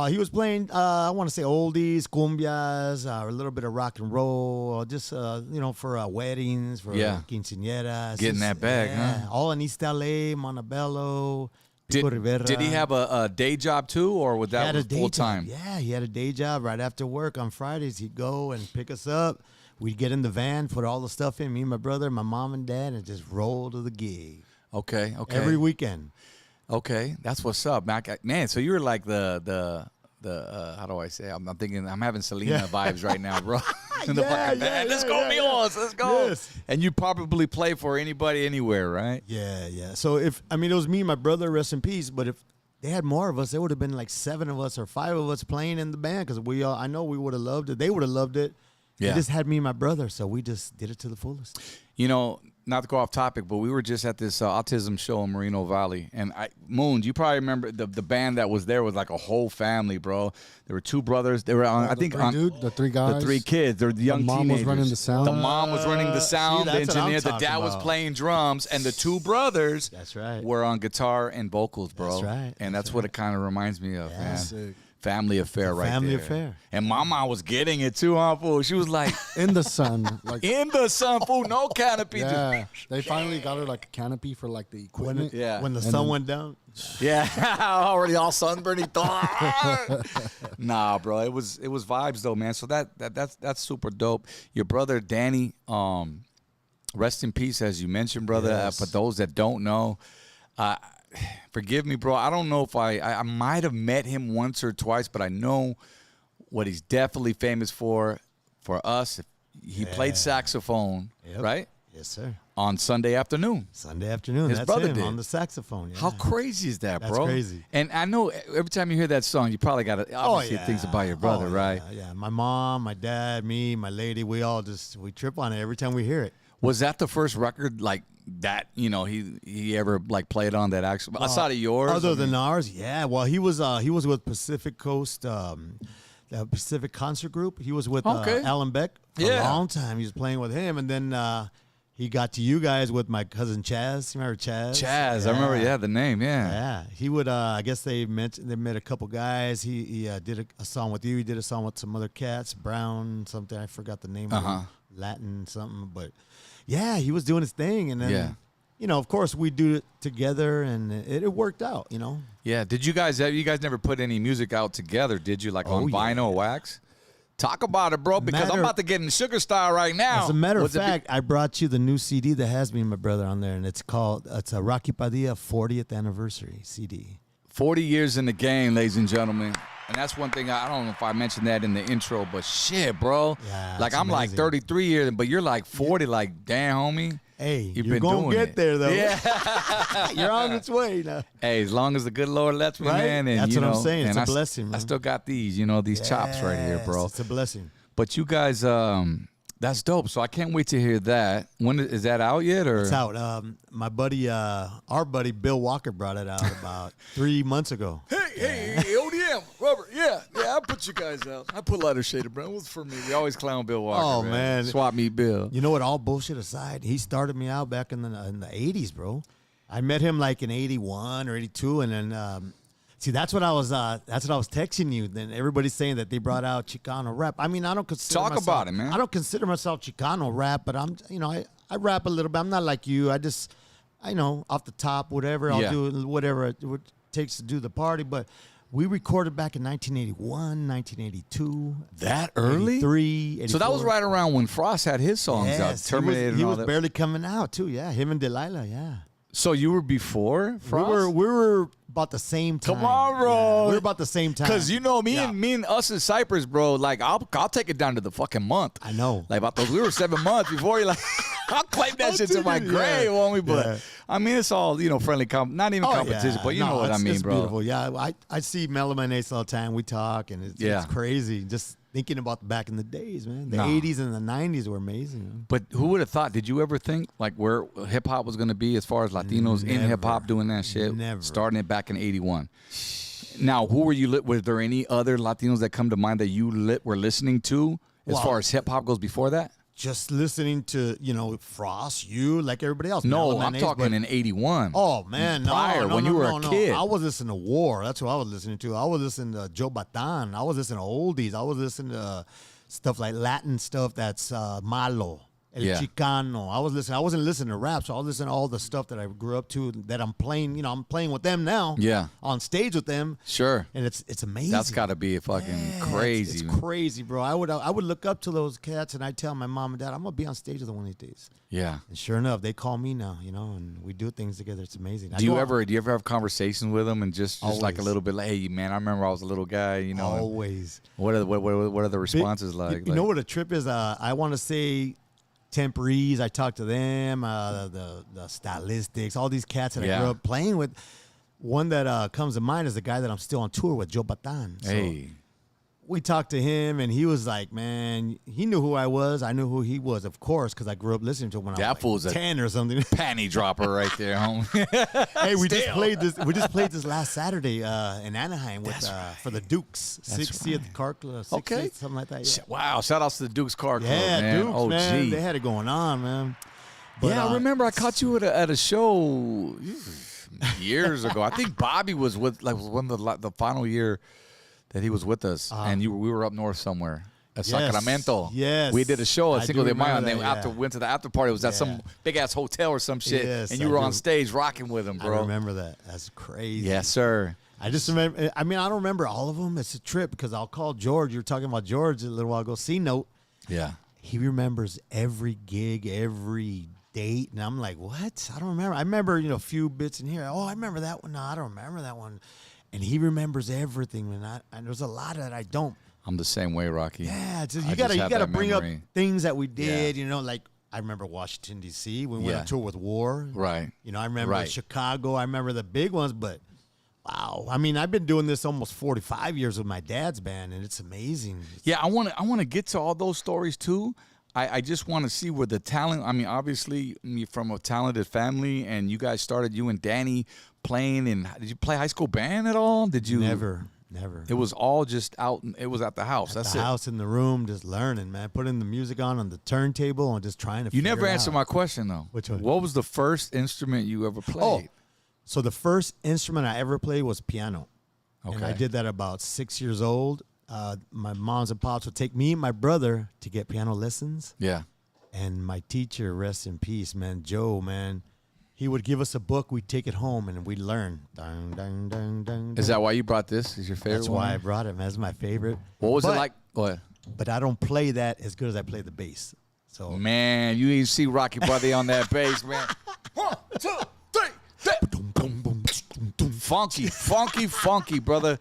[SPEAKER 6] he was playing. I want to say oldies, cumbias, a little bit of rock and roll, just for weddings, for quinceañeras.
[SPEAKER 1] Getting that bag, huh?
[SPEAKER 6] All in East LA, Montebello, Pico Rivera.
[SPEAKER 1] Did he have a day job too, or was
[SPEAKER 6] He had
[SPEAKER 1] that
[SPEAKER 6] a day
[SPEAKER 1] full
[SPEAKER 6] job.
[SPEAKER 1] time?
[SPEAKER 6] Yeah, he had a day job right after work on Fridays. He'd go and pick us up. We'd get in the van, put all the stuff in, me and my brother, my mom and dad, and just roll to the gig.
[SPEAKER 1] Okay.
[SPEAKER 6] Every weekend.
[SPEAKER 1] Okay, that's what's up, man. So you're like the how do I say? I'm thinking I'm having Selena vibes right now, bro. In the fucking band. Let's go, Mules. Let's go.
[SPEAKER 6] Yes.
[SPEAKER 1] And you probably play for anybody, anywhere, right?
[SPEAKER 6] Yeah. So it was me and my brother, rest in peace. But if they had more of us. There would have been like 7 of us or 5 of us playing in the band because I know we would have loved it. They would have loved it.
[SPEAKER 1] Yeah.
[SPEAKER 6] They just had me and my brother, so we just did it to the fullest.
[SPEAKER 1] You know, not to go off topic, but we were just at this autism show in Moreno Valley. And Moons, you probably remember the band that was there was like a whole family, bro. There were 2 brothers. They were on,
[SPEAKER 3] the 3 guys.
[SPEAKER 1] The 3 kids. They're the young
[SPEAKER 3] mom
[SPEAKER 1] teenagers.
[SPEAKER 3] was running the sound.
[SPEAKER 1] The mom was running the sound, the
[SPEAKER 6] that's what I'm
[SPEAKER 1] engineer. The
[SPEAKER 6] talking
[SPEAKER 1] dad was
[SPEAKER 6] about.
[SPEAKER 1] playing drums. And the 2 brothers
[SPEAKER 6] That's right.
[SPEAKER 1] were on guitar and vocals, bro.
[SPEAKER 6] That's right.
[SPEAKER 1] And that's what it kind of reminds me of, man.
[SPEAKER 3] Sick.
[SPEAKER 1] Family affair right
[SPEAKER 6] family
[SPEAKER 1] there.
[SPEAKER 6] affair.
[SPEAKER 1] And my mom was getting it too, huh, fool? She was like,
[SPEAKER 3] In the sun. Like,
[SPEAKER 1] in the sun, fool, no canopy.
[SPEAKER 3] yeah. They finally got her like a canopy for like the equipment.
[SPEAKER 1] Yeah.
[SPEAKER 6] When the sun went down.
[SPEAKER 1] Yeah, already all sunburned. Nah, bro, it was vibes though, man. So that's super dope. Your brother Danny, rest in peace, as you mentioned, brother.
[SPEAKER 6] Yes.
[SPEAKER 1] For those that don't know, forgive me, bro. I don't know if I might have met him once or twice, but I know what he's definitely famous for us. He played saxophone,
[SPEAKER 6] Yep.
[SPEAKER 1] right?
[SPEAKER 6] Yes, sir.
[SPEAKER 1] On Sunday afternoon.
[SPEAKER 6] Sunday afternoon.
[SPEAKER 1] His
[SPEAKER 6] That's
[SPEAKER 1] brother
[SPEAKER 6] him
[SPEAKER 1] did.
[SPEAKER 6] on the saxophone. Yeah.
[SPEAKER 1] How crazy is that,
[SPEAKER 6] That's
[SPEAKER 1] bro?
[SPEAKER 6] crazy.
[SPEAKER 1] And I know every time you hear that song, you probably got to obviously things about your brother, right?
[SPEAKER 6] Yeah. My mom, my dad, me, my lady, we all we trip on it every time we hear it.
[SPEAKER 1] Was that the first record like that? You know, he ever like played on that actually outside of yours?
[SPEAKER 6] Other
[SPEAKER 1] I
[SPEAKER 6] than
[SPEAKER 1] mean,
[SPEAKER 6] ours, yeah. Well, he was with Pacific Coast, the Pacific Concert Group. He was with
[SPEAKER 1] Okay.
[SPEAKER 6] Alan Beck for a
[SPEAKER 1] Yeah.
[SPEAKER 6] long time. He was playing with him, and then he got to you guys with my cousin Chaz. You remember Chaz?
[SPEAKER 1] Chaz, I remember, the name, yeah.
[SPEAKER 6] Yeah, he would. I guess they met a couple guys. He did a song with you. He did a song with some other cats, Brown something. I forgot the name of them, Latin something. But yeah, he was doing his thing, and then
[SPEAKER 1] Yeah.
[SPEAKER 6] you know, of course, we do it together, and it worked out. You know.
[SPEAKER 1] Yeah. Did you guys never put any music out together? Did you like on vinyl or wax? Talk about it, bro, because I'm about to get in sugar style right now.
[SPEAKER 6] As a matter of fact, I brought you the new CD that has me and my brother on there, and it's a Rocky Padilla 40th anniversary CD.
[SPEAKER 1] 40 years in the game, ladies and gentlemen. And that's one thing, I don't know if I mentioned that in the intro, but shit, bro.
[SPEAKER 6] Yeah,
[SPEAKER 1] like,
[SPEAKER 6] it's
[SPEAKER 1] I'm like
[SPEAKER 6] amazing.
[SPEAKER 1] 33 years, but you're like 40, like, damn, homie.
[SPEAKER 6] Hey,
[SPEAKER 1] You've
[SPEAKER 6] you're
[SPEAKER 1] been
[SPEAKER 6] gonna
[SPEAKER 1] doing
[SPEAKER 6] get
[SPEAKER 1] it.
[SPEAKER 6] there though.
[SPEAKER 1] Yeah.
[SPEAKER 6] You're on its way now.
[SPEAKER 1] Hey, as long as the good Lord lets me,
[SPEAKER 6] Right?
[SPEAKER 1] man. And,
[SPEAKER 6] That's
[SPEAKER 1] you
[SPEAKER 6] what I'm
[SPEAKER 1] know,
[SPEAKER 6] saying. It's
[SPEAKER 1] and
[SPEAKER 6] a blessing,
[SPEAKER 1] I
[SPEAKER 6] man.
[SPEAKER 1] still got these, these chops right here, bro.
[SPEAKER 6] Yes, it's a blessing.
[SPEAKER 1] But you guys, that's dope. So I can't wait to hear that. When is that out yet? Or
[SPEAKER 6] It's out. My buddy, our buddy Bill Walker brought it out about 3 months ago.
[SPEAKER 1] Hey, ODM, Robert, I put you guys out. I put Lighter Shade of Brown. It was for me. We always clown Bill Walker.
[SPEAKER 6] Oh, man.
[SPEAKER 1] Swap meet Bill.
[SPEAKER 6] You know what? All bullshit aside, he started me out back in the 80s, bro. I met him like in 81 or 82, and then see that's what I was texting you. Then everybody's saying that they brought out Chicano rap. I mean, I don't consider
[SPEAKER 1] Talk
[SPEAKER 6] myself,
[SPEAKER 1] about it, man.
[SPEAKER 6] I don't consider myself Chicano rap, but I'm I rap a little bit. I'm not like you. I know off the top whatever I'll do whatever it takes to do the party, but we recorded back in 1981, 1982.
[SPEAKER 1] That early?
[SPEAKER 6] 83,
[SPEAKER 1] So that was
[SPEAKER 6] 84.
[SPEAKER 1] right around when Frost had his songs out,
[SPEAKER 6] Yes,
[SPEAKER 1] Terminator
[SPEAKER 6] he
[SPEAKER 1] and all
[SPEAKER 6] was
[SPEAKER 1] that.
[SPEAKER 6] barely coming out too. Yeah, him and Delilah. Yeah.
[SPEAKER 1] So you were before Frost?
[SPEAKER 6] We were about the same time.
[SPEAKER 1] Come on, bro.
[SPEAKER 6] Yeah, we were about the same time.
[SPEAKER 1] Because you know me
[SPEAKER 6] Yeah.
[SPEAKER 1] and us in Cypress, bro. Like I'll take it down to the fucking month.
[SPEAKER 6] I know.
[SPEAKER 1] Like about those, we were 7 months before you like. I'll claim that
[SPEAKER 6] I'll
[SPEAKER 1] shit to
[SPEAKER 6] take
[SPEAKER 1] my
[SPEAKER 6] it,
[SPEAKER 1] grave,
[SPEAKER 6] yeah.
[SPEAKER 1] won't we? But
[SPEAKER 6] Yeah.
[SPEAKER 1] I mean, it's all friendly, not even competition, but you know what I mean,
[SPEAKER 6] it's
[SPEAKER 1] bro.
[SPEAKER 6] Beautiful. Yeah, I see Mellow and Ace all the time. We talk, and it's crazy. Just thinking about back in the days, man. The 80s and the 90s were amazing. Man.
[SPEAKER 1] But who would have thought? Did you ever think like where hip hop was going to be as far as Latinos in
[SPEAKER 6] Never.
[SPEAKER 1] hip hop doing that shit?
[SPEAKER 6] Never.
[SPEAKER 1] Starting it back in '81. Now, who were you? Was there any other Latinos that come to mind that you were listening to as
[SPEAKER 6] Well,
[SPEAKER 1] far as hip hop goes before that?
[SPEAKER 6] Just listening to Frost, you like everybody else.
[SPEAKER 1] No,
[SPEAKER 6] Mellow
[SPEAKER 1] I'm
[SPEAKER 6] Ace,
[SPEAKER 1] talking
[SPEAKER 6] but-
[SPEAKER 1] in '81.
[SPEAKER 6] Oh man,
[SPEAKER 1] Prior,
[SPEAKER 6] no,
[SPEAKER 1] when
[SPEAKER 6] no,
[SPEAKER 1] you were
[SPEAKER 6] no,
[SPEAKER 1] a
[SPEAKER 6] no.
[SPEAKER 1] kid.
[SPEAKER 6] I was listening to War. That's what I was listening to. I was listening to Joe Batan. I was listening to oldies. I was listening to stuff like Latin stuff that's Malo, El Chicano. I wasn't listening to rap, so I was listening to all the stuff that I grew up to that I'm playing. I'm playing with them now.
[SPEAKER 1] Yeah.
[SPEAKER 6] On stage with them.
[SPEAKER 1] Sure.
[SPEAKER 6] And it's amazing.
[SPEAKER 1] That's got to be fucking
[SPEAKER 6] Yeah,
[SPEAKER 1] crazy.
[SPEAKER 6] It's
[SPEAKER 1] man.
[SPEAKER 6] crazy, bro. I would look up to those cats, and I tell my mom and dad, I'm gonna be on stage with them one of these days.
[SPEAKER 1] Yeah.
[SPEAKER 6] And sure enough, they call me now, and we do things together. It's amazing.
[SPEAKER 1] Do you ever have conversations with them and just like a
[SPEAKER 6] Always.
[SPEAKER 1] little bit like, hey man, I remember I was a little guy, and
[SPEAKER 6] Always.
[SPEAKER 1] what are the responses like?
[SPEAKER 6] You know what a trip is? I want to say Temporese. I talk to them. The Stylistics. All these cats that I grew up playing with. One that comes to mind is the guy that I'm still on tour with, Joe Batan. So
[SPEAKER 1] Hey.
[SPEAKER 6] we talked to him, and he was like, man, he knew who I was. I knew who he was, of course, because I grew up listening to him when I
[SPEAKER 1] That
[SPEAKER 6] was
[SPEAKER 1] fool's a-
[SPEAKER 6] like 10 or something.
[SPEAKER 1] Panty dropper right there, homie.
[SPEAKER 6] Hey, we just played this. We just played this last Saturday in Anaheim with for the Dukes.
[SPEAKER 1] That's
[SPEAKER 6] 60th
[SPEAKER 1] right.
[SPEAKER 6] Car Club.
[SPEAKER 1] Okay.
[SPEAKER 6] Something like that. Yeah,
[SPEAKER 1] Wow, shout outs to the Duke's Car Club,
[SPEAKER 6] yeah,
[SPEAKER 1] man.
[SPEAKER 6] Dukes,
[SPEAKER 1] oh,
[SPEAKER 6] man.
[SPEAKER 1] gee.
[SPEAKER 6] They had it going on, man. But,
[SPEAKER 1] Yeah, I remember I caught you at a show years ago. I think Bobby was with was one of the final year that he was with us, and we were up north somewhere. At
[SPEAKER 6] Yes,
[SPEAKER 1] Sacramento.
[SPEAKER 6] yes.
[SPEAKER 1] We did a show at
[SPEAKER 6] I
[SPEAKER 1] Cinco
[SPEAKER 6] do
[SPEAKER 1] de Mayo,
[SPEAKER 6] remember
[SPEAKER 1] and then
[SPEAKER 6] that,
[SPEAKER 1] went to the after party. It was at some
[SPEAKER 6] Yeah.
[SPEAKER 1] big ass hotel or some shit,
[SPEAKER 6] Yes,
[SPEAKER 1] and you
[SPEAKER 6] I
[SPEAKER 1] were
[SPEAKER 6] do.
[SPEAKER 1] on stage rocking with him,
[SPEAKER 6] I
[SPEAKER 1] bro.
[SPEAKER 6] remember that. That's crazy.
[SPEAKER 1] Yes, sir.
[SPEAKER 6] I just remember. I mean, I don't remember all of them. It's a trip because I'll call George. You were talking about George a little while ago. C-Note.
[SPEAKER 1] Yeah.
[SPEAKER 6] He remembers every gig, every date, and I'm like, what? I don't remember. I remember, a few bits in here. Oh, I remember that one. No, I don't remember that one. And he remembers everything, and there's a lot that I don't.
[SPEAKER 1] I'm the same way, Rocky.
[SPEAKER 6] Yeah, it's just,
[SPEAKER 1] I
[SPEAKER 6] you
[SPEAKER 1] just
[SPEAKER 6] gotta
[SPEAKER 1] have that
[SPEAKER 6] bring up
[SPEAKER 1] memory.
[SPEAKER 6] things that we did. Like I remember Washington D.C. We went
[SPEAKER 1] Yeah.
[SPEAKER 6] on tour with War.
[SPEAKER 1] Right.
[SPEAKER 6] I remember
[SPEAKER 1] Right.
[SPEAKER 6] Chicago. I remember the big ones, but. Wow. I mean, I've been doing this almost 45 years with my dad's band, and it's amazing.
[SPEAKER 1] Yeah, I want to get to all those stories too. I just want to see where the talent. I mean, obviously, you're from a talented family, and you guys started. You and Danny playing. And did you play high school band at all? Did you?
[SPEAKER 6] Never.
[SPEAKER 1] It was all just out. It was at the house. That's
[SPEAKER 6] the
[SPEAKER 1] it.
[SPEAKER 6] house in the room, just learning, man. Putting the music on the turntable and just trying to
[SPEAKER 1] You
[SPEAKER 6] figure
[SPEAKER 1] never
[SPEAKER 6] it
[SPEAKER 1] answered
[SPEAKER 6] out.
[SPEAKER 1] my question though.
[SPEAKER 6] Which one?
[SPEAKER 1] What was the first instrument you ever played?
[SPEAKER 6] Oh, so the first instrument I ever played was piano. And I
[SPEAKER 1] Okay.
[SPEAKER 6] did that about 6 years old. My moms and pops would take me and my brother to get piano lessons.
[SPEAKER 1] Yeah.
[SPEAKER 6] And my teacher, rest in peace, man, Joe, man, he would give us a book. We'd take it home and we'd learn. Dun, dun, dun, dun,
[SPEAKER 1] Is
[SPEAKER 6] dun.
[SPEAKER 1] that why you brought this? Is your favorite
[SPEAKER 6] That's
[SPEAKER 1] one?
[SPEAKER 6] why I brought it, man. That's my favorite.
[SPEAKER 1] What was it
[SPEAKER 6] But-
[SPEAKER 1] like? What?
[SPEAKER 6] But I don't play that as good as I play the bass. So
[SPEAKER 1] Man, you ain't see Rocky Buddy on that bass, man. 1, 2, 3. Funky, brother.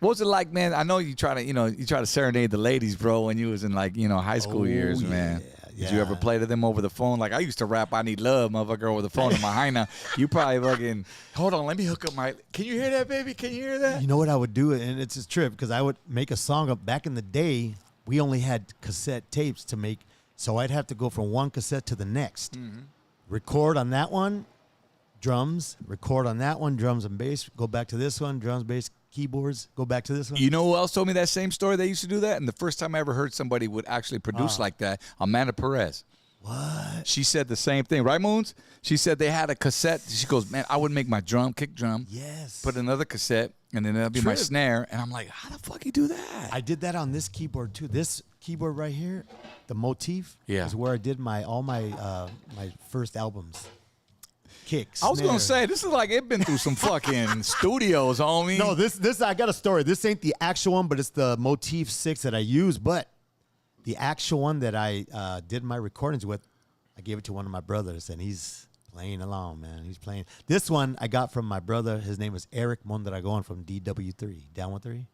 [SPEAKER 1] What was it like, man? I know you try to serenade the ladies, bro, when you was in high school years, man. Did you
[SPEAKER 6] yeah.
[SPEAKER 1] ever play to them over the phone? Like I used to rap "I Need Love," motherfucker, over the phone in my hyena. You probably fucking. Hold on, let me hook up my. Can you hear that, baby? Can you hear that?
[SPEAKER 6] you know what I would do, and it's a trip because I would make a song up. Back in the day, we only had cassette tapes to make, so I'd have to go from one cassette to the next.
[SPEAKER 1] Mm-hmm.
[SPEAKER 6] Record on that one, drums. Record on that one, drums and bass. Go back to this one, drums, bass, keyboards. Go back to this one.
[SPEAKER 1] You know who else told me that same story? They used to do that, and the first time I ever heard somebody would actually produce like that, Amanda Perez.
[SPEAKER 6] What?
[SPEAKER 1] She said the same thing, right, Moons? She said they had a cassette. She goes, man, I would make my kick drum,
[SPEAKER 6] Yes.
[SPEAKER 1] put another cassette, and then that'd be my
[SPEAKER 6] Trip.
[SPEAKER 1] snare. And I'm like, how the fuck you do that?
[SPEAKER 6] I did that on this keyboard too. This keyboard right here, the motif,
[SPEAKER 1] Yeah.
[SPEAKER 6] is where I did all my my first albums. Kicks.
[SPEAKER 1] I was gonna say this is like it been through some fucking studios, homie.
[SPEAKER 6] No, this I got a story. This ain't the actual one, but it's the Motif 6 that I use. But the actual one that I did my recordings with, I gave it to one of my brothers, and he's playing along, man. He's playing. This one I got from my brother. His name is Eric Mondragon from DW3, Down with 3.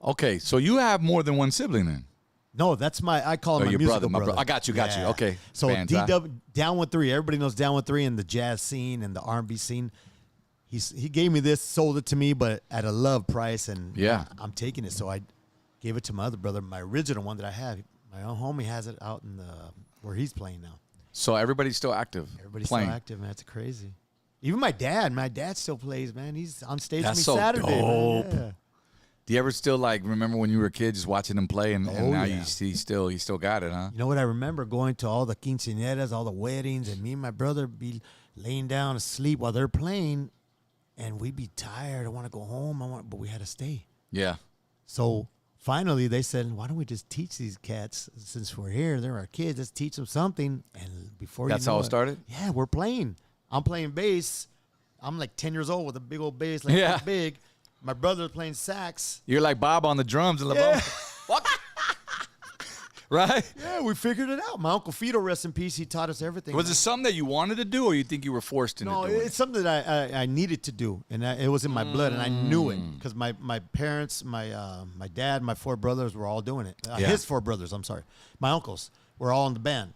[SPEAKER 1] Okay, so you have more than one sibling then.
[SPEAKER 6] No, that's I call him
[SPEAKER 1] Oh,
[SPEAKER 6] my
[SPEAKER 1] your
[SPEAKER 6] musical
[SPEAKER 1] brother,
[SPEAKER 6] brother.
[SPEAKER 1] I got you. Okay,
[SPEAKER 6] So
[SPEAKER 1] bands,
[SPEAKER 6] DW Down with 3. Everybody knows Down with 3 in the jazz scene and the R&B scene. He gave me this, sold it to me, but at a love price, and
[SPEAKER 1] Yeah.
[SPEAKER 6] I'm taking it. So I gave it to my other brother, my original one that I have. My own homie has it out in where he's playing now.
[SPEAKER 1] So everybody's still active.
[SPEAKER 6] Everybody's
[SPEAKER 1] playing.
[SPEAKER 6] still active, man. It's crazy. Even my dad still plays, man. He's on stage
[SPEAKER 1] That's
[SPEAKER 6] with
[SPEAKER 1] so
[SPEAKER 6] me Saturday.
[SPEAKER 1] dope.
[SPEAKER 6] Man. Yeah.
[SPEAKER 1] Do you ever still remember when you were a kid just watching them play and now
[SPEAKER 6] yeah.
[SPEAKER 1] he still got it, huh?
[SPEAKER 6] You know what? I remember going to all the quinceañeras, all the weddings, and me and my brother be laying down asleep while they're playing, and we'd be tired. I want to go home. But we had to stay.
[SPEAKER 1] Yeah.
[SPEAKER 6] So finally, they said, "Why don't we just teach these cats since we're here? They're our kids. Let's teach them something." And before
[SPEAKER 1] That's
[SPEAKER 6] you know
[SPEAKER 1] how it started?
[SPEAKER 6] Yeah, we're playing. I'm playing bass. I'm like 10 years old with a big old bass, like
[SPEAKER 1] Yeah.
[SPEAKER 6] this big. My brother's playing sax.
[SPEAKER 1] You're like Bob on the drums and
[SPEAKER 6] Yeah.
[SPEAKER 1] right?
[SPEAKER 6] Yeah, we figured it out. My Uncle Fido, rest in peace, he taught us everything.
[SPEAKER 1] Was it something that you wanted to do, or you think you were forced into
[SPEAKER 6] No,
[SPEAKER 1] doing?
[SPEAKER 6] it's something that I needed to do, and it was in my blood, and I knew it because my parents, my dad, my 4 brothers were all doing it.
[SPEAKER 1] Yeah.
[SPEAKER 6] His 4 brothers, I'm sorry, my uncles were all in the band.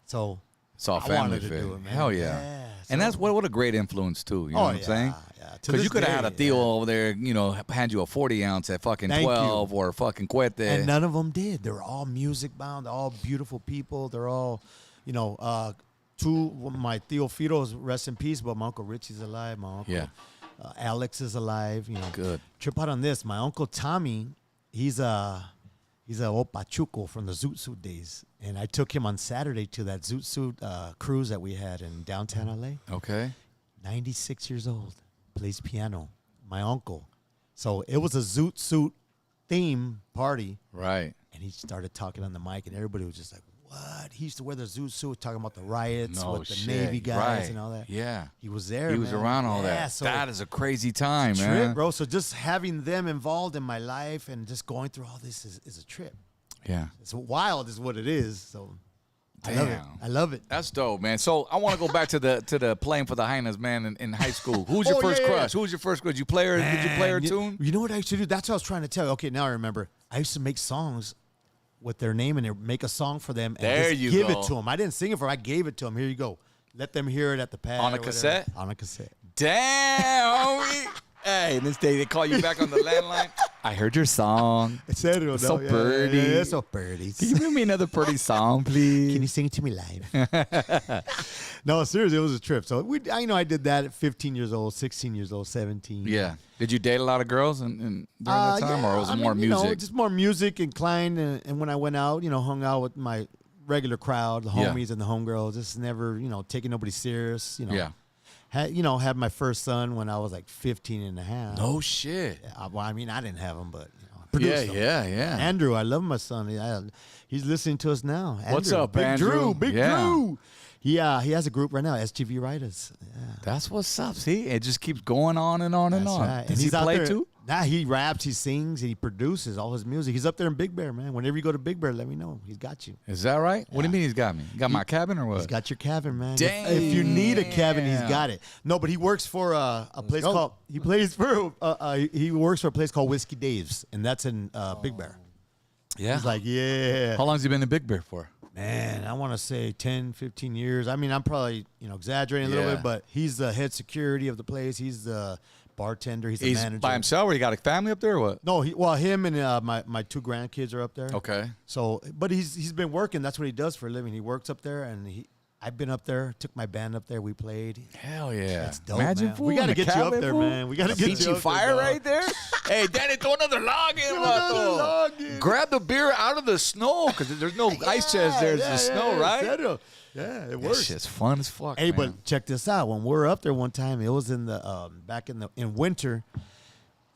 [SPEAKER 6] So
[SPEAKER 1] It's all
[SPEAKER 6] I
[SPEAKER 1] family
[SPEAKER 6] wanted to
[SPEAKER 1] affair.
[SPEAKER 6] do it, man.
[SPEAKER 1] Hell yeah. And that's what a great influence too. You know what I'm saying?
[SPEAKER 6] Yeah.
[SPEAKER 1] Because you could have had a Theo over there, hand you a 40 ounce at fucking 12 or fucking Cuete.
[SPEAKER 6] And none of them did. They were all music bound, all beautiful people. They're all, my Theo Fitos, rest in peace, but my Uncle Richie's alive. My Uncle Alex is alive.
[SPEAKER 1] Good.
[SPEAKER 6] Trip out on this. My Uncle Tommy, he's a old Pachuco from the Zoot Suit days. And I took him on Saturday to that Zoot Suit cruise that we had in downtown LA.
[SPEAKER 1] Okay.
[SPEAKER 6] 96 years old. Plays piano. My uncle. So it was a Zoot Suit theme party.
[SPEAKER 1] Right.
[SPEAKER 6] And he started talking on the mic, and everybody was just like, what? He used to wear the Zoot Suit, talking about the riots with the Navy guys and all that.
[SPEAKER 1] Yeah.
[SPEAKER 6] He was there,
[SPEAKER 1] He was around all that.
[SPEAKER 6] So
[SPEAKER 1] that is a crazy time,
[SPEAKER 6] trip,
[SPEAKER 1] man.
[SPEAKER 6] bro. So just having them involved in my life and just going through all this is a trip.
[SPEAKER 1] Yeah.
[SPEAKER 6] It's wild is what it is. So I
[SPEAKER 1] Damn.
[SPEAKER 6] love it. I love it.
[SPEAKER 1] That's dope, man. So I want to go back to the playing for the Hyenas, man, in high school. Who was your first crush? Who was your first crush? Did you play her? Did you play her tune?
[SPEAKER 6] You know what I used to do? That's what I was trying to tell you. Okay, now I remember. I used to make songs with their name and make a song for them and
[SPEAKER 1] There
[SPEAKER 6] just
[SPEAKER 1] you
[SPEAKER 6] give
[SPEAKER 1] go.
[SPEAKER 6] it to them. I didn't sing it for them. I gave it to them. Here you go. Let them hear it at the pad.
[SPEAKER 1] On a
[SPEAKER 6] or whatever.
[SPEAKER 1] cassette?
[SPEAKER 6] On a cassette.
[SPEAKER 1] Damn, homie. Hey, this day they call you back on the landline. I heard your song.
[SPEAKER 6] I said it.
[SPEAKER 1] So pretty.
[SPEAKER 6] Yeah, so pretty.
[SPEAKER 1] Can you give me another pretty song, please?
[SPEAKER 6] Can you sing it to me live? No, seriously, it was a trip. So I did that at 15 years old, 16 years old, 17.
[SPEAKER 1] Yeah. Did you date a lot of girls during that time, or was it more music?
[SPEAKER 6] just more music inclined. And when I went out, hung out with my regular crowd, the homies and the homegirls. Just never, taking nobody serious.
[SPEAKER 1] Yeah.
[SPEAKER 6] Had my first son when I was like 15 and a half.
[SPEAKER 1] No shit.
[SPEAKER 6] Well, I didn't have him, but produced him.
[SPEAKER 1] Yeah.
[SPEAKER 6] Andrew, I love my son. He's listening to us now.
[SPEAKER 1] What's
[SPEAKER 6] Andrew,
[SPEAKER 1] up,
[SPEAKER 6] Big
[SPEAKER 1] Andrew?
[SPEAKER 6] Drew? Drew. He has a group right now, SGV Writers. Yeah.
[SPEAKER 1] That's what's up. See, it just keeps going on and on and
[SPEAKER 6] That's
[SPEAKER 1] on.
[SPEAKER 6] right.
[SPEAKER 1] Does
[SPEAKER 6] And
[SPEAKER 1] he
[SPEAKER 6] he's out
[SPEAKER 1] play
[SPEAKER 6] there,
[SPEAKER 1] too?
[SPEAKER 6] Nah, he raps, he sings, he produces all his music. He's up there in Big Bear, man. Whenever you go to Big Bear, let me know. He's got you.
[SPEAKER 1] Is that right? What do you mean he's got me? He got my cabin or what?
[SPEAKER 6] He's got your cabin, man.
[SPEAKER 1] Damn.
[SPEAKER 6] If you need a cabin, he's got it. No, but he works for a place called. He plays for. He works for a place called Whiskey Dave's, and that's in Big Bear.
[SPEAKER 1] Yeah.
[SPEAKER 6] He's like, yeah.
[SPEAKER 1] How long has he been in Big Bear for?
[SPEAKER 6] Man, I want to say 10, 15 years. I'm probably exaggerating a little bit, but he's the head security of the place. He's the bartender. He's the manager.
[SPEAKER 1] By himself, or he got a family up there, or what?
[SPEAKER 6] No, him and my two grandkids are up there.
[SPEAKER 1] Okay.
[SPEAKER 6] So, but he's been working. That's what he does for a living. He works up there, and I've been up there. Took my band up there. We played.
[SPEAKER 1] Hell yeah.
[SPEAKER 6] That's dope,
[SPEAKER 1] Imagine,
[SPEAKER 6] man.
[SPEAKER 1] fool,
[SPEAKER 6] We got to
[SPEAKER 1] in the
[SPEAKER 6] get you up
[SPEAKER 1] cabin,
[SPEAKER 6] there,
[SPEAKER 1] fool.
[SPEAKER 6] man. We got to get
[SPEAKER 1] Beat
[SPEAKER 6] you
[SPEAKER 1] you
[SPEAKER 6] up
[SPEAKER 1] fire
[SPEAKER 6] there, dog.
[SPEAKER 1] right there. Hey, Danny, throw another log in.
[SPEAKER 6] Another log in.
[SPEAKER 1] Grab the beer out of the snow because there's no ice chest. There's the snow, right?
[SPEAKER 6] Yeah, it
[SPEAKER 1] That
[SPEAKER 6] works.
[SPEAKER 1] shit's fun as fuck.
[SPEAKER 6] Hey,
[SPEAKER 1] man.
[SPEAKER 6] but check this out. When we were up there one time, it was in the back in winter.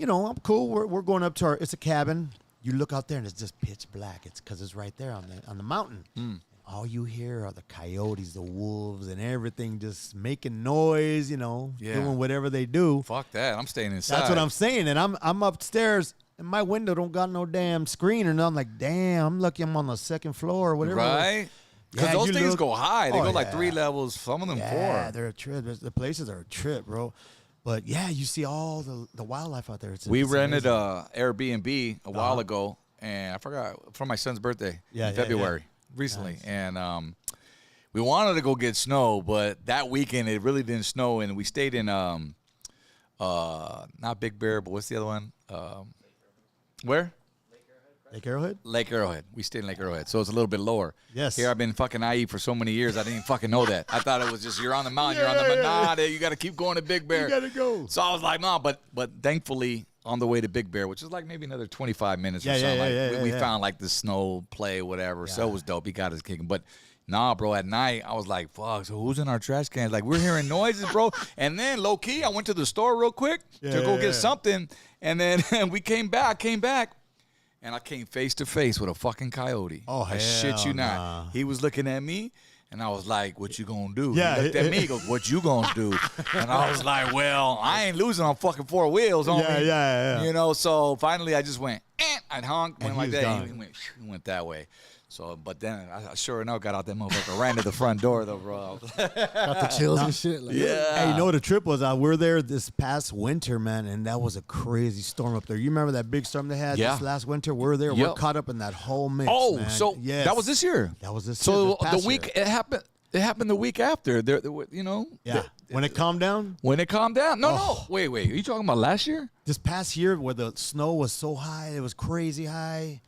[SPEAKER 6] I'm cool. We're going up to it's a cabin. You look out there and it's just pitch black. It's because it's right there on the mountain. All you hear are the coyotes, the wolves, and everything just making noise. Doing whatever they do.
[SPEAKER 1] Fuck that. I'm staying inside.
[SPEAKER 6] That's what I'm saying. And I'm upstairs, and my window don't got no damn screen or nothing. Like, damn, I'm lucky I'm on the second floor or whatever.
[SPEAKER 1] Right? Because
[SPEAKER 6] Yeah,
[SPEAKER 1] those
[SPEAKER 6] you
[SPEAKER 1] things
[SPEAKER 6] look-
[SPEAKER 1] go high. They
[SPEAKER 6] Oh,
[SPEAKER 1] go like
[SPEAKER 6] yeah.
[SPEAKER 1] 3 levels, some of them
[SPEAKER 6] Yeah,
[SPEAKER 1] 4.
[SPEAKER 6] they're a trip. The places are a trip, bro. But yeah, you see all the wildlife out there.
[SPEAKER 1] We
[SPEAKER 6] it's
[SPEAKER 1] rented
[SPEAKER 6] amazing.
[SPEAKER 1] Airbnb a while ago, and I forgot, for my son's birthday in February, recently.
[SPEAKER 6] Nice.
[SPEAKER 1] And we wanted to go get snow, but that weekend it really didn't snow, and we stayed in not Big Bear, but what's the other one? Where?
[SPEAKER 6] Lake Arrowhead?
[SPEAKER 1] Lake Arrowhead. We stayed in Lake Arrowhead, so it's a little bit lower.
[SPEAKER 6] Yes.
[SPEAKER 1] Here I've been fucking naive for so many years, I didn't even fucking know that. I thought it was just you're on the mountain, you're on the nah, you got to keep going to Big Bear.
[SPEAKER 6] You gotta go.
[SPEAKER 1] So I was like, no, but thankfully on the way to Big Bear, which is like maybe another 25 minutes or something, we found like the snow play, whatever. So it was dope. He got his kicking, but. Nah, bro, at night, I was like, fuck, so who's in our trash cans? Like, we're hearing noises, bro. And then, low-key, I went to the store real quick to go get something. And then we came back, and I came face to face with a fucking coyote.
[SPEAKER 6] Oh,
[SPEAKER 1] I shit you not.
[SPEAKER 6] nah.
[SPEAKER 1] He was looking at me, and I was like, what you gonna do?
[SPEAKER 6] Yeah,
[SPEAKER 1] He looked at me, he goes, what you gonna do? And I was like, well, I ain't losing on fucking 4 wheels, homie.
[SPEAKER 6] Yeah.
[SPEAKER 1] So finally I just went, I honked, went
[SPEAKER 6] he
[SPEAKER 1] like
[SPEAKER 6] was
[SPEAKER 1] that.
[SPEAKER 6] gone.
[SPEAKER 1] He went that way. So, but then I sure enough got out that motherfucker, ran to the front door though, bro.
[SPEAKER 3] Got the chills and shit. Like,
[SPEAKER 1] Yeah.
[SPEAKER 6] Hey, you know what the trip was? We're there this past winter, man, and that was a crazy storm up there. You remember that big storm they had
[SPEAKER 1] Yeah.
[SPEAKER 6] this last winter? We're there.
[SPEAKER 1] Yep.
[SPEAKER 6] We're caught up in that whole mix.
[SPEAKER 1] Oh,
[SPEAKER 6] man.
[SPEAKER 1] so
[SPEAKER 6] Yes.
[SPEAKER 1] that was this year.
[SPEAKER 6] That was this year,
[SPEAKER 1] So
[SPEAKER 6] this past
[SPEAKER 1] the week
[SPEAKER 6] year.
[SPEAKER 1] it happened the week after. There, yeah.
[SPEAKER 6] When it calmed down?
[SPEAKER 1] When it calmed down? No. Wait. Are you talking about last year?
[SPEAKER 6] This past year where the snow was so high, it was crazy high.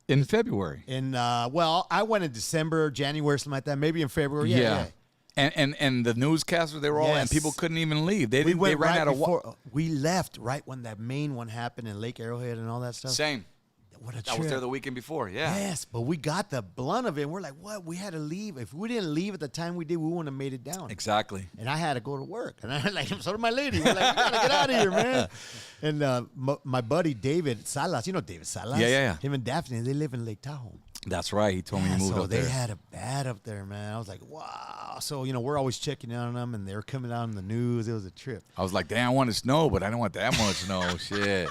[SPEAKER 1] In February.
[SPEAKER 6] And well, I went in December, January, something like that. Maybe in February. Yeah.
[SPEAKER 1] And the newscasters, they were all, and people couldn't even leave. They ran
[SPEAKER 6] right
[SPEAKER 1] out of water.
[SPEAKER 6] We left right when that main one happened in Lake Arrowhead and all that stuff.
[SPEAKER 1] Same.
[SPEAKER 6] What a
[SPEAKER 1] I
[SPEAKER 6] trip.
[SPEAKER 1] was there the weekend before, yeah.
[SPEAKER 6] Yes, but we got the blunt of it. And we're like, what? We had to leave. If we didn't leave at the time we did, we wouldn't have made it down.
[SPEAKER 1] Exactly.
[SPEAKER 6] And I had to go to work. And I like, so did my lady. We're like, we got to get out of here, man. And my buddy David Salas, you know David Salas?
[SPEAKER 1] Yeah.
[SPEAKER 6] Him and Daphne, they live in Lake Tahoe.
[SPEAKER 1] That's right. He told me he moved
[SPEAKER 6] so
[SPEAKER 1] up there.
[SPEAKER 6] they had it bad up there, man. I was like, wow. So, we're always checking in on them, and they were coming out in the news. It was a trip.
[SPEAKER 1] I was like, damn, I want to snow, but I don't want that much snow. Shit.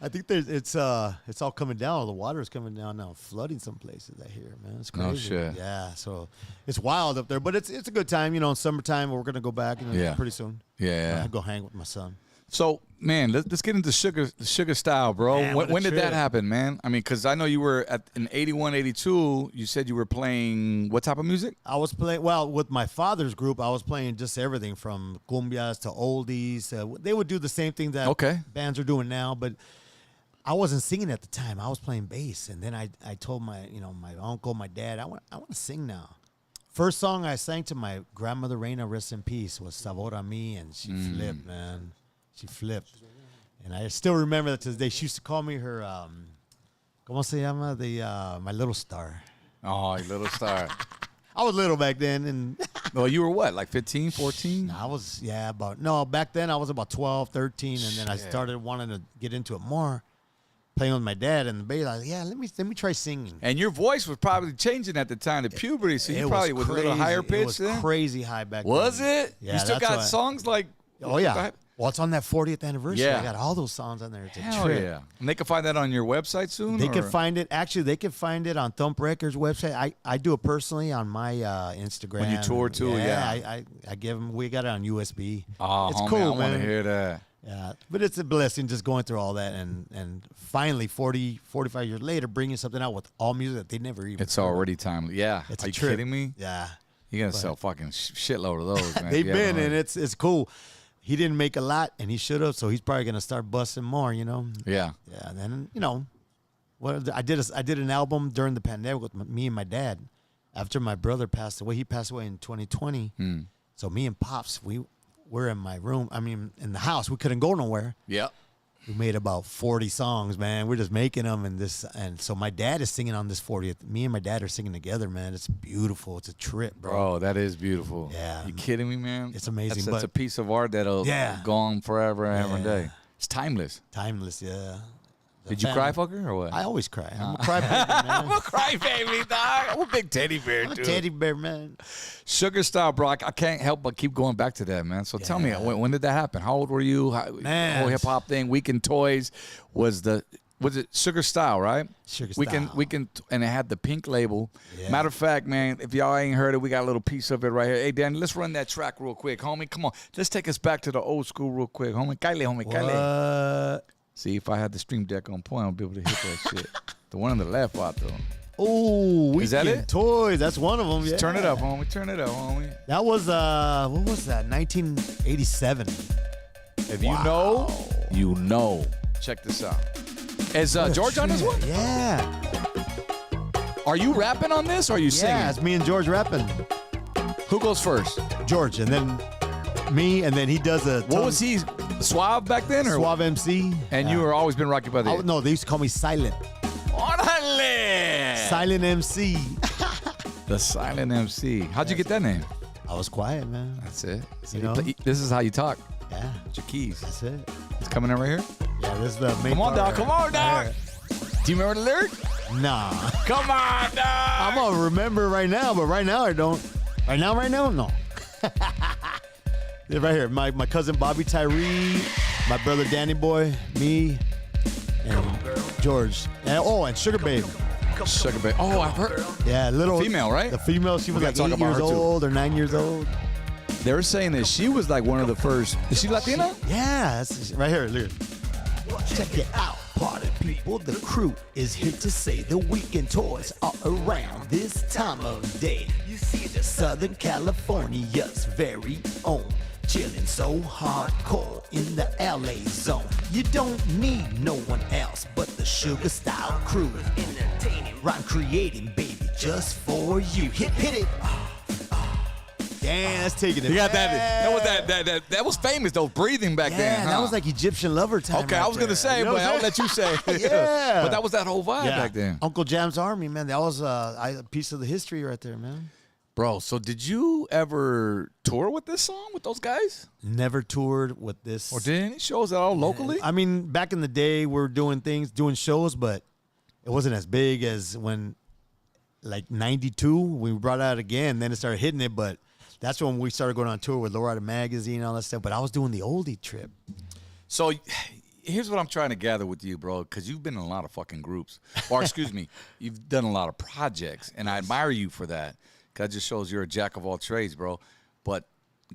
[SPEAKER 6] I think it's all coming down. The water is coming down now, flooding some places. I hear, man. It's crazy.
[SPEAKER 1] No shit.
[SPEAKER 6] Yeah, so it's wild up there, but it's a good time. In summertime, we're gonna go back. Pretty soon.
[SPEAKER 1] Yeah.
[SPEAKER 6] I'll go hang with my son.
[SPEAKER 1] So, man, let's get into sugar style, bro.
[SPEAKER 6] Man,
[SPEAKER 1] when did that
[SPEAKER 6] trip.
[SPEAKER 1] happen, man? I mean, because I know you were in 81, 82, you said you were playing what type of music?
[SPEAKER 6] I was playing, with my father's group, I was playing just everything from cumbias to oldies. They would do the same thing that bands are doing now, but I wasn't singing at the time. I was playing bass. And then I told my uncle, my dad, I want to sing now. First song I sang to my grandmother, Reina, rest in peace, was Sabor a Mi, and she flipped, man. She flipped. And I still remember that to this day. She used to call me her, ¿cómo se llama? My little star.
[SPEAKER 1] Oh, your little star.
[SPEAKER 6] I was little back then. And
[SPEAKER 1] well, you were what, like 15, 14?
[SPEAKER 6] I was, back then I was about 12, 13. And then I started wanting to get into it more. Playing with my dad and the bass, I was like, let me try singing.
[SPEAKER 1] And your voice was probably changing at the time, the puberty, so you probably was a little
[SPEAKER 6] crazy.
[SPEAKER 1] higher pitch
[SPEAKER 6] It was
[SPEAKER 1] then?
[SPEAKER 6] crazy high back then.
[SPEAKER 1] Was it?
[SPEAKER 6] Yeah,
[SPEAKER 1] you still
[SPEAKER 6] that's
[SPEAKER 1] got
[SPEAKER 6] why-
[SPEAKER 1] songs like...
[SPEAKER 6] Oh, yeah. Well, it's on that 40th anniversary.
[SPEAKER 1] Yeah.
[SPEAKER 6] I got all those songs on there. It's a
[SPEAKER 1] Hell
[SPEAKER 6] trip.
[SPEAKER 1] yeah. And they can find that on your website soon?
[SPEAKER 6] They
[SPEAKER 1] or?
[SPEAKER 6] can find it. Actually, they can find it on Thump Records website. I do it personally on my Instagram.
[SPEAKER 1] When you tour too, yeah.
[SPEAKER 6] I give them. We got it on USB.
[SPEAKER 1] Oh,
[SPEAKER 6] it's
[SPEAKER 1] homie,
[SPEAKER 6] cool,
[SPEAKER 1] I
[SPEAKER 6] man.
[SPEAKER 1] want to hear that.
[SPEAKER 6] Yeah, but it's a blessing just going through all that and finally 45 years later bringing something out with all music that they never even.
[SPEAKER 1] It's already timely. Yeah.
[SPEAKER 6] It's
[SPEAKER 1] Are
[SPEAKER 6] a
[SPEAKER 1] you
[SPEAKER 6] trip.
[SPEAKER 1] kidding me?
[SPEAKER 6] Yeah,
[SPEAKER 1] You're going to sell fucking shitload of those, man.
[SPEAKER 6] they've
[SPEAKER 1] Yeah,
[SPEAKER 6] been
[SPEAKER 1] right.
[SPEAKER 6] and it's cool. He didn't make a lot and he should have, so he's probably gonna start busting more.
[SPEAKER 1] Yeah.
[SPEAKER 6] Yeah, and then I did an album during the pandemic with me and my dad. After my brother passed away, he passed away in 2020. So me and Pops, we were in my room. I mean, in the house, we couldn't go nowhere.
[SPEAKER 1] Yep.
[SPEAKER 6] We made about 40 songs, man. We're just making them, and so my dad is singing on this 40th. Me and my dad are singing together, man. It's beautiful. It's a trip, bro.
[SPEAKER 1] Bro, that is beautiful.
[SPEAKER 6] Yeah.
[SPEAKER 1] You kidding me, man?
[SPEAKER 6] It's amazing,
[SPEAKER 1] That's a
[SPEAKER 6] but-
[SPEAKER 1] piece of art that'll go on forever and every day. It's timeless.
[SPEAKER 6] Timeless, yeah.
[SPEAKER 1] Did you cry, fucker, or what?
[SPEAKER 6] I always cry. I'm a crybaby, man.
[SPEAKER 1] I'm a crybaby, dog. I'm a big teddy bear,
[SPEAKER 6] I'm a
[SPEAKER 1] dude.
[SPEAKER 6] teddy bear, man.
[SPEAKER 1] Sugar Style, bro. I can't help but keep going back to that, man. So tell me, when did that happen? How old were you?
[SPEAKER 6] Man.
[SPEAKER 1] Whole hip hop thing. Weekend Toys was it Sugar Style, right?
[SPEAKER 6] Sugar
[SPEAKER 1] Weekend,
[SPEAKER 6] Style.
[SPEAKER 1] and it had the pink label.
[SPEAKER 6] Yeah.
[SPEAKER 1] Matter of fact, man, if y'all ain't heard it, we got a little piece of it right here. Hey, Danny, let's run that track real quick, homie. Come on, let's take us back to the old school real quick, homie. Kyle, homie, Kyle.
[SPEAKER 6] What?
[SPEAKER 1] See, if I had the stream deck on point, I'll be able to hit that shit. The one on the left, out though.
[SPEAKER 6] Oh,
[SPEAKER 1] Is that
[SPEAKER 6] Weekend
[SPEAKER 1] it?
[SPEAKER 6] Toys. That's one of them. Yeah.
[SPEAKER 1] Turn it up, homie. Turn it up, homie.
[SPEAKER 6] That was what was that? 1987.
[SPEAKER 1] If you know, you know. Check this out. Is George on this one?
[SPEAKER 6] Yeah.
[SPEAKER 1] Are you rapping on this or are you singing?
[SPEAKER 6] Yeah, it's me and George rapping.
[SPEAKER 1] Who goes first?
[SPEAKER 6] George, and then me, and then he does a.
[SPEAKER 1] What was he? Suave back then? Or
[SPEAKER 6] Suave MC.
[SPEAKER 1] And you were always been Rocky by the
[SPEAKER 6] No, they used to call me Silent.
[SPEAKER 1] Orale!
[SPEAKER 6] Silent MC.
[SPEAKER 1] The Silent MC. How'd you get that name?
[SPEAKER 6] I was quiet, man.
[SPEAKER 1] That's it. So
[SPEAKER 6] You know?
[SPEAKER 1] this is how you talk.
[SPEAKER 6] Yeah,
[SPEAKER 1] With your keys.
[SPEAKER 6] that's it.
[SPEAKER 1] It's coming in right here.
[SPEAKER 6] Yeah, this is the main
[SPEAKER 1] Come on,
[SPEAKER 6] part
[SPEAKER 1] dog. Come on, dog.
[SPEAKER 6] right
[SPEAKER 1] Do you remember the lyric?
[SPEAKER 6] here. Nah.
[SPEAKER 1] Come on, dog.
[SPEAKER 6] I'm gonna remember right now, but right now I don't. Right now, no. Yeah, right here, my cousin Bobby Tyree, my brother Danny Boy, me, and George, and Sugar Babe.
[SPEAKER 1] Sugar Babe. Oh, I've heard.
[SPEAKER 6] Yeah, little
[SPEAKER 1] Female, right?
[SPEAKER 6] The female, she was
[SPEAKER 1] We
[SPEAKER 6] like
[SPEAKER 1] gotta talk
[SPEAKER 6] 8
[SPEAKER 1] about
[SPEAKER 6] years
[SPEAKER 1] her, too.
[SPEAKER 6] old or 9 years old.
[SPEAKER 1] They were saying that she was like one of the first. Is she Latina?
[SPEAKER 6] Yeah, that's right here. Look. Check it out, party people. The crew is here to say the Weekend Toys are around this time of day. You see the Southern California's very own chillin' so hardcore in the LA zone. You don't need no one else but the Sugar Style crew. Entertaining, rhyme creating, baby, just for you. Hit it. Damn, that's taking it.
[SPEAKER 1] You got that. That was famous though. Breathing back then.
[SPEAKER 6] That
[SPEAKER 1] Huh?
[SPEAKER 6] was like Egyptian lover time.
[SPEAKER 1] Okay,
[SPEAKER 6] right
[SPEAKER 1] I was gonna
[SPEAKER 6] there.
[SPEAKER 1] say,
[SPEAKER 6] You know
[SPEAKER 1] but
[SPEAKER 6] what I'm
[SPEAKER 1] I'll let you say.
[SPEAKER 6] Yeah.
[SPEAKER 1] But that was that whole vibe back then.
[SPEAKER 6] Uncle Jam's Army, man. That was a piece of the history right there, man.
[SPEAKER 1] Bro, so did you ever tour with this song with those guys?
[SPEAKER 6] Never toured with this.
[SPEAKER 1] Or did any shows at all locally?
[SPEAKER 6] I mean, back in the day, we were doing shows, but it wasn't as big as when, like, 92, we brought out again. Then it started hitting it, but that's when we started going on tour with Lowrider Magazine and all that stuff. But I was doing the oldie trip.
[SPEAKER 1] So here's what I'm trying to gather with you, bro, because you've been in a lot of fucking groups. Or, excuse me, you've done a lot of projects, and I admire you for that. That just shows you're a jack of all trades, bro. But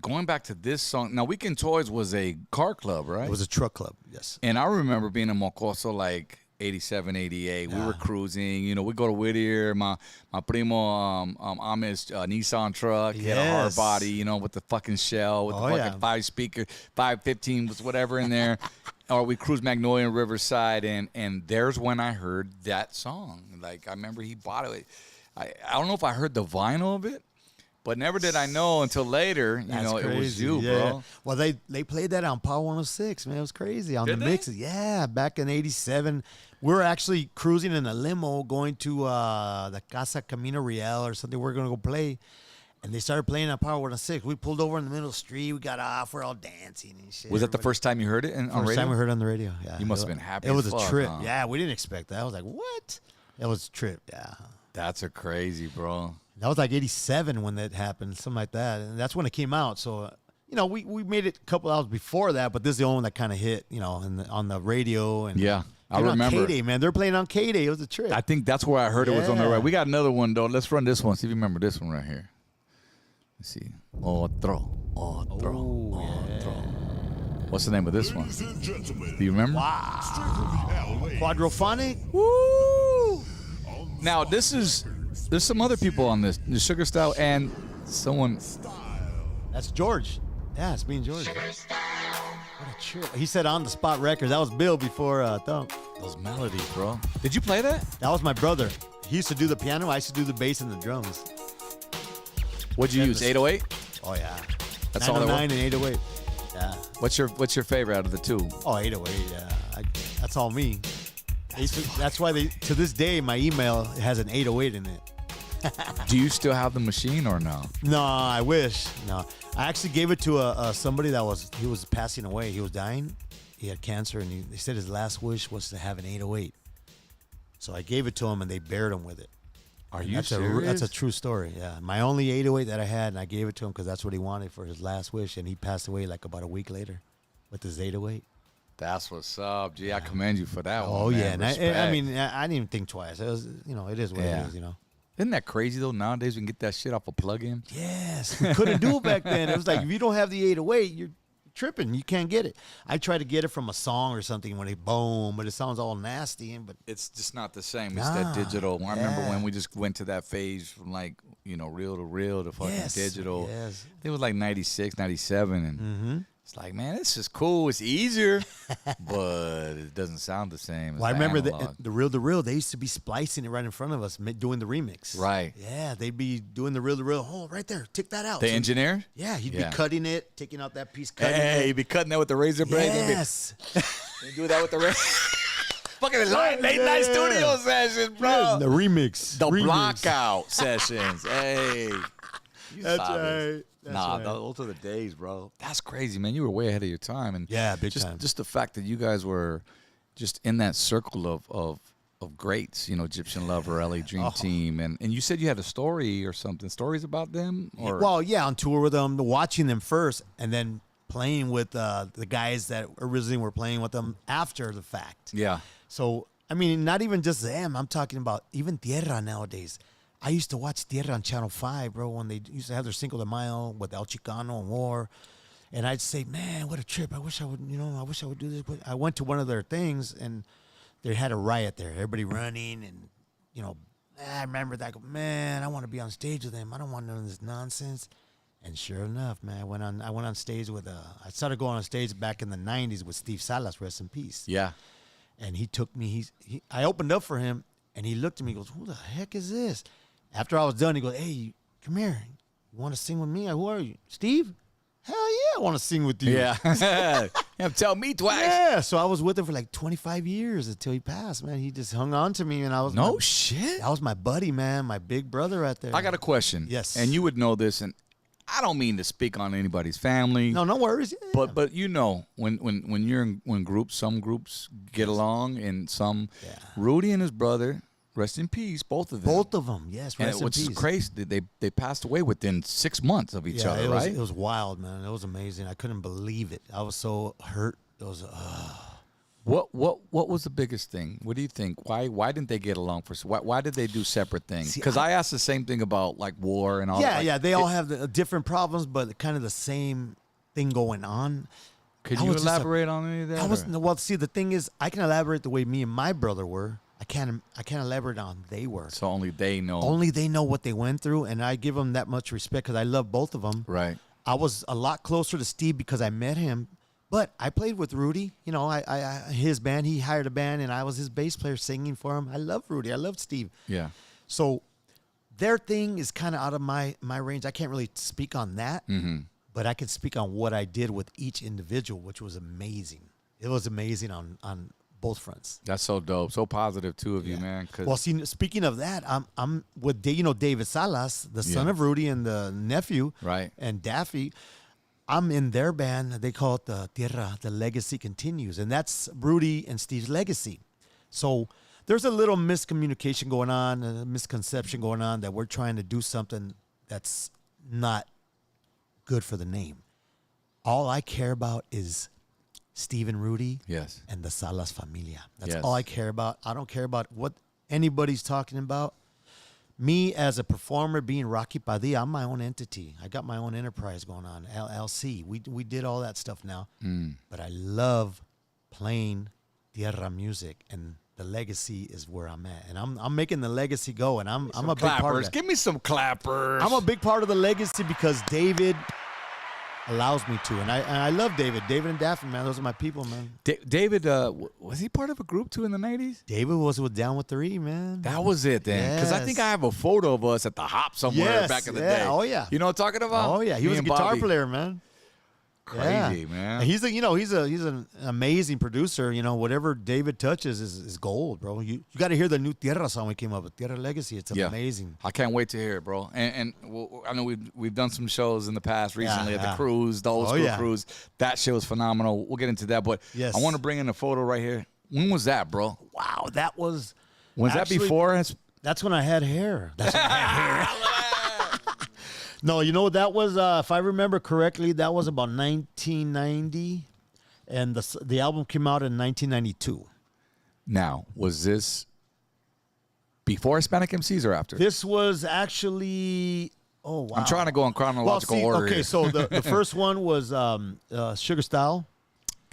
[SPEAKER 1] going back to this song, now Weekend Toys was a car club, right?
[SPEAKER 6] It was a truck club, yes.
[SPEAKER 1] And I remember being in Mocoso like 87, 88. We were cruising. You know, we go to Whittier. My primo Amish Nissan truck. He had a hard
[SPEAKER 6] Yes.
[SPEAKER 1] body, you know, with the fucking shell, with the fucking 5-speaker, 515 was whatever in there. Or we cruised Magnolia and Riverside, and there's when I heard that song. Like, I remember he bought it. I don't know if I heard the vinyl of it, but never did I know until later, you know, it was you, bro.
[SPEAKER 6] Well, they played that on Power 106, man. It was crazy on
[SPEAKER 1] Did
[SPEAKER 6] the
[SPEAKER 1] they?
[SPEAKER 6] mixes. Yeah, back in 87. We were actually cruising in a limo going to the Casa Camino Real or something. We are going to go play. And they started playing on Power 106. We pulled over in the middle of the street. We got off. We're all dancing and shit.
[SPEAKER 1] Was that the first time you heard it on radio?
[SPEAKER 6] First time we heard it on the radio, yeah.
[SPEAKER 1] You must have been happy
[SPEAKER 6] It
[SPEAKER 1] as
[SPEAKER 6] was
[SPEAKER 1] fuck,
[SPEAKER 6] a trip.
[SPEAKER 1] huh?
[SPEAKER 6] Yeah, we didn't expect that. I was like, what? It was a trip, yeah.
[SPEAKER 1] That's a crazy, bro.
[SPEAKER 6] That was like 87 when that happened, something like that. And that's when it came out. So, you know, we made it a couple hours before that, but this is the only one that kind of hit, you know, on the radio. And
[SPEAKER 1] Yeah, I
[SPEAKER 6] even
[SPEAKER 1] remember.
[SPEAKER 6] on K-Day, man. They're playing on K-Day. It was a trip.
[SPEAKER 1] I think that's where I heard it was on the
[SPEAKER 6] Yeah.
[SPEAKER 1] right. We got another one, though. Let's run this one. See if you remember this one right here. Let's see. Otro. What's the name of this one? Do you remember?
[SPEAKER 6] Quadrophonic?
[SPEAKER 1] Woo! Now, there's some other people on this. The Sugar Style and someone.
[SPEAKER 6] That's George. Yeah, it's me and George. What a trip. He said On the Spot Records. That was Bill before Thump.
[SPEAKER 1] Those melodies, bro. Did you play that?
[SPEAKER 6] That was my brother. He used to do the piano. I used to do the bass and the drums.
[SPEAKER 1] What'd you use? 808?
[SPEAKER 6] Oh, yeah.
[SPEAKER 1] That's all there
[SPEAKER 6] 909
[SPEAKER 1] was?
[SPEAKER 6] and 808. Yeah.
[SPEAKER 1] What's your favorite out of the two?
[SPEAKER 6] Oh, 808, yeah. That's all me. That's why to this day, my email has an 808 in it.
[SPEAKER 1] Do you still have the machine or no?
[SPEAKER 6] No, I wish. No. I actually gave it to somebody he was passing away. He was dying. He had cancer, and he said his last wish was to have an 808. So I gave it to him, and they buried him with it.
[SPEAKER 1] Are
[SPEAKER 6] And
[SPEAKER 1] you
[SPEAKER 6] that's
[SPEAKER 1] serious?
[SPEAKER 6] That's a true story, yeah. My only 808 that I had, and I gave it to him because that's what he wanted for his last wish, and he passed away like about a week later with his 808.
[SPEAKER 1] That's what's up. Gee, I commend you for that one.
[SPEAKER 6] Oh,
[SPEAKER 1] man.
[SPEAKER 6] yeah. And I
[SPEAKER 1] Respect.
[SPEAKER 6] mean, I didn't even think twice. It was, it is what
[SPEAKER 1] Yeah.
[SPEAKER 6] it is,
[SPEAKER 1] Isn't that crazy, though? Nowadays, we can get that shit off a plug-in.
[SPEAKER 6] Yes. We couldn't do it back then. It was like, if you don't have the 808, you're tripping. You can't get it. I tried to get it from a song or something when it boom, but it sounds all nasty. But
[SPEAKER 1] It's just not the same. It's that digital. I remember when we just went to that phase from, like, reel to reel to fucking
[SPEAKER 6] Yes,
[SPEAKER 1] digital.
[SPEAKER 6] yes.
[SPEAKER 1] It was like 96, 97, and it's like, man, this is cool. It's easier, but it doesn't sound the same. as
[SPEAKER 6] I
[SPEAKER 1] the
[SPEAKER 6] remember
[SPEAKER 1] analog.
[SPEAKER 6] the reel to reel. They used to be splicing it right in front of us, doing the remix.
[SPEAKER 1] Right.
[SPEAKER 6] Yeah, they'd be doing the reel to reel. Oh, right there, tick that out.
[SPEAKER 1] The
[SPEAKER 6] So-
[SPEAKER 1] engineer?
[SPEAKER 6] Yeah, he'd
[SPEAKER 1] Yeah.
[SPEAKER 6] be cutting it, taking out that piece, cutting
[SPEAKER 1] Hey,
[SPEAKER 6] it.
[SPEAKER 1] you be cutting that with the razor blade?
[SPEAKER 6] Yes.
[SPEAKER 1] You do that with the razor. Fucking late night studio sessions, bro.
[SPEAKER 6] The remix.
[SPEAKER 1] The
[SPEAKER 6] Remix.
[SPEAKER 1] blockout sessions. Hey. You
[SPEAKER 6] That's
[SPEAKER 1] saw this.
[SPEAKER 6] right. That's
[SPEAKER 1] Nah,
[SPEAKER 6] right.
[SPEAKER 1] those are the days, bro. That's crazy, man. You were way ahead of your time. And
[SPEAKER 6] Yeah, big
[SPEAKER 1] just,
[SPEAKER 6] time.
[SPEAKER 1] Just the fact that you guys were just in that circle of greats, Egyptian Lover, LA Dream Team. And you said you had a story or something. Stories about them? Or
[SPEAKER 6] Well, yeah, on tour with them, watching them first, and then playing with the guys that originally were playing with them after the fact.
[SPEAKER 1] Yeah.
[SPEAKER 6] So, I mean, not even just them. I'm talking about even Tierra nowadays. I used to watch Tierra on Channel 5, bro, when they used to have their Cinco de Mayo with El Chicano and War. And I'd say, man, what a trip. I wish I would do this. But I went to one of their things, and they had a riot there. Everybody running, and, I remember that. Man, I want to be on stage with them. I don't want none of this nonsense. And sure enough, man, I went on stage with I started going on stage back in the 90s with Steve Salas, rest in peace.
[SPEAKER 1] Yeah.
[SPEAKER 6] And he took me, I opened up for him, and he looked at me, he goes, who the heck is this? After I was done, he goes, hey, come here. You want to sing with me? Who are you? Steve? Hell yeah, I want to sing with you.
[SPEAKER 1] Yeah. Tell me twice.
[SPEAKER 6] Yeah, so I was with him for like 25 years until he passed, man. He just hung on to me, and I was
[SPEAKER 1] No shit.
[SPEAKER 6] that was my buddy, man, my big brother right there.
[SPEAKER 1] I got a question.
[SPEAKER 6] Yes.
[SPEAKER 1] And you would know this, and I don't mean to speak on anybody's family.
[SPEAKER 6] No worries. Yeah.
[SPEAKER 1] But you know, when you're in groups, some groups get along, and some Rudy and his brother, rest in peace, both of them.
[SPEAKER 6] Yes,
[SPEAKER 1] And
[SPEAKER 6] rest in
[SPEAKER 1] which is
[SPEAKER 6] peace.
[SPEAKER 1] crazy. They passed away within 6 months of each other,
[SPEAKER 6] it
[SPEAKER 1] right?
[SPEAKER 6] was wwild, man. It was amazing. I couldn't believe it. I was so hurt. It was
[SPEAKER 1] What was the biggest thing? What do you think? Why didn't they get along why did they do separate things? Because I asked the same thing about like war and all that.
[SPEAKER 6] yeah. They all have different problems, but kind of the same thing going on.
[SPEAKER 1] Could
[SPEAKER 6] I
[SPEAKER 1] you
[SPEAKER 6] was just
[SPEAKER 1] elaborate on any of that?
[SPEAKER 6] Well, see, the thing is, I can elaborate the way me and my brother were. I can't elaborate on they were.
[SPEAKER 1] So only they know.
[SPEAKER 6] Only they know what they went through, and I give them that much respect because I love both of them.
[SPEAKER 1] Right.
[SPEAKER 6] I was a lot closer to Steve because I met him, but I played with Rudy. You know, I his band. He hired a band, and I was his bass player singing for him. I love Rudy. I love Steve.
[SPEAKER 1] Yeah.
[SPEAKER 6] So their thing is kind of out of my range. I can't really speak on that, but I can speak on what I did with each individual, which was amazing. It was amazing on both fronts.
[SPEAKER 1] That's so dope. So positive, two of you, man. 'Cause
[SPEAKER 6] Well, see, speaking of that, I'm with David Salas, the son of Rudy and the nephew,
[SPEAKER 1] Right.
[SPEAKER 6] and Daffy. I'm in their band. They call it the Tierra, the Legacy Continues, and that's Rudy and Steve's legacy. So there's a little miscommunication going on, a misconception going on that we're trying to do something that's not good for the name. All I care about is Steve and Rudy
[SPEAKER 1] Yes.
[SPEAKER 6] and the Salas Familia. That's
[SPEAKER 1] Yes.
[SPEAKER 6] all I care about. I don't care about what anybody's talking about. Me as a performer, being Rocky Padilla, I'm my own entity. I got my own enterprise going on, LLC. We did all that stuff now. But I love playing Tierra music, and the legacy is where I'm at. And I'm making the legacy go, and I'm a big part of
[SPEAKER 1] Clappers.
[SPEAKER 6] that.
[SPEAKER 1] Give me some clappers.
[SPEAKER 6] I'm a big part of the legacy because David allows me to. And I love David. David and Daphne, man. Those are my people, man.
[SPEAKER 1] David, was he part of a group too in the 90s?
[SPEAKER 6] David was with Down with the E, man.
[SPEAKER 1] That was it then. Because I think
[SPEAKER 6] Yes.
[SPEAKER 1] I have a photo of us at the Hop somewhere
[SPEAKER 6] Yes,
[SPEAKER 1] back in the
[SPEAKER 6] yeah.
[SPEAKER 1] day.
[SPEAKER 6] Oh, yeah.
[SPEAKER 1] You know what I'm talking about?
[SPEAKER 6] Oh, yeah. He
[SPEAKER 1] Me
[SPEAKER 6] was a
[SPEAKER 1] and
[SPEAKER 6] guitar
[SPEAKER 1] Bobby.
[SPEAKER 6] player, man.
[SPEAKER 1] Crazy,
[SPEAKER 6] Yeah.
[SPEAKER 1] man.
[SPEAKER 6] And he's an amazing producer. You know, whatever David touches is gold, bro. You got to hear the new Tierra song we came up with, Tierra Legacy. It's amazing.
[SPEAKER 1] I can't wait to hear it, bro. And I know we've done some shows in the past recently at the cruise, the old school cruise. That show was phenomenal. We'll get into that, but
[SPEAKER 6] Yes.
[SPEAKER 1] I want to bring in a photo right here. When was that, bro?
[SPEAKER 6] Wow, that was.
[SPEAKER 1] Was that
[SPEAKER 6] actually-
[SPEAKER 1] before?
[SPEAKER 6] That's when I had hair. That's when I had hair. No, you know what that was? If I remember correctly, that was about 1990, and the album came out in 1992.
[SPEAKER 1] Now, was this before Hispanic MCs or after?
[SPEAKER 6] This was actually. Oh wow!
[SPEAKER 1] I'm trying to go in chronological order.
[SPEAKER 6] Okay,
[SPEAKER 1] here.
[SPEAKER 6] so the first one was Sugar Style.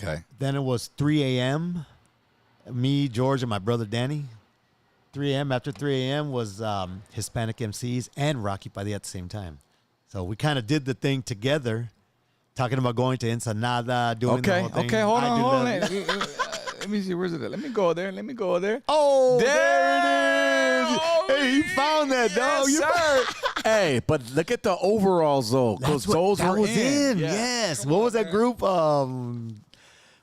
[SPEAKER 1] Okay.
[SPEAKER 6] Then it was 3 a.m. Me, George, and my brother Danny. 3 a.m. After 3 a.m. was Hispanic MCs and Rocky Padilla at the same time. So we kind of did the thing together, talking about going to Ensenada, doing the whole thing.
[SPEAKER 1] Okay, hold
[SPEAKER 6] I
[SPEAKER 1] on,
[SPEAKER 6] do
[SPEAKER 1] hold on.
[SPEAKER 6] that.
[SPEAKER 1] Let me see, where's it at? Let me go there.
[SPEAKER 6] Oh,
[SPEAKER 1] there it is.
[SPEAKER 6] Oh, hey, you found that, dog.
[SPEAKER 1] Yes, sir. Hey, but look at the overalls, though, because those
[SPEAKER 6] that
[SPEAKER 1] were
[SPEAKER 6] was in.
[SPEAKER 1] Yeah.
[SPEAKER 6] Yes. What was that group?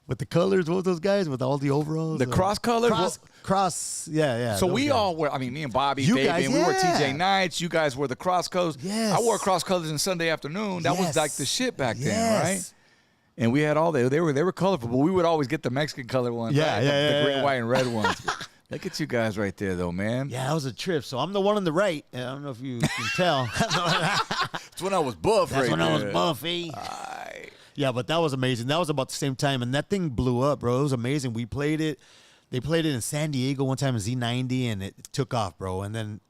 [SPEAKER 6] With the colors, what were those guys with all the overalls?
[SPEAKER 1] The cross colors?
[SPEAKER 6] Cross, yeah.
[SPEAKER 1] So
[SPEAKER 6] those
[SPEAKER 1] we
[SPEAKER 6] guys.
[SPEAKER 1] all were, I mean, me and Bobby,
[SPEAKER 6] You
[SPEAKER 1] Baby,
[SPEAKER 6] guys,
[SPEAKER 1] and we wore
[SPEAKER 6] yeah.
[SPEAKER 1] TJ Nights. You guys were the cross colors.
[SPEAKER 6] Yes.
[SPEAKER 1] I wore cross colors on Sunday afternoon. That was
[SPEAKER 6] Yes.
[SPEAKER 1] like the shit back then,
[SPEAKER 6] Yes.
[SPEAKER 1] right? And we had all they were colorful, but we would always get the Mexican color ones.
[SPEAKER 6] Yeah,
[SPEAKER 1] right?
[SPEAKER 6] yeah,
[SPEAKER 1] the
[SPEAKER 6] yeah,
[SPEAKER 1] green,
[SPEAKER 6] yeah.
[SPEAKER 1] white, and red ones. Look at you guys right there, though, man.
[SPEAKER 6] Yeah, that was a trip. So I'm the one on the right. I don't know if you can tell.
[SPEAKER 1] That's when I was buff.
[SPEAKER 6] That's
[SPEAKER 1] right
[SPEAKER 6] when I was
[SPEAKER 1] there.
[SPEAKER 6] buffy. Yeah, but that was amazing. That was about the same time, and that thing blew up, bro. It was amazing. We played it. They played it in San Diego one time in Z90, and it took off, bro. And then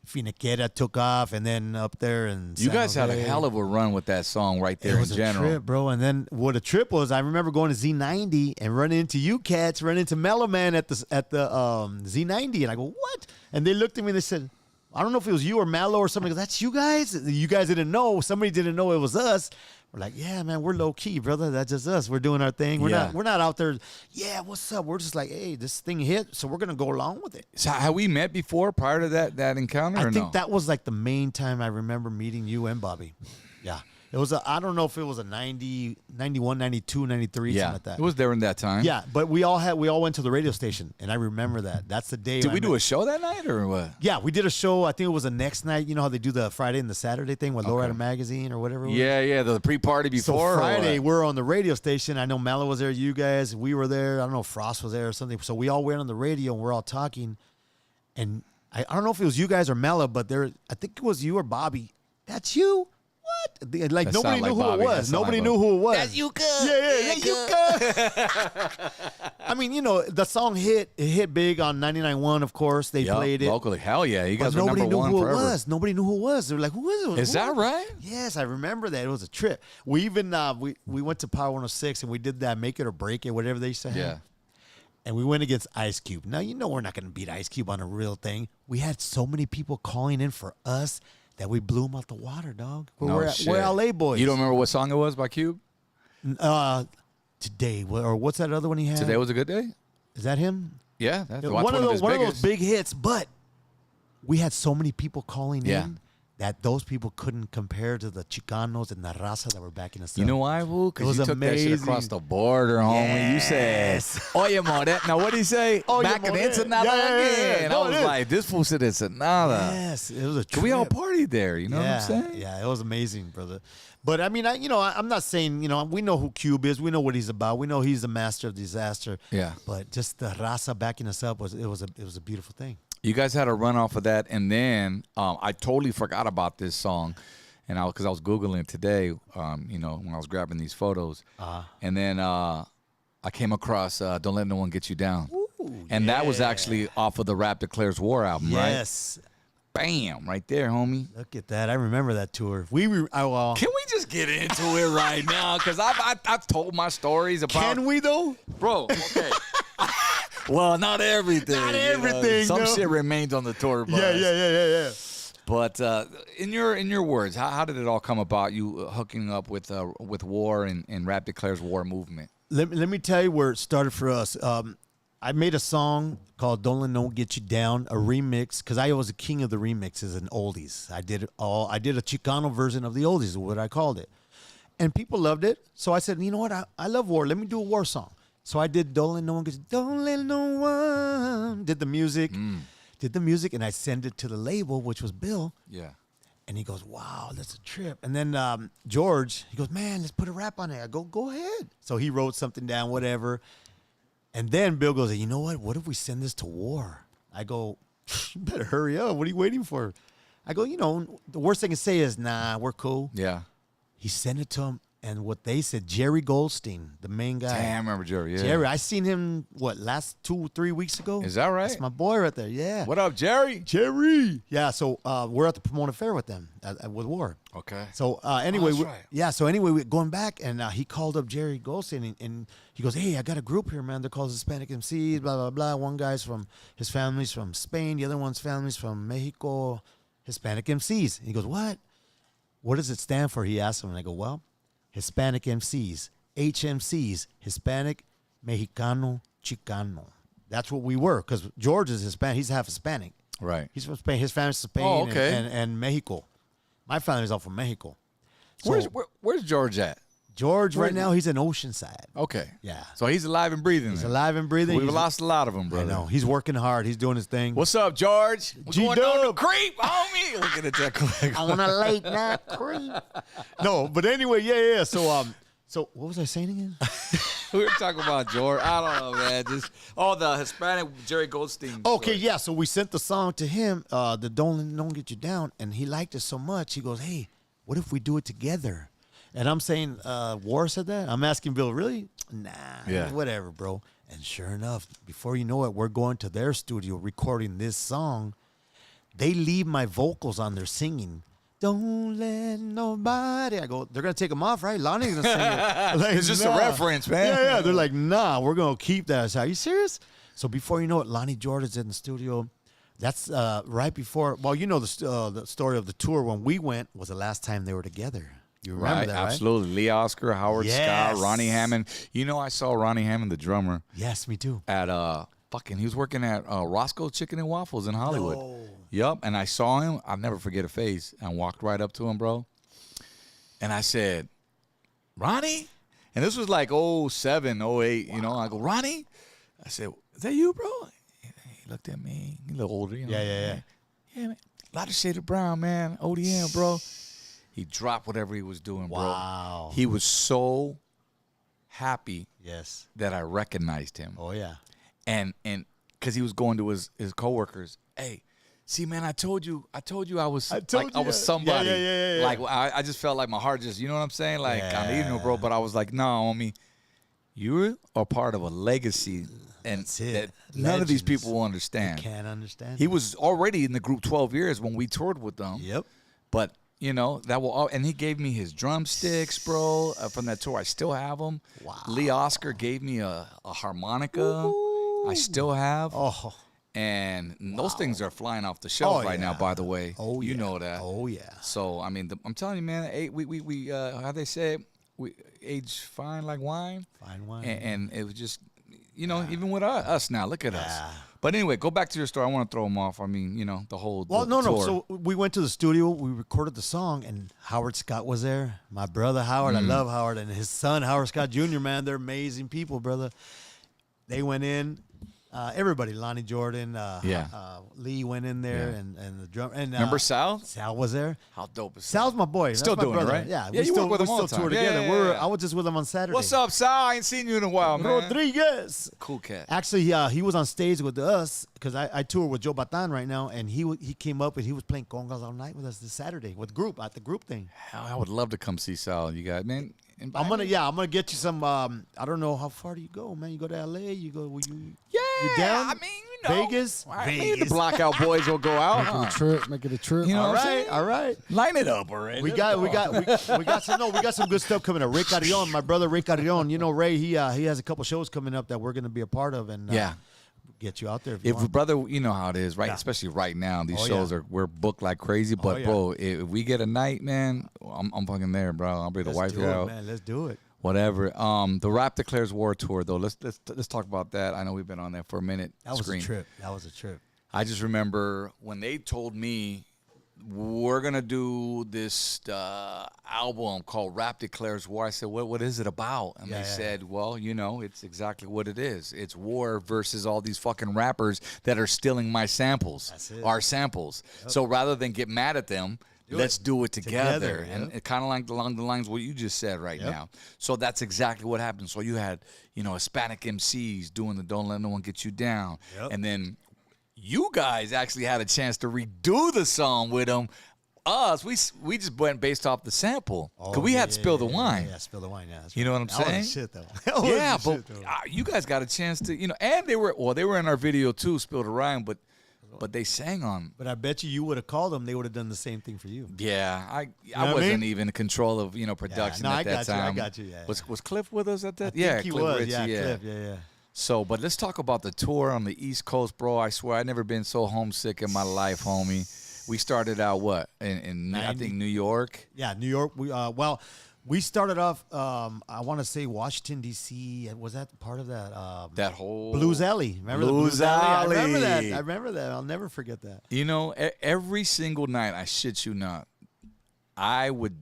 [SPEAKER 6] Finiquera took off, and then up there and
[SPEAKER 1] You guys had a hell of a run with that song right there
[SPEAKER 6] it was
[SPEAKER 1] in general.
[SPEAKER 6] a trip, bro. And then what a trip was, I remember going to Z90 and running into you cats, running into Mellow Man at the Z90, and I go, what? And they looked at me and they said, I don't know if it was you or Mallow or somebody. That's you guys? You guys didn't know. Somebody didn't know it was us. We're like, yeah, man, we're low key, brother. That's just us. We're doing our thing. We're not out there. Yeah, what's up? We're just like, hey, this thing hit, so we're gonna go along with it.
[SPEAKER 1] So have we met before prior to that encounter?
[SPEAKER 6] I think that was like the main time I remember meeting you and Bobby. Yeah. It was I don't know if it was a 90, 91, 92, 93, something like that.
[SPEAKER 1] It was during that time.
[SPEAKER 6] Yeah, but we all went to the radio station, and I remember that. That's the day.
[SPEAKER 1] Did we do a show that night or what?
[SPEAKER 6] Yeah, we did a show. I think it was the next night. You know how they do the Friday and the Saturday thing with Lowrider Magazine or whatever it was?
[SPEAKER 1] Yeah, the pre-party before.
[SPEAKER 6] So Friday, we're on the radio station. I know Mallow was there, you guys. We were there. I don't know if Frost was there or something. So we all went on the radio, and we're all talking. And I don't know if it was you guys or Mallow, but I think it was you or Bobby. That's you? What? Like, nobody knew who it was. Nobody knew who it was.
[SPEAKER 1] That's you, cuz.
[SPEAKER 6] Yeah, you, cuz. I mean, you know, the song hit big on 99.1, of course. They played it.
[SPEAKER 1] Locally. Hell yeah. You guys
[SPEAKER 6] but
[SPEAKER 1] were
[SPEAKER 6] nobody
[SPEAKER 1] number
[SPEAKER 6] knew
[SPEAKER 1] one
[SPEAKER 6] who
[SPEAKER 1] forever.
[SPEAKER 6] it was. Nobody knew who it was. They were like, who is it?
[SPEAKER 1] Is that right?
[SPEAKER 6] Yes, I remember that. It was a trip. We even, we went to Power 106 and we did that Make It or Break It, whatever they used to have.
[SPEAKER 1] Yeah.
[SPEAKER 6] And we went against Ice Cube. Now, you know we're not going to beat Ice Cube on a real thing. We had so many people calling in for us that we blew them out the water, dog. We're LA boys.
[SPEAKER 1] You don't remember what song it was by Cube?
[SPEAKER 6] Today, or what's that other one he had?
[SPEAKER 1] Today Was a Good Day?
[SPEAKER 6] Is that him?
[SPEAKER 1] Yeah. That's
[SPEAKER 6] One of
[SPEAKER 1] his
[SPEAKER 6] those
[SPEAKER 1] biggest.
[SPEAKER 6] big hits, but we had so many people calling
[SPEAKER 1] Yeah.
[SPEAKER 6] in that those people couldn't compare to the Chicanos and the Raza that were backing us up.
[SPEAKER 1] You know why, Wu?
[SPEAKER 6] It
[SPEAKER 1] Because
[SPEAKER 6] was
[SPEAKER 1] you took that shit
[SPEAKER 6] amazing.
[SPEAKER 1] across the border, homie. You said,
[SPEAKER 6] Yes.
[SPEAKER 1] oye, more that. Now, what did he say?
[SPEAKER 6] Oye,
[SPEAKER 1] Back in
[SPEAKER 6] more that.
[SPEAKER 1] Ensenada
[SPEAKER 6] Yeah.
[SPEAKER 1] again.
[SPEAKER 6] No,
[SPEAKER 1] I
[SPEAKER 6] it
[SPEAKER 1] was
[SPEAKER 6] is.
[SPEAKER 1] like, this fool said Ensenada.
[SPEAKER 6] Yes, it was a trip.
[SPEAKER 1] We all partied there, you know what I'm saying?
[SPEAKER 6] Yeah, it was amazing, brother. But I mean, I'm not saying, we know who Cube is. We know what he's about. We know he's the master of disaster.
[SPEAKER 1] Yeah.
[SPEAKER 6] But just the Raza backing us up was a beautiful thing.
[SPEAKER 1] You guys had a run off of that, and then I totally forgot about this song, and because I was Googling it today, when I was grabbing these photos, and then I came across "Don't Let No One Get You Down," and that was actually off of the Rap Declares War album, right?
[SPEAKER 6] Yes.
[SPEAKER 1] Bam, right there, homie.
[SPEAKER 6] Look at that. I remember that tour. Can
[SPEAKER 1] Can we just get into it right now? Because I've told my stories about.
[SPEAKER 6] we though?
[SPEAKER 1] Bro, okay. Well, not everything.
[SPEAKER 6] Not
[SPEAKER 1] you know.
[SPEAKER 6] everything,
[SPEAKER 1] Some
[SPEAKER 6] no.
[SPEAKER 1] shit remains on the tour bus.
[SPEAKER 6] Yeah.
[SPEAKER 1] But in your words, how did it all come about? You hooking up with War and Rap Declares War movement.
[SPEAKER 6] Let me tell you where it started for us. I made a song called "Don't Let No One Get You Down," a remix, because I was a king of the remixes and oldies. I did a Chicano version of the oldies, is what I called it, and people loved it. So I said, you know what? I love War. Let me do a War song. So I did "Don't Let No One Get You." Don't let no one. Did the music, and I sent it to the label, which was Bill.
[SPEAKER 1] Yeah.
[SPEAKER 6] And he goes, wow, that's a trip. And then George, he goes, man, let's put a rap on it. I go ahead. So he wrote something down, whatever. And then Bill goes, you know what? What if we send this to War? I go, you better hurry up. What are you waiting for? I go, the worst they can say is, nah, we're cool.
[SPEAKER 1] Yeah.
[SPEAKER 6] He sent it to him. And what they said, Jerry Goldstein, the main guy.
[SPEAKER 1] Damn, I remember Jerry. Yeah.
[SPEAKER 6] Jerry, I seen him, last 2-3 weeks ago?
[SPEAKER 1] Is that right?
[SPEAKER 6] That's my boy right there, yeah.
[SPEAKER 1] What up, Jerry?
[SPEAKER 6] Jerry. Yeah, so we're at the Pomona Fair with them, with War.
[SPEAKER 1] Okay.
[SPEAKER 6] So anyway,
[SPEAKER 1] that's right.
[SPEAKER 6] we're going back, and he called up Jerry Goldstein, and he goes, hey, I got a group here, man. They're called Hispanic MCs, blah, blah, blah. One guy's his family's from Spain. The other one's family's from Mexico, Hispanic MCs. And he goes, what? What does it stand for? He asked him, and I go, well, Hispanic MCs, HMCs, Hispanic, Mexicano, Chicano. That's what we were, because George is Hispanic. He's half Hispanic.
[SPEAKER 1] Right.
[SPEAKER 6] He's from Spain. His family's from Spain
[SPEAKER 1] Oh, okay.
[SPEAKER 6] and Mexico. My family's all from Mexico. So
[SPEAKER 1] Where's George at?
[SPEAKER 6] George right now, he's in Oceanside.
[SPEAKER 1] Okay.
[SPEAKER 6] Yeah.
[SPEAKER 1] So he's alive and breathing.
[SPEAKER 6] He's
[SPEAKER 1] then.
[SPEAKER 6] alive and breathing.
[SPEAKER 1] We've
[SPEAKER 6] He's-
[SPEAKER 1] lost a lot of them,
[SPEAKER 6] I
[SPEAKER 1] brother.
[SPEAKER 6] know. He's working hard. He's doing his thing.
[SPEAKER 1] What's up, George? We're going
[SPEAKER 6] G-Dub.
[SPEAKER 1] on the creep, homie. Look at that click.
[SPEAKER 6] on a late night creep. No, but anyway, yeah. So what was I saying again?
[SPEAKER 1] We were talking about George. I don't know, man. Just the Hispanic Jerry Goldstein.
[SPEAKER 6] Okay,
[SPEAKER 1] story.
[SPEAKER 6] yeah. So we sent the song to him, the Don't Let No One Get You Down, and he liked it so much. He goes, hey, what if we do it together? And I'm saying, War said that? I'm asking Bill, really? Nah,
[SPEAKER 1] Yeah.
[SPEAKER 6] whatever, bro. And sure enough, before you know it, we're going to their studio recording this song. They leave my vocals on there singing. Don't let nobody. I go, they're going to take them off, right? Lonnie's going to sing it. Like,
[SPEAKER 1] It's just a reference, man.
[SPEAKER 6] Yeah. They're like, nah, we're going to keep that. I said, are you serious? So before you know it, Lonnie Jordan's in the studio. That's right before. Well, you know the story of the tour when we went was the last time they were together. You remember that, right?
[SPEAKER 1] Absolutely. Lee Oscar, Howard
[SPEAKER 6] Yes.
[SPEAKER 1] Scott, Ronnie Hammond. You know, I saw Ronnie Hammond, the drummer,
[SPEAKER 6] Yes, me too.
[SPEAKER 1] at he was working at Roscoe Chicken and Waffles in Hollywood.
[SPEAKER 6] No.
[SPEAKER 1] Yup, and I saw him. I'll never forget a face. I walked right up to him, bro, and I said, Ronnie? And this was like 07, 08, you know. I go, Ronnie? I said, is that you, bro? He looked at me. He a little older, you know.
[SPEAKER 6] Yeah.
[SPEAKER 1] Yeah, man. A lot of shade of brown, man. ODM, bro. He dropped whatever he was doing, bro.
[SPEAKER 6] Wow.
[SPEAKER 1] He was so happy
[SPEAKER 6] Yes.
[SPEAKER 1] that I recognized him.
[SPEAKER 6] Oh yeah.
[SPEAKER 1] And because he was going to his coworkers, hey, see, man, I told you I was I was somebody.
[SPEAKER 6] Yeah.
[SPEAKER 1] Like I just felt like my heart just, you know what I'm saying? Like I'm eating it, bro. But I was like, no, homie, you are part of a legacy, and
[SPEAKER 6] That's it.
[SPEAKER 1] that none of these
[SPEAKER 6] Legends.
[SPEAKER 1] people will understand.
[SPEAKER 6] Can't understand.
[SPEAKER 1] He was already in the group 12 years when we toured with them.
[SPEAKER 6] Yep.
[SPEAKER 1] But you know that will, and he gave me his drumsticks, bro, from that tour. I still have them.
[SPEAKER 6] Wow.
[SPEAKER 1] Lee Oscar gave me a harmonica. I still have.
[SPEAKER 6] Oh.
[SPEAKER 1] And those things are flying off the shelf right now.
[SPEAKER 6] yeah.
[SPEAKER 1] By the way,
[SPEAKER 6] Oh
[SPEAKER 1] you
[SPEAKER 6] yeah.
[SPEAKER 1] know that.
[SPEAKER 6] Oh yeah.
[SPEAKER 1] So I mean, I'm telling you, man. We how they say, we age fine like wine.
[SPEAKER 6] Fine wine.
[SPEAKER 1] And it was just, you know, even with us now. Look at us.
[SPEAKER 6] Yeah.
[SPEAKER 1] But anyway, go back to your story. I want to throw them off. I mean, you know, the whole
[SPEAKER 6] Well,
[SPEAKER 1] the
[SPEAKER 6] no.
[SPEAKER 1] tour.
[SPEAKER 6] So we went to the studio. We recorded the song, and Howard Scott was there. My brother Howard, I love Howard, and his son Howard Scott Jr. Man, they're amazing people, brother. They went in. Everybody, Lonnie Jordan, Lee went in there,
[SPEAKER 1] Yeah.
[SPEAKER 6] and the drum. And
[SPEAKER 1] Remember Sal?
[SPEAKER 6] Sal was there.
[SPEAKER 1] How dope is Sal?
[SPEAKER 6] Sal's my boy.
[SPEAKER 1] Still
[SPEAKER 6] That's my
[SPEAKER 1] doing it,
[SPEAKER 6] brother.
[SPEAKER 1] right?
[SPEAKER 6] Yeah,
[SPEAKER 1] Yeah, you work with him all the
[SPEAKER 6] tour
[SPEAKER 1] time.
[SPEAKER 6] together.
[SPEAKER 1] Yeah.
[SPEAKER 6] I was just with him on Saturday.
[SPEAKER 1] What's up, Sal? I ain't seen you in a while, man.
[SPEAKER 6] Rodriguez?
[SPEAKER 1] Cool cat.
[SPEAKER 6] Actually, he was on stage with us because I tour with Joe Batan right now, and he came up and he was playing congas all night with us this Saturday with group at the group thing.
[SPEAKER 1] Hell, I would love to come see Sal. You guys, man.
[SPEAKER 6] I'm gonna get you some. I don't know how far do you go, man. You go to LA. You go. You down?
[SPEAKER 1] I mean, you know.
[SPEAKER 6] Vegas.
[SPEAKER 1] Maybe the Blackout Boys will go out.
[SPEAKER 3] Make it a trip. Make it a trip.
[SPEAKER 1] You know
[SPEAKER 6] All
[SPEAKER 1] what I'm
[SPEAKER 6] right,
[SPEAKER 1] saying?
[SPEAKER 6] all right.
[SPEAKER 1] Line it up already.
[SPEAKER 6] We got some good stuff coming up. Ray Carrion, my brother Ray Carrion. You know Ray, he has a couple shows coming up that we're gonna be a part of, and get you out there if you want.
[SPEAKER 1] Brother, you know how it is, right?
[SPEAKER 6] Yeah.
[SPEAKER 1] Especially right now, these
[SPEAKER 6] Oh,
[SPEAKER 1] shows
[SPEAKER 6] yeah.
[SPEAKER 1] we're booked like crazy. But
[SPEAKER 6] yeah.
[SPEAKER 1] bro, if we get a night, man, I'm fucking there, bro. I'll bring the
[SPEAKER 6] Let's
[SPEAKER 1] wife
[SPEAKER 6] do it,
[SPEAKER 1] out.
[SPEAKER 6] man. Let's do it.
[SPEAKER 1] Whatever. The Rap Declares War tour, though. Let's talk about that. I know we've been on there for a minute.
[SPEAKER 6] That was a trip. That was a trip.
[SPEAKER 1] I just remember when they told me we're gonna do this album called Rap Declares War. I said, what is it about? And they said, well, you know, it's exactly what it is. It's war versus all these fucking rappers that are stealing my samples,
[SPEAKER 6] That's it.
[SPEAKER 1] our samples. So rather than get mad at them, let's do it together.
[SPEAKER 6] Together,
[SPEAKER 1] And it kind of like along the lines of what you just said right now. So that's exactly what happened. So you had, you know, Hispanic MCs doing the Don't Let No One Get You Down. And then you guys actually had a chance to redo the song with them. Us, we just went based off the sample. Because we had Spill the Wine.
[SPEAKER 6] Yeah, Spill the Wine. Yeah,
[SPEAKER 1] You know what I'm
[SPEAKER 6] that
[SPEAKER 1] saying?
[SPEAKER 6] was the shit, though. That was
[SPEAKER 1] Yeah,
[SPEAKER 6] the
[SPEAKER 1] but
[SPEAKER 6] shit, though.
[SPEAKER 1] you guys got a chance to, you know, and they were in our video too, Spill the Wine, but they sang on.
[SPEAKER 6] But I bet you would have called them. They would have done the same thing for you.
[SPEAKER 1] Yeah, I
[SPEAKER 6] what I
[SPEAKER 1] wasn't
[SPEAKER 6] mean?
[SPEAKER 1] even in control of, you know, production
[SPEAKER 6] no,
[SPEAKER 1] at
[SPEAKER 6] I
[SPEAKER 1] that
[SPEAKER 6] got you, I
[SPEAKER 1] time.
[SPEAKER 6] got you, yeah,
[SPEAKER 1] Was Cliff with us at that?
[SPEAKER 6] I think he
[SPEAKER 1] Cliff
[SPEAKER 6] was.
[SPEAKER 1] Ritchie,
[SPEAKER 6] Yeah, Cliff. Yeah.
[SPEAKER 1] So, but let's talk about the tour on the East Coast, bro. I swear, I've never been so homesick in my life, homie. We started out in I think New York.
[SPEAKER 6] Yeah, New York. We started off. I want to say Washington D.C. Was that part of that?
[SPEAKER 1] That whole
[SPEAKER 6] Blues Alley. Remember the
[SPEAKER 1] Blues
[SPEAKER 6] Blues Alley? I remember that.
[SPEAKER 1] Alley.
[SPEAKER 6] I remember that. I'll never forget that.
[SPEAKER 1] You know, every single night, I shit you not, I would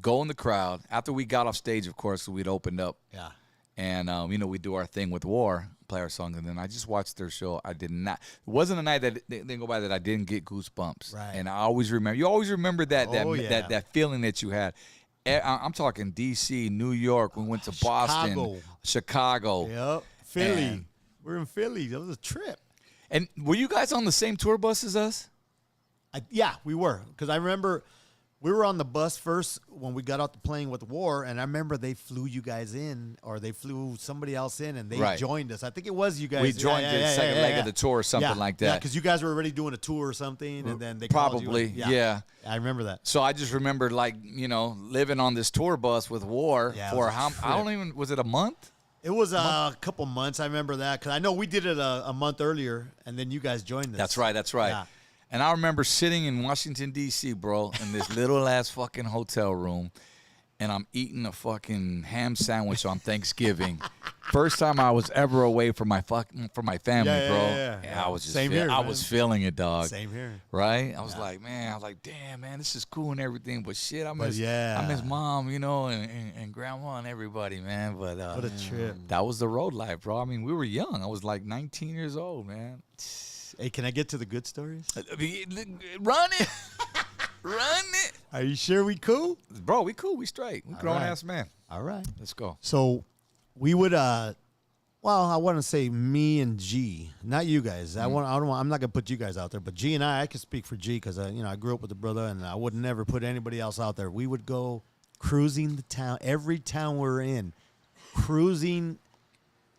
[SPEAKER 1] go in the crowd after we got off stage. Of course, we'd opened up.
[SPEAKER 6] Yeah.
[SPEAKER 1] And, you know, we do our thing with War, play our song, and then I just watched their show. I did not. It wasn't a night that didn't go by that I didn't get goosebumps.
[SPEAKER 6] Right.
[SPEAKER 1] And I always remember. You always remember that that feeling that you had. I'm talking D.C., New York. We went to Boston, Chicago.
[SPEAKER 6] Yep. Philly.
[SPEAKER 1] And-
[SPEAKER 6] We're in Philly. That was a trip.
[SPEAKER 1] And were you guys on the same tour bus as us?
[SPEAKER 6] Yeah, we were. Because I remember we were on the bus first when we got out to playing with War, and I remember they flew you guys in, or they flew somebody else in, and they joined us. I think it was you guys.
[SPEAKER 1] We joined the second leg of the tour or something like that.
[SPEAKER 6] Yeah, because you guys were already doing a tour or something, and then they called
[SPEAKER 1] Probably,
[SPEAKER 6] you.
[SPEAKER 1] yeah.
[SPEAKER 6] I remember that.
[SPEAKER 1] So I just remember, like, you know, living on this tour bus with War
[SPEAKER 6] Yeah, it
[SPEAKER 1] for
[SPEAKER 6] was a
[SPEAKER 1] how? I don't even. Was it a month?
[SPEAKER 6] It was a couple months. I remember that because I know we did it a month earlier, and then you guys joined us.
[SPEAKER 1] That's right.
[SPEAKER 6] Yeah.
[SPEAKER 1] And I remember sitting in Washington, D.C., bro, in this little ass fucking hotel room, and I'm eating a fucking ham sandwich on Thanksgiving. First time I was ever away from my family, bro.
[SPEAKER 6] Yeah.
[SPEAKER 1] I was just
[SPEAKER 6] Same here,
[SPEAKER 1] I
[SPEAKER 6] man.
[SPEAKER 1] was feeling it, dog.
[SPEAKER 6] Same here.
[SPEAKER 1] Right? I was like, damn, man, this is cool and everything, but shit, I miss mom, and grandma and everybody, man. But
[SPEAKER 6] What a trip.
[SPEAKER 1] that was the road life, bro. I mean, we were young. I was like 19 years old, man.
[SPEAKER 6] Hey, can I get to the good stories?
[SPEAKER 1] Run it. Run it.
[SPEAKER 6] Are you sure we cool?
[SPEAKER 1] Bro, we cool. We straight. We grown
[SPEAKER 6] right.
[SPEAKER 1] ass man.
[SPEAKER 6] All right.
[SPEAKER 1] Let's go.
[SPEAKER 6] So we would I want to say me and G, not you guys. I'm not gonna put you guys out there, but G and I can speak for G because I grew up with the brother, and I would never put anybody else out there. We would go cruising the town, every town we're in, cruising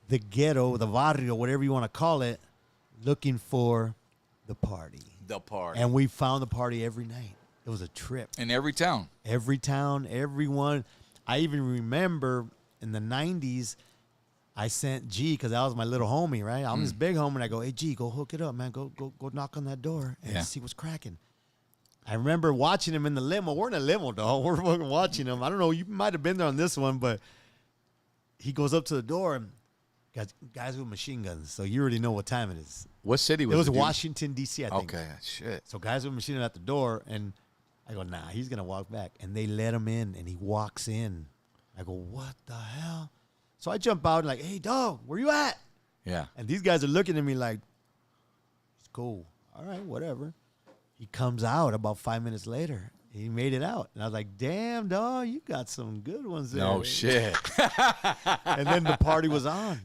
[SPEAKER 6] the ghetto, the barrio, whatever you want to call it, looking for the party.
[SPEAKER 1] The party.
[SPEAKER 6] And we found the party every night. It was a trip.
[SPEAKER 1] In every town.
[SPEAKER 6] Every town, everyone. I even remember in the 90s, I sent G, because that was my little homie, right? I'm this big homie, and I go, hey, G, go hook it up, man. Go knock on that door and see what's cracking. I remember watching him in the limo. We're in a limo, dog. We're fucking watching him. I don't know. You might have been there on this one, but he goes up to the door, and guys with machine guns. So you already know what time it is.
[SPEAKER 1] What city was it?
[SPEAKER 6] It was Washington, D.C., I think.
[SPEAKER 1] Okay, shit.
[SPEAKER 6] So guys with machine gun at the door, and I go, nah, he's going to walk back. And they let him in, and he walks in. I go, what the hell? So I jump out and like, hey, dog, where you at?
[SPEAKER 1] Yeah.
[SPEAKER 6] And these guys are looking at me like, it's cool. All right, whatever. He comes out about 5 minutes later. He made it out. And I was like, damn, dog, you got some good ones there.
[SPEAKER 1] No shit.
[SPEAKER 6] And then the party was on,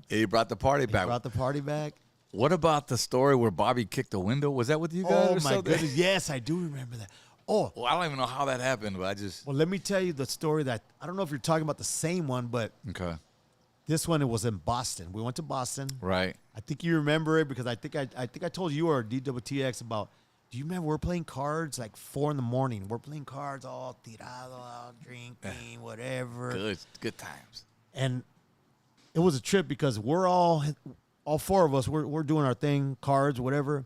[SPEAKER 1] He brought the party
[SPEAKER 6] He
[SPEAKER 1] back.
[SPEAKER 6] brought the party back.
[SPEAKER 1] What about the story where Bobby kicked the window? Was that with you guys?
[SPEAKER 6] Oh,
[SPEAKER 1] or
[SPEAKER 6] my
[SPEAKER 1] something?
[SPEAKER 6] goodness. Yes, I do remember that. Oh,
[SPEAKER 1] Well, I don't even know how that happened, but I just.
[SPEAKER 6] well, let me tell you the story that, I don't know if you're talking about the same one, but
[SPEAKER 1] Okay.
[SPEAKER 6] this one, it was in Boston. We went to Boston.
[SPEAKER 1] Right.
[SPEAKER 6] I think you remember it because I think I told you or DWTX about. Do you remember we're playing cards like 4 a.m? We're playing cards all tirado, all drinking, whatever.
[SPEAKER 1] Good times.
[SPEAKER 6] And it was a trip because we're all 4 of us. We're doing our thing, cards, whatever.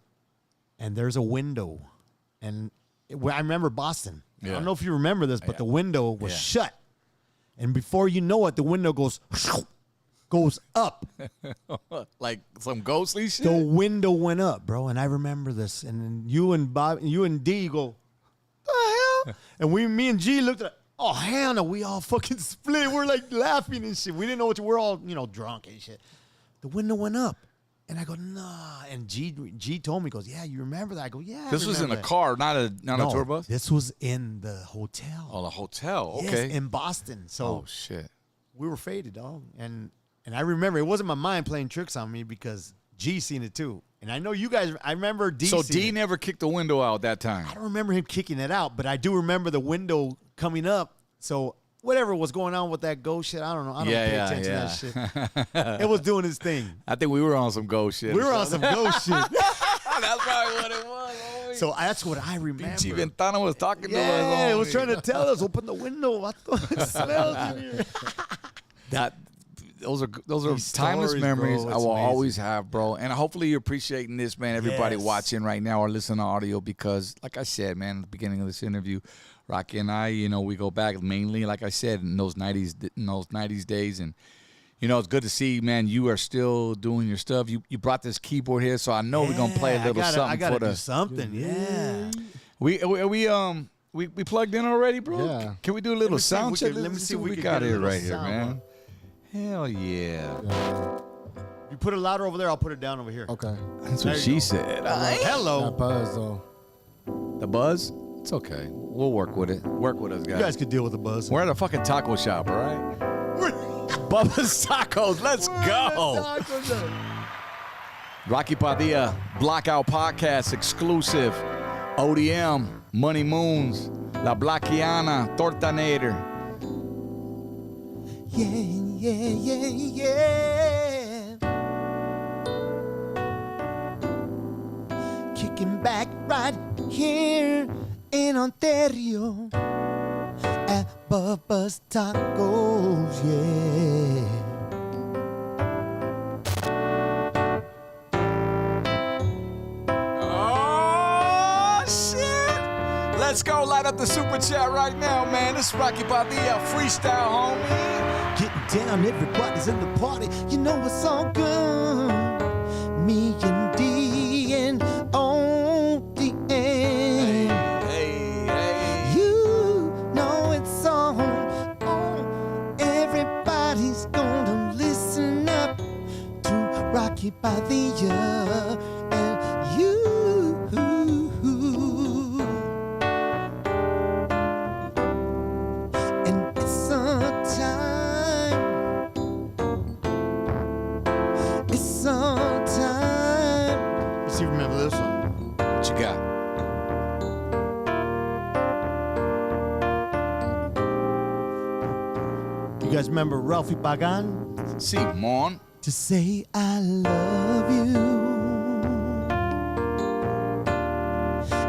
[SPEAKER 6] And there's a window, and I remember Boston. I don't know if you remember this, but the window was shut. And before you know it, the window goes up.
[SPEAKER 1] Like some ghostly shit?
[SPEAKER 6] The window went up, bro, and I remember this. And then you and D go, the hell? And me and G looked at, oh hell no, we all fucking split. We're like laughing and shit. We didn't know what we're all drunk and shit. The window went up, and I go, nah. And G told me, goes, yeah, you remember that? I go, yeah.
[SPEAKER 1] This was in a car, not a tour bus.
[SPEAKER 6] This was in the hotel.
[SPEAKER 1] Oh, the hotel.
[SPEAKER 6] Yes,
[SPEAKER 1] Okay.
[SPEAKER 6] in Boston. So
[SPEAKER 1] Oh shit.
[SPEAKER 6] we were faded, dog. And I remember it wasn't my mind playing tricks on me because G seen it too. And I know you guys, I remember D.
[SPEAKER 1] So
[SPEAKER 6] seen
[SPEAKER 1] D
[SPEAKER 6] it.
[SPEAKER 1] never kicked the window out that time.
[SPEAKER 6] I don't remember him kicking it out, but I do remember the window coming up. So whatever was going on with that ghost shit, I don't know. I don't pay attention to that shit. It was doing his thing.
[SPEAKER 1] I think we were on some ghost shit.
[SPEAKER 6] We were on some ghost shit.
[SPEAKER 1] That's probably what it was. Homie.
[SPEAKER 6] So that's what I remember.
[SPEAKER 1] Pinche Ventana was talking to us.
[SPEAKER 6] Yeah, it was
[SPEAKER 1] homie.
[SPEAKER 6] trying to tell us, open the window. What the smells in here?
[SPEAKER 1] Those are
[SPEAKER 6] These
[SPEAKER 1] timeless
[SPEAKER 6] stories,
[SPEAKER 1] memories
[SPEAKER 6] bro,
[SPEAKER 1] I
[SPEAKER 6] it's
[SPEAKER 1] will
[SPEAKER 6] amazing.
[SPEAKER 1] always have, bro. And hopefully you're appreciating this, man. Everybody
[SPEAKER 6] Yes.
[SPEAKER 1] watching right now or listening to audio because, like I said, man, at the beginning of this interview, Rocky and I, we go back mainly, like I said, in those 90s days, and it's good to see, man. You are still doing your stuff. You brought this keyboard here, so I know we're gonna play a little something
[SPEAKER 6] I gotta
[SPEAKER 1] for
[SPEAKER 6] do
[SPEAKER 1] the.
[SPEAKER 6] something. Yeah.
[SPEAKER 1] We plugged in already, bro.
[SPEAKER 3] Yeah.
[SPEAKER 1] Can we do a little sound check?
[SPEAKER 6] Let me see if we
[SPEAKER 1] we
[SPEAKER 6] can
[SPEAKER 1] got
[SPEAKER 6] get a
[SPEAKER 1] here
[SPEAKER 6] little
[SPEAKER 1] right here,
[SPEAKER 6] sound,
[SPEAKER 1] man. Hell yeah.
[SPEAKER 6] You put it louder over there. I'll put it down over here.
[SPEAKER 3] Okay.
[SPEAKER 1] That's
[SPEAKER 6] There
[SPEAKER 1] what
[SPEAKER 6] you
[SPEAKER 1] she
[SPEAKER 6] go.
[SPEAKER 1] said.
[SPEAKER 6] Hello.
[SPEAKER 3] That buzz though.
[SPEAKER 1] The buzz? It's okay. We'll work with it. Work with us,
[SPEAKER 6] You
[SPEAKER 1] guys.
[SPEAKER 6] guys could deal with the buzz.
[SPEAKER 1] We're at a fucking taco shop, all right? Bubba's Tacos. Let's go. Rocky Padilla, Blackout Podcast, exclusive. ODM, Money Moons, La Blackiana, Tortanator.
[SPEAKER 6] Yeah. Kicking back right here in Ontario at Bubba's Tacos, yeah.
[SPEAKER 1] Let's go light up the super chat right now, man. This is Rocky Padilla freestyle, homie.
[SPEAKER 6] Getting down, everybody's in the party. You know it's all good. Me and D and on the end.
[SPEAKER 1] Hey, hey.
[SPEAKER 6] You know it's on. Everybody's gonna listen up to Rocky Padilla and you. And it's a time. It's a time. Let's see if you remember this one.
[SPEAKER 1] What you got?
[SPEAKER 6] You guys remember Ralphie Pagan?
[SPEAKER 1] Simon.
[SPEAKER 6] To say I love you.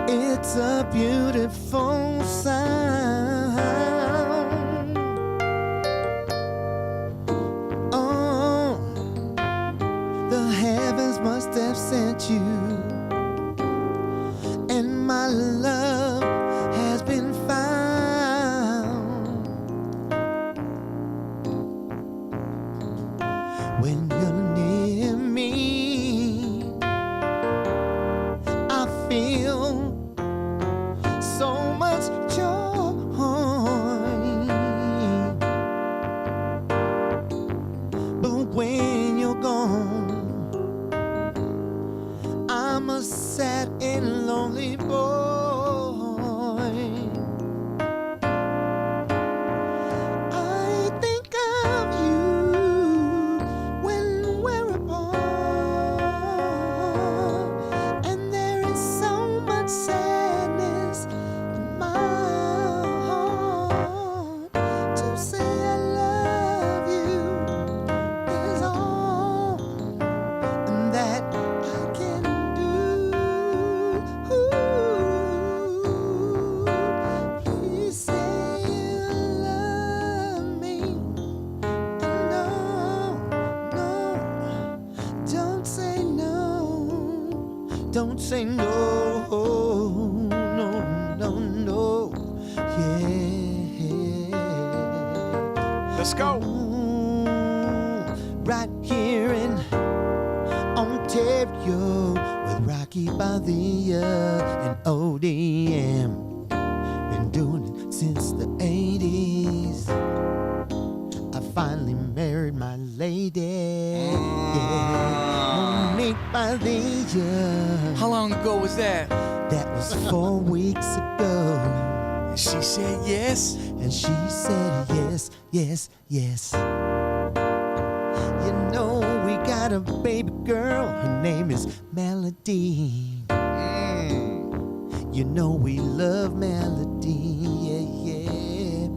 [SPEAKER 6] It's a beautiful sound. Oh, the heavens must have sent you. And my love has been found. When you're near me, I feel so much joy. But when you're gone, I'm a sad and lonely boy. I think of you when we're apart, and there is so much sadness in my heart. To say I love you is all that I can do. Please say you love me. No, no, don't say no. Don't say no, no, no, no. Yeah.
[SPEAKER 1] Let's go.
[SPEAKER 6] Right here in Ontario with Rocky Padilla and ODM. Been doing it since the 80s. I finally married my lady. Yeah. Monique Padilla.
[SPEAKER 1] How long ago was that?
[SPEAKER 6] That was 4 weeks ago.
[SPEAKER 1] She said yes.
[SPEAKER 6] And she said yes, yes, yes. You know we got a baby girl. Her name is Melody. You know we love Melody, yeah, yeah.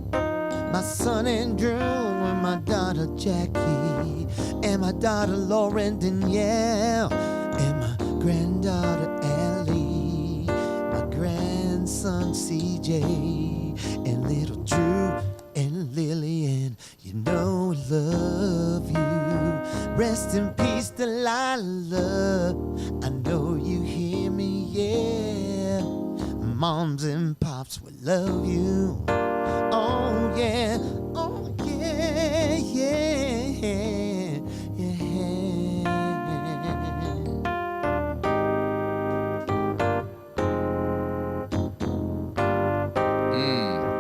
[SPEAKER 6] My son Andrew and my daughter Jackie and my daughter Lauren Danielle and my granddaughter Ellie, my grandson CJ and little Drew and Lillian. You know I love you. Rest in peace, Delilah. I know you hear me, yeah. Moms and pops will love you. Oh yeah, oh yeah, yeah, yeah.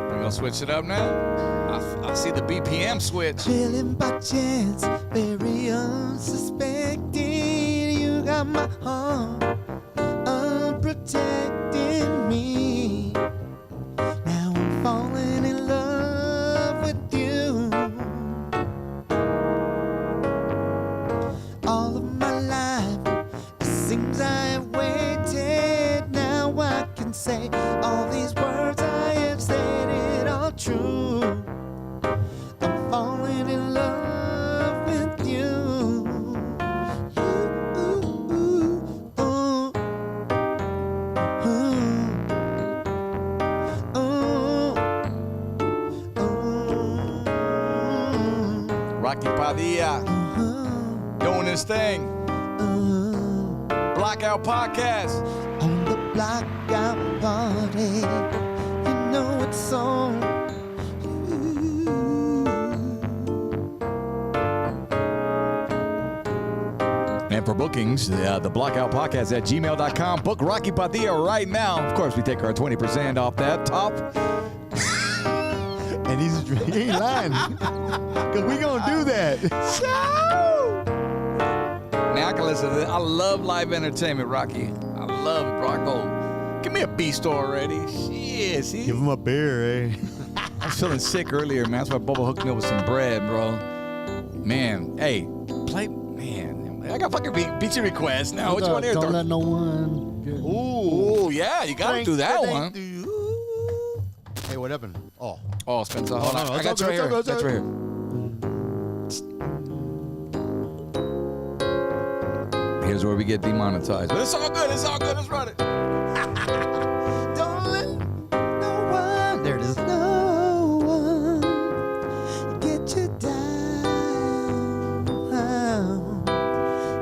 [SPEAKER 1] We gonna switch it up now? I see the BPM switch.
[SPEAKER 6] Feeling by chance, very unsuspected. You got my heart unprotecting me. Now I'm falling in love with you. All of my life, it seems I have waited. Now I can say all these words I have said, it all true. I'm falling in love with you.
[SPEAKER 1] Rocky Padilla doing his thing. Blackout Podcast.
[SPEAKER 6] On the blackout party.
[SPEAKER 1] bookings, the Blockout Podcast at gmail.com. Book Rocky Padilla right now. Of course, we take our 20% off that top.
[SPEAKER 6] And he ain't lying. Because we going to do that.
[SPEAKER 1] Now I can listen to this. I love live entertainment, Rocky. I love it, Rocco. Give me a B-store already. Shit, see?
[SPEAKER 6] Give him a beer, eh?
[SPEAKER 1] I was feeling sick earlier, man. That's why Bubba hooked me up with some bread, bro. Man, hey, play, man. I got fucking pizza requests now. What you want to hear?
[SPEAKER 3] Don't let no one get...
[SPEAKER 1] Ooh, yeah, you got to do that one.
[SPEAKER 6] Hey, what happened? Oh.
[SPEAKER 1] Oh, Spencer, hold on.
[SPEAKER 6] no,
[SPEAKER 1] I got
[SPEAKER 6] it's
[SPEAKER 1] you right
[SPEAKER 6] all
[SPEAKER 1] here.
[SPEAKER 6] good,
[SPEAKER 1] That's right here. Here's where we get demonetized. But it's all good. It's all good. Let's run it.
[SPEAKER 6] Don't let no one, there it is, no one get you down.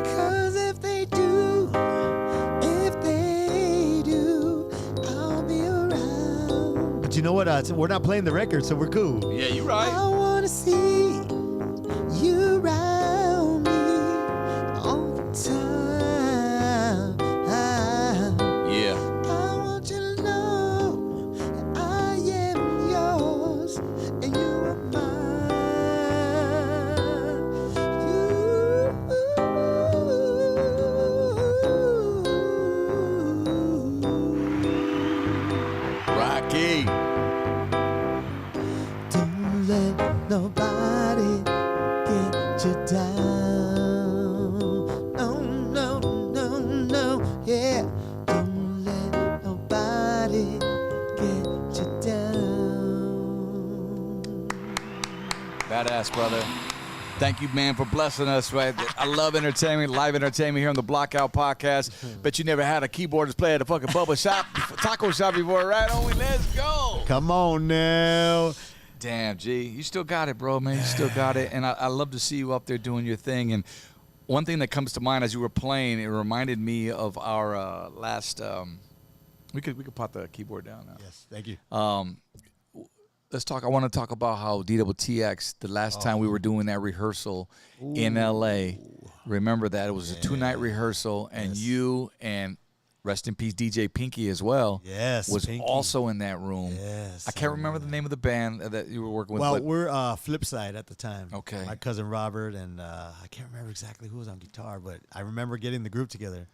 [SPEAKER 6] 'Cause if they do, I'll be around. But you know what? We're not playing the record, so we're cool.
[SPEAKER 1] Yeah, you right.
[SPEAKER 6] I wanna see you around me all the time.
[SPEAKER 1] Yeah.
[SPEAKER 6] I want you to know that I am yours and you are mine.
[SPEAKER 1] Rocky.
[SPEAKER 6] Don't let nobody get you down. No, no, no, no, yeah. Don't let nobody get you down.
[SPEAKER 1] Badass, brother. Thank you, man, for blessing us. Right, I love entertainment, live entertainment here on the Blockout Podcast. Bet you never had a keyboardist play at a fucking Bubba shop, taco shop before, right? Oh, let's go.
[SPEAKER 6] Come on now.
[SPEAKER 1] Damn, G, you still got it, bro, man. You still got it, and I love to see you up there doing your thing. And one thing that comes to mind as you were playing, it reminded me of our last. We could pop the keyboard down now.
[SPEAKER 6] Yes, thank you.
[SPEAKER 1] Let's talk. I want to talk about how DWTX, the last time we were doing that rehearsal in LA. Remember that? It was a 2-night rehearsal, and you and rest in peace DJ Pinky as well.
[SPEAKER 6] Yes,
[SPEAKER 1] was
[SPEAKER 6] Pinky.
[SPEAKER 1] also in that room.
[SPEAKER 6] Yes,
[SPEAKER 1] I can't remember the name of the band that you were working with.
[SPEAKER 6] Well,
[SPEAKER 1] but
[SPEAKER 6] we're Flipside at the time.
[SPEAKER 1] Okay.
[SPEAKER 6] My cousin Robert and I can't remember exactly who was on guitar, but I remember getting the group together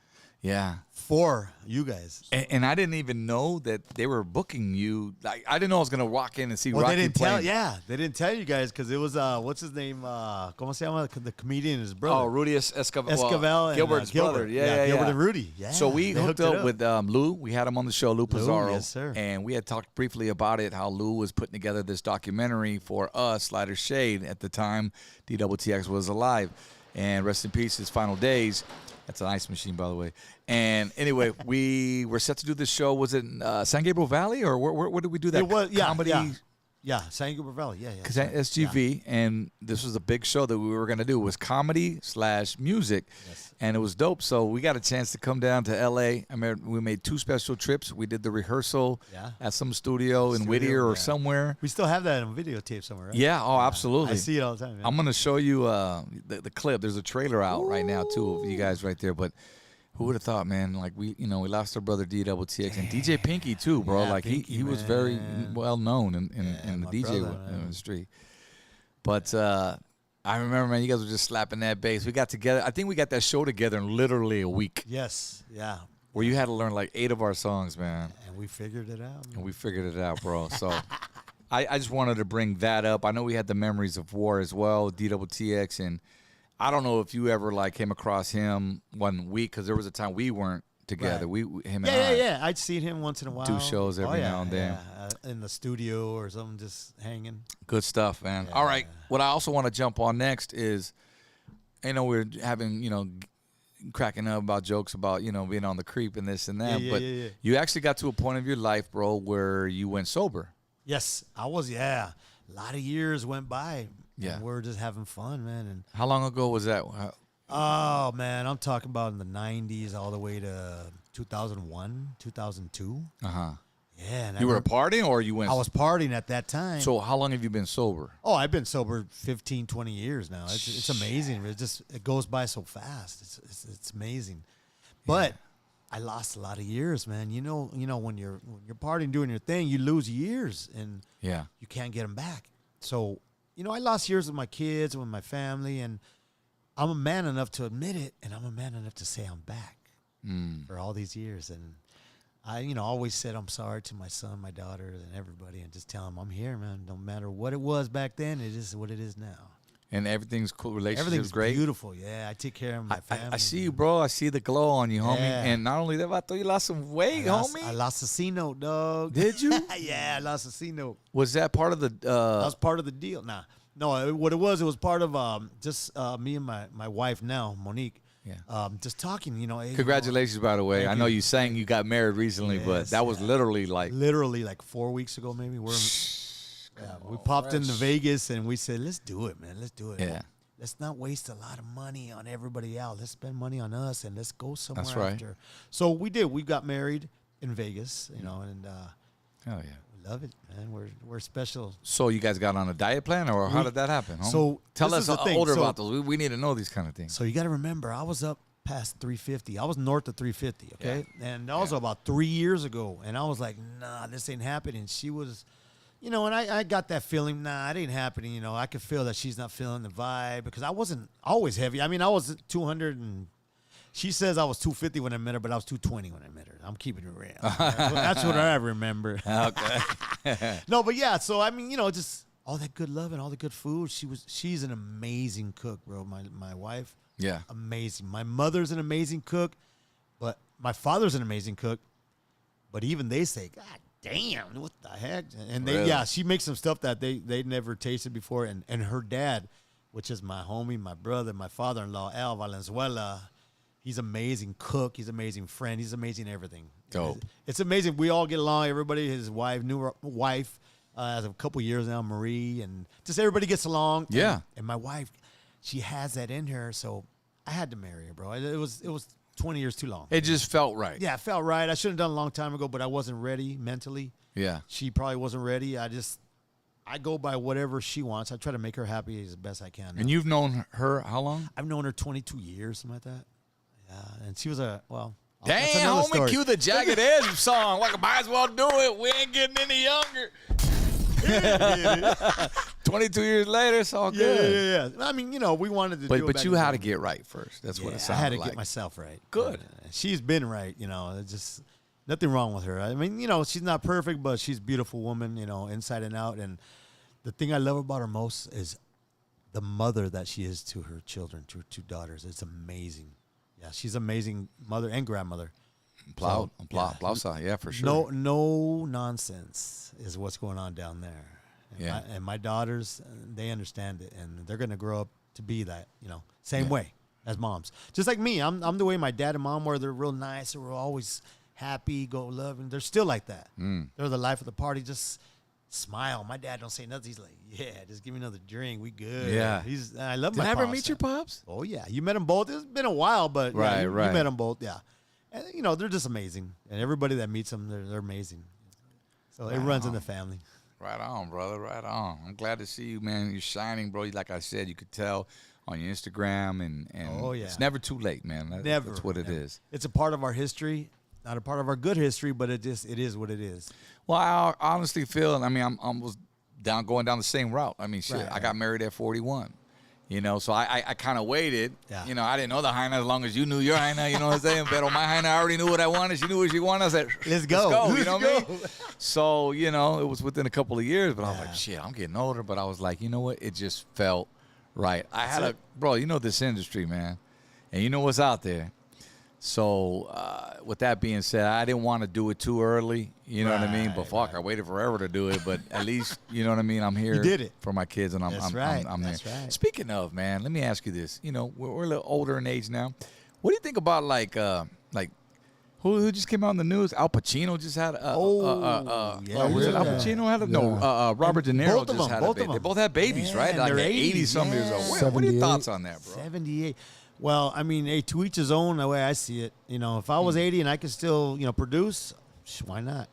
[SPEAKER 1] yeah.
[SPEAKER 6] for you guys.
[SPEAKER 1] And I didn't even know that they were booking you. Like, I didn't know I was gonna walk in and see
[SPEAKER 6] Well,
[SPEAKER 1] Rocky
[SPEAKER 6] they didn't
[SPEAKER 1] playing.
[SPEAKER 6] tell. Yeah, they didn't tell you guys because it was what's his name? ¿Cómo se llama? The comedian, his brother.
[SPEAKER 1] Oh, Rudy Escobar.
[SPEAKER 6] Escobar and
[SPEAKER 1] Gilbert's
[SPEAKER 6] Gilbert.
[SPEAKER 1] brother. Yeah.
[SPEAKER 6] Gilbert and Rudy. Yeah.
[SPEAKER 1] So we
[SPEAKER 6] they
[SPEAKER 1] hooked
[SPEAKER 6] it
[SPEAKER 1] up with Lou. We had him on the show, Lou Pizarro.
[SPEAKER 6] yes, sir.
[SPEAKER 1] And we had talked briefly about it, how Lou was putting together this documentary for us, Lighter Shade, at the time DWTX was alive. And rest in peace, his final days. That's an ice machine, by the way. And anyway, we were set to do this show. Was it in San Gabriel Valley, or where did we do that?
[SPEAKER 6] It was, yeah,
[SPEAKER 1] comedy.
[SPEAKER 6] Yeah, San Gabriel Valley. Yeah.
[SPEAKER 1] Because at SGV, and this was a big show that we were going to do. It was comedy/music, and it was dope. So we got a chance to come down to L.A. I mean, we made 2 special trips. We did the rehearsal at some studio in Whittier or somewhere.
[SPEAKER 6] We still have that on videotape somewhere, right?
[SPEAKER 1] Yeah, oh, absolutely.
[SPEAKER 6] I see it all the time. Man.
[SPEAKER 1] I'm going to show you the clip. There's a trailer out right now, too, of you guys right there. But who would have thought, man? Like, we lost our brother DWTX and DJ Pinky, too, bro.
[SPEAKER 6] Yeah,
[SPEAKER 1] like,
[SPEAKER 6] Pinky,
[SPEAKER 1] he was very well known in the DJ industry. But I remember, man, you guys were just slapping that bass. We got together. I think we got that show together in literally a week.
[SPEAKER 6] Yes, yeah.
[SPEAKER 1] Where you had to learn like 8 of our songs, man.
[SPEAKER 6] And we figured it out. Man.
[SPEAKER 1] And we figured it out, bro. So I just wanted to bring that up. I know we had the Memories of War as well, DWTX, and I don't know if you ever like came across him one week, because there was a time we weren't together.
[SPEAKER 6] Right.
[SPEAKER 1] Him and I.
[SPEAKER 6] Yeah. I'd seen him once in a while.
[SPEAKER 1] Do shows every now and then.
[SPEAKER 6] In the studio or something, just hanging.
[SPEAKER 1] Good stuff, man.
[SPEAKER 6] Yeah.
[SPEAKER 1] All right. What I also want to jump on next is, we're having, cracking up about jokes about, being on the creep and this and that. But you actually got to a point of your life, bro, where you went sober.
[SPEAKER 6] Yes, I was, A lot of years went by.
[SPEAKER 1] Yeah.
[SPEAKER 6] And we're just having fun, man. And
[SPEAKER 1] how long ago was that?
[SPEAKER 6] oh, man, I'm talking about in the 90s all the way to 2001, 2002.
[SPEAKER 1] Uh-huh.
[SPEAKER 6] Yeah. And
[SPEAKER 1] You were partying or you went?
[SPEAKER 6] I was partying at that time.
[SPEAKER 1] So how long have you been sober?
[SPEAKER 6] Oh, I've been sober 15, 20 years now. It's amazing. It goes by so fast. It's amazing. But I lost a lot of years, man. You know when you're partying, doing your thing, you lose years, and you can't get them back. So I lost years with my kids, with my family, and I'm a man enough to admit it, and I'm a man enough to say I'm back for all these years. And I, always said I'm sorry to my son, my daughter, and everybody, and just tell them I'm here, man. No matter what it was back then, it is what it is now.
[SPEAKER 1] And everything's cool. Relationship's
[SPEAKER 6] Everything's
[SPEAKER 1] great.
[SPEAKER 6] Beautiful. Yeah, I take care of my family.
[SPEAKER 1] I see you, bro. I see the glow on you, homie.
[SPEAKER 6] Yeah.
[SPEAKER 1] And not only that, I thought you lost some weight, homie.
[SPEAKER 6] I lost a C note, dog.
[SPEAKER 1] Did you?
[SPEAKER 6] Yeah, I lost a C note.
[SPEAKER 1] Was that part of the?
[SPEAKER 6] That was part of the deal. No. What it was part of just me and my wife now, Monique.
[SPEAKER 1] Yeah.
[SPEAKER 6] Just talking. Hey,
[SPEAKER 1] Congratulations, by the way.
[SPEAKER 6] Thank
[SPEAKER 1] I know
[SPEAKER 6] you.
[SPEAKER 1] you sang you got married recently, but that was literally like
[SPEAKER 6] 4 weeks ago, maybe. We popped into Vegas and we said, let's do it, man. Let's do it.
[SPEAKER 1] Yeah.
[SPEAKER 6] Let's not waste a lot of money on everybody else. Let's spend money on us and let's go somewhere
[SPEAKER 1] That's right.
[SPEAKER 6] after. So we did. We got married in Vegas, and
[SPEAKER 1] hell yeah.
[SPEAKER 6] we love it, man. We're special.
[SPEAKER 1] So you guys got on a diet plan, or how did that happen? Homie?
[SPEAKER 6] So
[SPEAKER 1] tell
[SPEAKER 6] this
[SPEAKER 1] us
[SPEAKER 6] is the thing.
[SPEAKER 1] older
[SPEAKER 6] So-
[SPEAKER 1] about those. We need to know these kind of things.
[SPEAKER 6] So you got to remember, I was up past 350. I was north of 350, okay? And also about 3 years ago. And I was like, nah, this ain't happening. She was, and I got that feeling, nah, it ain't happening. I could feel that she's not feeling the vibe because I wasn't always heavy. I mean, I was 200 and she says I was 250 when I met her, but I was 220 when I met her. I'm keeping it real. That's what I remember.
[SPEAKER 1] Okay.
[SPEAKER 6] No, but yeah, so I mean, just all that good love and all the good food. She's an amazing cook, bro. My wife.
[SPEAKER 1] Yeah.
[SPEAKER 6] Amazing. My mother's an amazing cook, but my father's an amazing cook. But even they say, God damn, what the heck? And
[SPEAKER 1] Really?
[SPEAKER 6] she makes some stuff that they never tasted before. And her dad, which is my homie, my brother, my father-in-law, Al Valenzuela, he's amazing cook. He's amazing friend. He's amazing everything.
[SPEAKER 1] Dope.
[SPEAKER 6] It's amazing. We all get along. Everybody, his wife, new wife, has a couple years now, Marie, and just everybody gets along.
[SPEAKER 1] Yeah.
[SPEAKER 6] And my wife, she has that in her, so I had to marry her, bro. It was 20 years too long.
[SPEAKER 1] It just felt right.
[SPEAKER 6] Yeah, it felt right. I should have done a long time ago, but I wasn't ready mentally.
[SPEAKER 1] Yeah.
[SPEAKER 6] She probably wasn't ready. I go by whatever she wants. I try to make her happy as best I can.
[SPEAKER 1] And you've known her how long?
[SPEAKER 6] I've known her 22 years, something like that. Yeah, and she was that's
[SPEAKER 1] Damn,
[SPEAKER 6] another
[SPEAKER 1] homie,
[SPEAKER 6] story.
[SPEAKER 1] cue the Jagged Edge song. Like, might as well do it. We ain't getting any younger. 22 years later, it's all good.
[SPEAKER 6] Yeah. I mean, we wanted to do it.
[SPEAKER 1] But
[SPEAKER 6] back
[SPEAKER 1] you
[SPEAKER 6] in the
[SPEAKER 1] had to
[SPEAKER 6] day.
[SPEAKER 1] get right first. That's what it
[SPEAKER 6] I
[SPEAKER 1] sounded
[SPEAKER 6] had to
[SPEAKER 1] like.
[SPEAKER 6] get myself right.
[SPEAKER 1] Good.
[SPEAKER 6] She's been right, it's just nothing wrong with her. I mean, she's not perfect, but she's a beautiful woman, inside and out. And the thing I love about her most is the mother that she is to her children, to her two daughters. It's amazing. Yeah, she's an amazing mother and grandmother.
[SPEAKER 1] Plausa, yeah, for sure.
[SPEAKER 6] No nonsense is what's going on down there. And
[SPEAKER 1] Yeah.
[SPEAKER 6] my daughters, they understand it, and they're going to grow up to be that, same way as moms. Just like me, I'm the way my dad and mom were. They're real nice. They were always happy, go loving. They're still like that. They're the life of the party. Just smile. My dad don't say nothing. He's like, yeah, just give me another drink. We good.
[SPEAKER 1] Yeah.
[SPEAKER 6] I love
[SPEAKER 1] Did
[SPEAKER 6] my
[SPEAKER 1] I ever
[SPEAKER 6] pops.
[SPEAKER 1] meet your pops?
[SPEAKER 6] Oh, yeah. You met them both. It's been a while, but
[SPEAKER 1] Right,
[SPEAKER 6] you
[SPEAKER 1] right.
[SPEAKER 6] met them both, yeah. And, they're just amazing. And everybody that meets them, they're amazing. So it runs in the family.
[SPEAKER 1] Right on, brother. Right on. I'm glad to see you, man. You're shining, bro. Like I said, you could tell on your Instagram, and
[SPEAKER 6] Oh, yeah.
[SPEAKER 1] it's never too late, man.
[SPEAKER 6] Never.
[SPEAKER 1] That's what it
[SPEAKER 6] never.
[SPEAKER 1] is.
[SPEAKER 6] It's a part of our history, not a part of our good history, but it is what it is.
[SPEAKER 1] Well, I honestly feel, I mean, I was going down the same route. I mean, shit,
[SPEAKER 6] Right,
[SPEAKER 1] I got married at 41. So I kind of waited.
[SPEAKER 6] Yeah.
[SPEAKER 1] I didn't know the hyena as long as you knew your hyena, you know what I'm saying? But my hyena, I already knew what I wanted. She knew what she wanted. I said,
[SPEAKER 6] Let's go.
[SPEAKER 1] you know what I mean? So, it was within a couple of years, but I was
[SPEAKER 6] Yeah.
[SPEAKER 1] like, shit, I'm getting older. But I was like, you know what? It just felt right. I had bro, this industry, man. And you know what's out there. So, with that being said, I didn't want to do it too early. You know what I mean? But fuck, I waited forever to do it. But at least, you know what I mean? I'm here
[SPEAKER 6] did it.
[SPEAKER 1] for my kids, and I'm
[SPEAKER 6] That's
[SPEAKER 1] I'm
[SPEAKER 6] right.
[SPEAKER 1] there.
[SPEAKER 6] That's right.
[SPEAKER 1] Speaking of, man, let me ask you this. We're a little older in age now. What do you think about like who just came out in the news? Al Pacino just had
[SPEAKER 6] yeah,
[SPEAKER 1] was it Al
[SPEAKER 6] yeah.
[SPEAKER 1] Pacino had a
[SPEAKER 3] Yeah.
[SPEAKER 1] no Robert De Niro
[SPEAKER 6] both of
[SPEAKER 1] just
[SPEAKER 6] them,
[SPEAKER 1] had
[SPEAKER 6] both
[SPEAKER 1] a
[SPEAKER 6] of
[SPEAKER 1] baby. They
[SPEAKER 6] them.
[SPEAKER 1] both had babies,
[SPEAKER 6] Yeah,
[SPEAKER 1] right?
[SPEAKER 6] and
[SPEAKER 1] Like
[SPEAKER 6] they're
[SPEAKER 1] they're
[SPEAKER 6] 80s,
[SPEAKER 1] 80 some years old.
[SPEAKER 6] yeah.
[SPEAKER 1] What are your
[SPEAKER 3] 78.
[SPEAKER 1] thoughts on that, bro?
[SPEAKER 6] 78. Well, I mean, hey, to each his own. The way I see it, if I was 80 and I could still, produce, why not?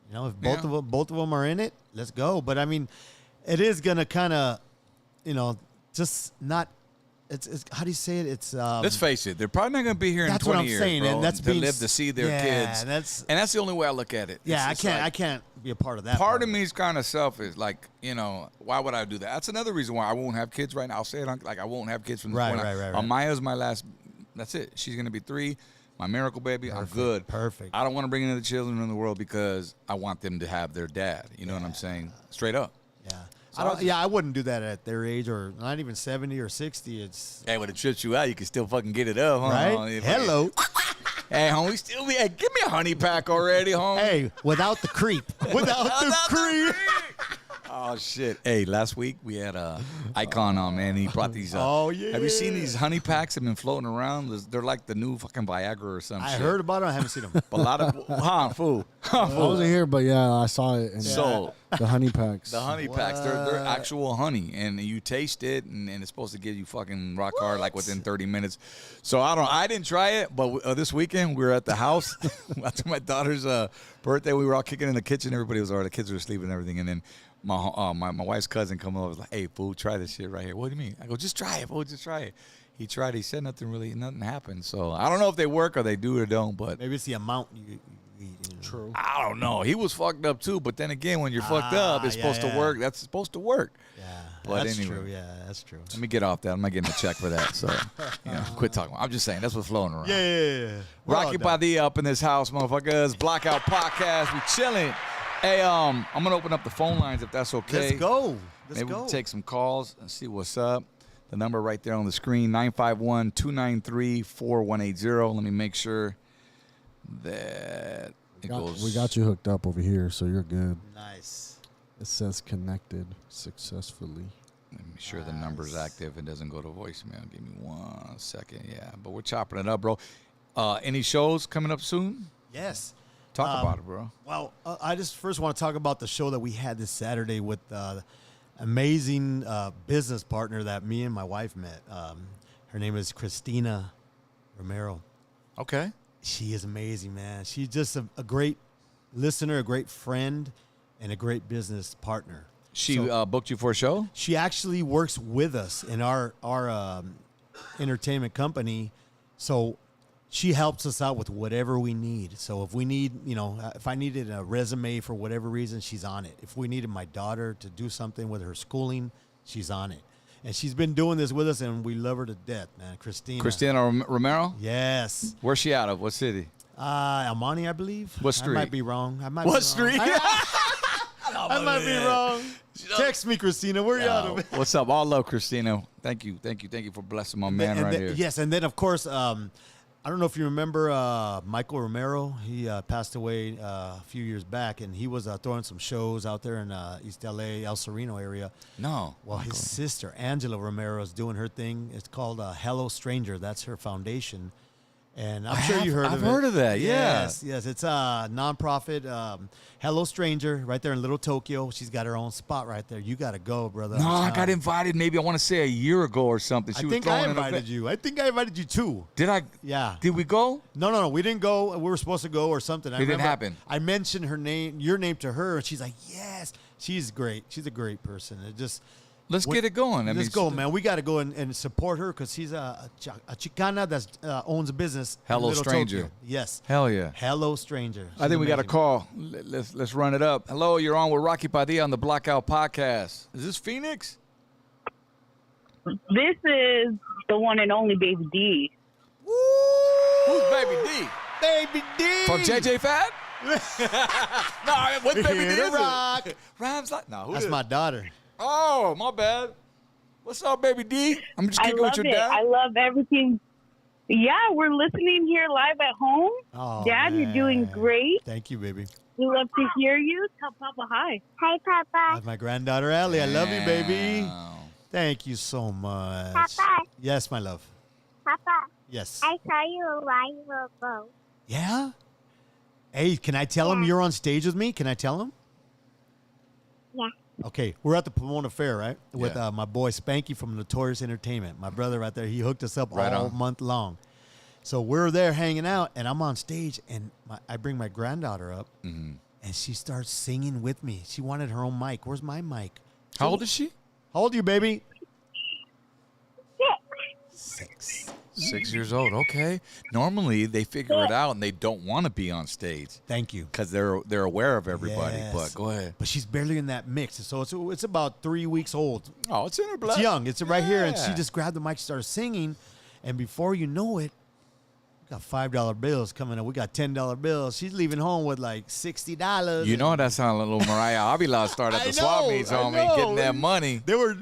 [SPEAKER 6] You know, if both of them are in it, let's go. But I mean, it is gonna kind of, you know, just not. It's how do you say it? It's
[SPEAKER 1] let's face it, they're probably not going to be here in
[SPEAKER 6] that's
[SPEAKER 1] 20
[SPEAKER 6] what I'm
[SPEAKER 1] years,
[SPEAKER 6] saying,
[SPEAKER 1] bro,
[SPEAKER 6] and that's
[SPEAKER 1] to
[SPEAKER 6] being
[SPEAKER 1] live to see their kids.
[SPEAKER 6] And
[SPEAKER 1] that's the only way I look at it.
[SPEAKER 6] Yeah,
[SPEAKER 1] It's
[SPEAKER 6] I
[SPEAKER 1] like,
[SPEAKER 6] can't be a part of that.
[SPEAKER 1] Part of me is kind of selfish. Like, you know, why would I do that? That's another reason why I won't have kids right now. I'll say it like I won't have kids from this point on.
[SPEAKER 6] Right.
[SPEAKER 1] Maya's my last. That's it. She's going to be 3. My miracle baby. I'm good.
[SPEAKER 6] Perfect.
[SPEAKER 1] I don't want to bring another children in the world because I want them to have their dad. You know what I'm saying? Straight up.
[SPEAKER 6] Yeah.
[SPEAKER 1] So
[SPEAKER 6] I wouldn't do that at their age, or not even 70 or 60. It's
[SPEAKER 1] Hey, when it trips you out, you can still fucking get it up, huh?
[SPEAKER 6] right. Hello.
[SPEAKER 1] Hey, homie, still be. Hey, give me a honey pack already, homie.
[SPEAKER 6] Hey, without the creep. Without the creep.
[SPEAKER 1] Oh shit! Hey, last week we had Icon on, man. He brought these.
[SPEAKER 6] Oh, yeah.
[SPEAKER 1] Have you seen these honey packs that have been floating around? They're like the new fucking Viagra or something.
[SPEAKER 6] I heard about it. I haven't seen them.
[SPEAKER 1] a lot of fool.
[SPEAKER 3] I wasn't here, but yeah, I saw it. And
[SPEAKER 1] So
[SPEAKER 3] the honey packs.
[SPEAKER 1] the honey packs, they're actual honey, and you taste it, and it's supposed to give you fucking rock hard like within 30 minutes. So I didn't try it, but this weekend we were at the house after my daughter's birthday. We were all kicking in the kitchen. Everybody was already, the kids were asleep and everything, and then my wife's cousin come over, was like, "Hey, fool, try this shit right here." What do you mean? I go, "Just try it, fool, just try it." He tried. He said nothing happened. So I don't know if they work or they do or don't, but
[SPEAKER 6] Maybe it's the amount you eat. You know.
[SPEAKER 3] True.
[SPEAKER 1] I don't know. He was fucked up too, but then again, when you're fucked up, it's supposed to work. That's supposed to work.
[SPEAKER 6] Yeah.
[SPEAKER 1] But
[SPEAKER 6] that's
[SPEAKER 1] anyway.
[SPEAKER 6] true. Yeah, that's true.
[SPEAKER 1] Let me get off that. I'm not getting a check for that. So, quit talking. I'm just saying that's what's flowing around.
[SPEAKER 6] Yeah.
[SPEAKER 1] Rocky Padilla up in this house, motherfuckers. Blackout Podcast. We chilling. Hey, I'm gonna open up the phone lines if that's okay.
[SPEAKER 6] Let's go.
[SPEAKER 1] Maybe we'll take some calls and see what's up. The number right there on the screen, 951-293-4180. Let me make sure that it goes.
[SPEAKER 3] We got you hooked up over here, so you're good.
[SPEAKER 6] Nice.
[SPEAKER 3] It says connected successfully.
[SPEAKER 1] Let me make sure the number's active and doesn't go to voicemail. Give me 1 second. Yeah, but we're chopping it up, bro. Any shows coming up soon?
[SPEAKER 6] Yes.
[SPEAKER 1] Talk about it, bro.
[SPEAKER 6] Well, I just first want to talk about the show that we had this Saturday with amazing business partner that me and my wife met. Her name is Christina Romero.
[SPEAKER 1] Okay.
[SPEAKER 6] She is amazing, man. She's just a great listener, a great friend, and a great business partner.
[SPEAKER 1] She booked you for a show?
[SPEAKER 6] She actually works with us in our entertainment company. So she helps us out with whatever we need. So if we need, if I needed a resume for whatever reason, she's on it. If we needed my daughter to do something with her schooling, she's on it. And she's been doing this with us, and we love her to death, man.
[SPEAKER 1] Christina Romero?
[SPEAKER 6] Yes.
[SPEAKER 1] Where's she out of? What city?
[SPEAKER 6] Almani, I believe.
[SPEAKER 1] What street?
[SPEAKER 6] I might be wrong.
[SPEAKER 1] What street?
[SPEAKER 6] I might be wrong. Text me, Christina. Where you out of it?
[SPEAKER 1] What's up? All love, Christina. Thank you for blessing my man right here.
[SPEAKER 6] Yes, and then, of course, I don't know if you remember Michael Romero. He passed away a few years back, and he was throwing some shows out there in East L.A., El Sereno area.
[SPEAKER 1] No.
[SPEAKER 6] Well, his sister, Angela Romero, is doing her thing. It's called Hello Stranger. That's her foundation. And I'm sure you heard of it.
[SPEAKER 1] I've heard of that, yeah.
[SPEAKER 6] Yes. It's a nonprofit, Hello Stranger, right there in Little Tokyo. She's got her own spot right there. You got to go, brother.
[SPEAKER 1] No, I got invited maybe, I want to say a year ago or something.
[SPEAKER 6] I think I invited you. I think I invited you too.
[SPEAKER 1] Did I?
[SPEAKER 6] Yeah.
[SPEAKER 1] Did we go?
[SPEAKER 6] No. We didn't go. We were supposed to go or something.
[SPEAKER 1] It didn't happen.
[SPEAKER 6] I mentioned your name to her, and she's like, yes. She's great. She's a great person.
[SPEAKER 1] Let's get it going.
[SPEAKER 6] Let's go, man. We got to go and support her because she's a Chicana that owns a business.
[SPEAKER 1] Hello,
[SPEAKER 6] in Little
[SPEAKER 1] stranger.
[SPEAKER 6] Tokyo. Yes.
[SPEAKER 1] Hell yeah.
[SPEAKER 6] Hello, stranger.
[SPEAKER 1] I think we got a
[SPEAKER 6] amazing.
[SPEAKER 1] call. Let's run it up. Hello, you're on with Rocky Padilla on the Blackout Podcast. Is this Phoenix?
[SPEAKER 7] This is the one and only Baby D.
[SPEAKER 6] Woo!
[SPEAKER 1] Who's Baby D?
[SPEAKER 6] Baby D.
[SPEAKER 1] From JJ Fad? No, what Baby D
[SPEAKER 6] Here to
[SPEAKER 1] is
[SPEAKER 6] rock.
[SPEAKER 1] it? Rhymes like no. Who
[SPEAKER 6] That's
[SPEAKER 1] is
[SPEAKER 6] my
[SPEAKER 1] it?
[SPEAKER 6] daughter.
[SPEAKER 1] Oh, my bad. What's up, Baby D? I'm just
[SPEAKER 7] I
[SPEAKER 1] kicking
[SPEAKER 7] love
[SPEAKER 1] with your
[SPEAKER 7] it.
[SPEAKER 1] dad.
[SPEAKER 7] I love everything. Yeah, we're listening here live at home.
[SPEAKER 6] Oh,
[SPEAKER 7] Dad, you're doing
[SPEAKER 6] man.
[SPEAKER 7] great.
[SPEAKER 6] Thank you, baby.
[SPEAKER 7] We love to hear you. Tell Papa hi. Hi, Papa.
[SPEAKER 6] That's my granddaughter, Allie. I love you, baby.
[SPEAKER 1] Wow.
[SPEAKER 6] Thank you so much.
[SPEAKER 5] Papa.
[SPEAKER 6] Yes, my love.
[SPEAKER 5] Papa,
[SPEAKER 6] Yes.
[SPEAKER 5] I saw you a while ago.
[SPEAKER 6] Yeah? Hey, can I tell him you're on stage with me? Can I tell him?
[SPEAKER 5] Yeah.
[SPEAKER 6] Okay, we're at the Pomona Fair, right? With
[SPEAKER 1] Yeah.
[SPEAKER 6] my boy Spanky from Notorious Entertainment. My brother right there, he hooked us up
[SPEAKER 1] Right
[SPEAKER 6] all
[SPEAKER 1] on.
[SPEAKER 6] month long. So we're there hanging out, and I'm on stage, and I bring my granddaughter up, and she starts singing with me. She wanted her own mic. Where's my mic?
[SPEAKER 1] How old is she?
[SPEAKER 6] How old are you, baby?
[SPEAKER 5] 6.
[SPEAKER 6] 6.
[SPEAKER 1] 6 years old. Okay. Normally they figure it out and they don't want to be on stage
[SPEAKER 6] Thank you.
[SPEAKER 1] because they're aware of everybody.
[SPEAKER 6] Yes.
[SPEAKER 1] But go ahead.
[SPEAKER 6] But she's barely in that mix. So it's about 3 weeks old.
[SPEAKER 1] Oh, it's in her blood.
[SPEAKER 6] It's young. It's right here. And she
[SPEAKER 1] Yeah.
[SPEAKER 6] just grabbed the mic, started singing. And before you know it, we got $5 bills coming up. We got $10 bills. She's leaving home with like $60.
[SPEAKER 1] You know that's how little Mariah Avila started at the
[SPEAKER 6] I
[SPEAKER 1] swap
[SPEAKER 6] know,
[SPEAKER 1] meets
[SPEAKER 6] I
[SPEAKER 1] on me,
[SPEAKER 6] know.
[SPEAKER 1] getting that money.
[SPEAKER 6] They were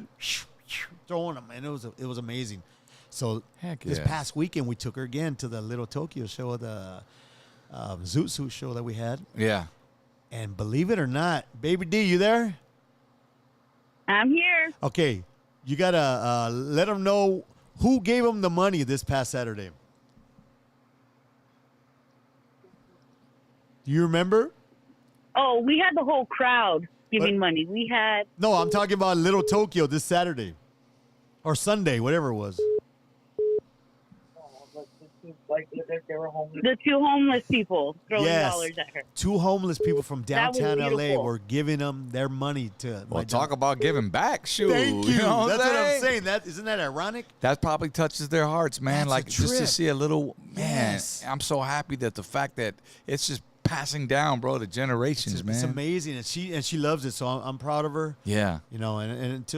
[SPEAKER 6] throwing them, and it was amazing. So
[SPEAKER 1] Heck
[SPEAKER 6] this
[SPEAKER 1] yeah.
[SPEAKER 6] past weekend, we took her again to the Little Tokyo show, the Zoot Suit show that we had.
[SPEAKER 1] Yeah.
[SPEAKER 6] And believe it or not, Baby D, you there?
[SPEAKER 7] I'm here.
[SPEAKER 6] Okay, you gotta let them know who gave them the money this past Saturday. Do you remember?
[SPEAKER 7] Oh, we had the whole crowd giving
[SPEAKER 6] What?
[SPEAKER 7] money. We had
[SPEAKER 6] No, I'm talking about Little Tokyo this Saturday or Sunday, whatever it was.
[SPEAKER 7] the 2 homeless people throwing
[SPEAKER 6] Yes.
[SPEAKER 7] dollars at her.
[SPEAKER 6] 2 homeless people from
[SPEAKER 7] That was
[SPEAKER 6] downtown LA
[SPEAKER 7] beautiful.
[SPEAKER 6] were giving them their money to.
[SPEAKER 1] Well,
[SPEAKER 6] my
[SPEAKER 1] talk
[SPEAKER 6] daughter.
[SPEAKER 1] about giving back. Shoot.
[SPEAKER 6] Thank you.
[SPEAKER 1] know what
[SPEAKER 6] That's what I'm
[SPEAKER 1] saying?
[SPEAKER 6] saying. That isn't that ironic?
[SPEAKER 1] That probably touches their hearts, man.
[SPEAKER 6] That's a
[SPEAKER 1] Like just to
[SPEAKER 6] trip.
[SPEAKER 1] see a little man.
[SPEAKER 6] Yes.
[SPEAKER 1] I'm so happy that the fact that it's just passing down, bro, to generations, man.
[SPEAKER 6] It's amazing, and she loves it. So I'm proud of her.
[SPEAKER 1] Yeah.
[SPEAKER 6] You know, and it's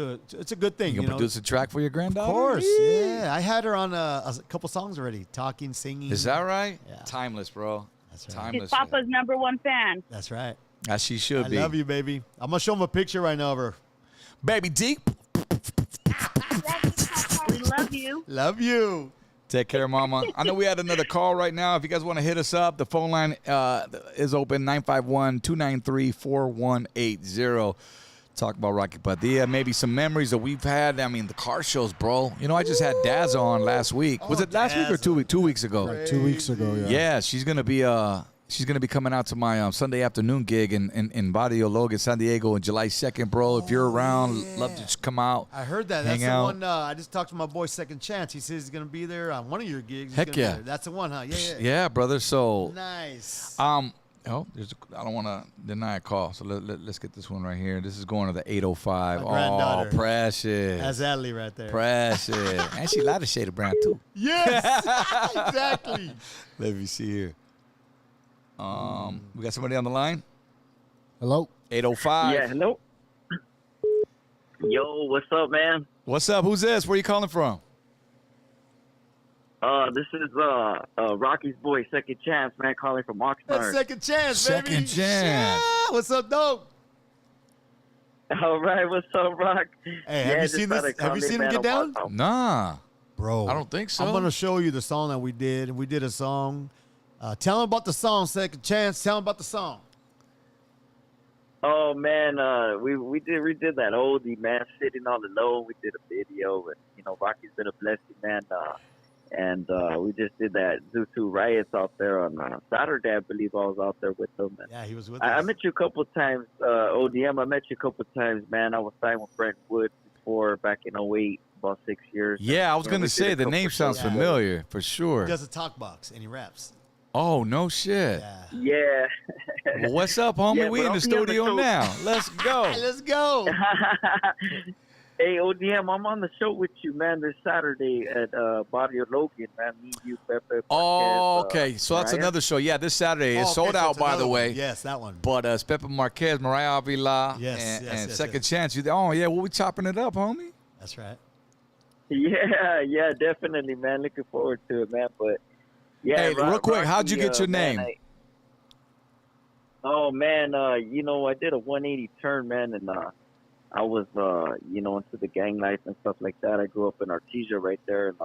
[SPEAKER 6] a good thing.
[SPEAKER 1] You can
[SPEAKER 6] know?
[SPEAKER 1] produce a track for your granddaughter?
[SPEAKER 6] Of course,
[SPEAKER 1] Yee.
[SPEAKER 6] yeah. I had her on a couple songs already, talking, singing.
[SPEAKER 1] Is that right?
[SPEAKER 6] Yeah.
[SPEAKER 1] Timeless, bro.
[SPEAKER 6] That's right.
[SPEAKER 1] Timeless.
[SPEAKER 7] His papa's #1 fan.
[SPEAKER 6] That's right.
[SPEAKER 1] As she should
[SPEAKER 6] I
[SPEAKER 1] be.
[SPEAKER 6] love you, baby. I'm gonna show him a picture right now of her.
[SPEAKER 1] Baby Deep.
[SPEAKER 7] We love you.
[SPEAKER 6] Love you.
[SPEAKER 1] Take care, mama. I know we had another call right now. If you guys want to hit us up, the phone line is open, 951-293-4180. Talk about Rocky Padilla, maybe some memories that we've had. I mean, the car shows, bro. You know, I just had Daz on last week. Was it last week or
[SPEAKER 6] Daz.
[SPEAKER 1] 2 weeks ago?
[SPEAKER 3] Like 2 weeks ago, yeah.
[SPEAKER 1] Yeah, she's gonna be coming out to my Sunday afternoon gig in Barrio Logan, San Diego, on July 2nd, bro. If you're around,
[SPEAKER 6] yeah.
[SPEAKER 1] love to just come out.
[SPEAKER 6] I heard that.
[SPEAKER 1] Hang
[SPEAKER 6] That's
[SPEAKER 1] out.
[SPEAKER 6] the one. I just talked to my boy Second Chance. He says he's gonna be there on one of your gigs. He's
[SPEAKER 1] Heck
[SPEAKER 6] gonna be
[SPEAKER 1] yeah.
[SPEAKER 6] there. That's the one, huh? Yeah.
[SPEAKER 1] Yeah, brother. So
[SPEAKER 6] Nice.
[SPEAKER 1] I don't want to deny a call, so let's get this one right here. This is going to the 805.
[SPEAKER 6] My
[SPEAKER 1] Oh,
[SPEAKER 6] granddaughter.
[SPEAKER 1] precious.
[SPEAKER 6] That's Adley right there.
[SPEAKER 1] Precious. And she light a shade of brown, too.
[SPEAKER 6] Yes. Exactly.
[SPEAKER 1] Let me see here. We got somebody on the line?
[SPEAKER 3] Hello?
[SPEAKER 1] 805.
[SPEAKER 8] Yeah, hello. Yo, what's up, man?
[SPEAKER 1] What's up? Who's this? Where you calling from?
[SPEAKER 8] This is Rocky's boy, Second Chance, man, calling from
[SPEAKER 6] That's
[SPEAKER 8] Oxnard.
[SPEAKER 6] Second Chance, baby.
[SPEAKER 1] Second Chance.
[SPEAKER 6] Yeah. What's up, dope?
[SPEAKER 8] All right, what's up, Rock?
[SPEAKER 6] Hey, have you
[SPEAKER 8] just
[SPEAKER 6] seen
[SPEAKER 8] thought
[SPEAKER 6] this?
[SPEAKER 8] I'd call
[SPEAKER 6] Have you
[SPEAKER 8] in,
[SPEAKER 6] seen him
[SPEAKER 8] man,
[SPEAKER 6] get down?
[SPEAKER 8] about-
[SPEAKER 1] Nah.
[SPEAKER 6] Bro,
[SPEAKER 1] I don't think so.
[SPEAKER 6] I'm gonna show you the song that we did. We did a song. Tell him about the song, Second Chance. Tell him about the song.
[SPEAKER 8] Oh man, we did that oldie, man, sitting on the low. We did a video, and Rocky's been a blessing, man. And we just did that Zutu Riots out there on Saturday. I believe I was out there with them. And
[SPEAKER 6] Yeah, he was with
[SPEAKER 8] I
[SPEAKER 6] us.
[SPEAKER 8] met you a couple of times, ODM. I met you a couple of times, man. I was signed with Brent Wood before, back in '08, about 6 years.
[SPEAKER 1] Yeah, I was
[SPEAKER 8] And
[SPEAKER 1] going
[SPEAKER 8] we
[SPEAKER 1] to
[SPEAKER 8] did a
[SPEAKER 1] say the
[SPEAKER 8] couple
[SPEAKER 1] name
[SPEAKER 8] shows.
[SPEAKER 1] sounds familiar, for
[SPEAKER 6] He
[SPEAKER 1] sure.
[SPEAKER 6] does a talk box and he raps.
[SPEAKER 1] Oh, no shit.
[SPEAKER 6] Yeah.
[SPEAKER 8] Yeah.
[SPEAKER 1] Well, what's up, homie?
[SPEAKER 8] Yeah,
[SPEAKER 1] We
[SPEAKER 8] but
[SPEAKER 1] in the
[SPEAKER 8] I'll be on the
[SPEAKER 1] studio
[SPEAKER 8] show.
[SPEAKER 1] now. Let's go.
[SPEAKER 6] Let's go.
[SPEAKER 8] Hey, ODM, I'm on the show with you, man, this Saturday at Barrio Logan, man. Me, you, Pepe.
[SPEAKER 1] Oh,
[SPEAKER 8] Marquez,
[SPEAKER 1] okay. So that's
[SPEAKER 8] Mariah.
[SPEAKER 1] another show. Yeah, this Saturday. It's
[SPEAKER 6] Oh,
[SPEAKER 1] sold
[SPEAKER 6] okay, so
[SPEAKER 1] out,
[SPEAKER 6] it's
[SPEAKER 1] by the
[SPEAKER 6] another
[SPEAKER 1] way.
[SPEAKER 6] one. Yes, that one.
[SPEAKER 1] But it's Pepe Marquez, Mariah Avila,
[SPEAKER 6] Yes,
[SPEAKER 1] and,
[SPEAKER 6] yes,
[SPEAKER 1] and
[SPEAKER 6] yes,
[SPEAKER 1] Second
[SPEAKER 6] yes.
[SPEAKER 1] Chance. Oh, yeah, well, we chopping it up, homie.
[SPEAKER 6] That's right.
[SPEAKER 8] Yeah, definitely, man. Looking forward to it, man. But yeah,
[SPEAKER 1] Hey, real quick, how'd you
[SPEAKER 8] Rocky,
[SPEAKER 1] get your
[SPEAKER 8] man,
[SPEAKER 1] name?
[SPEAKER 8] I did a 180 turn, man, and I was, into the gang life and stuff like that. I grew up in Artesia right there, and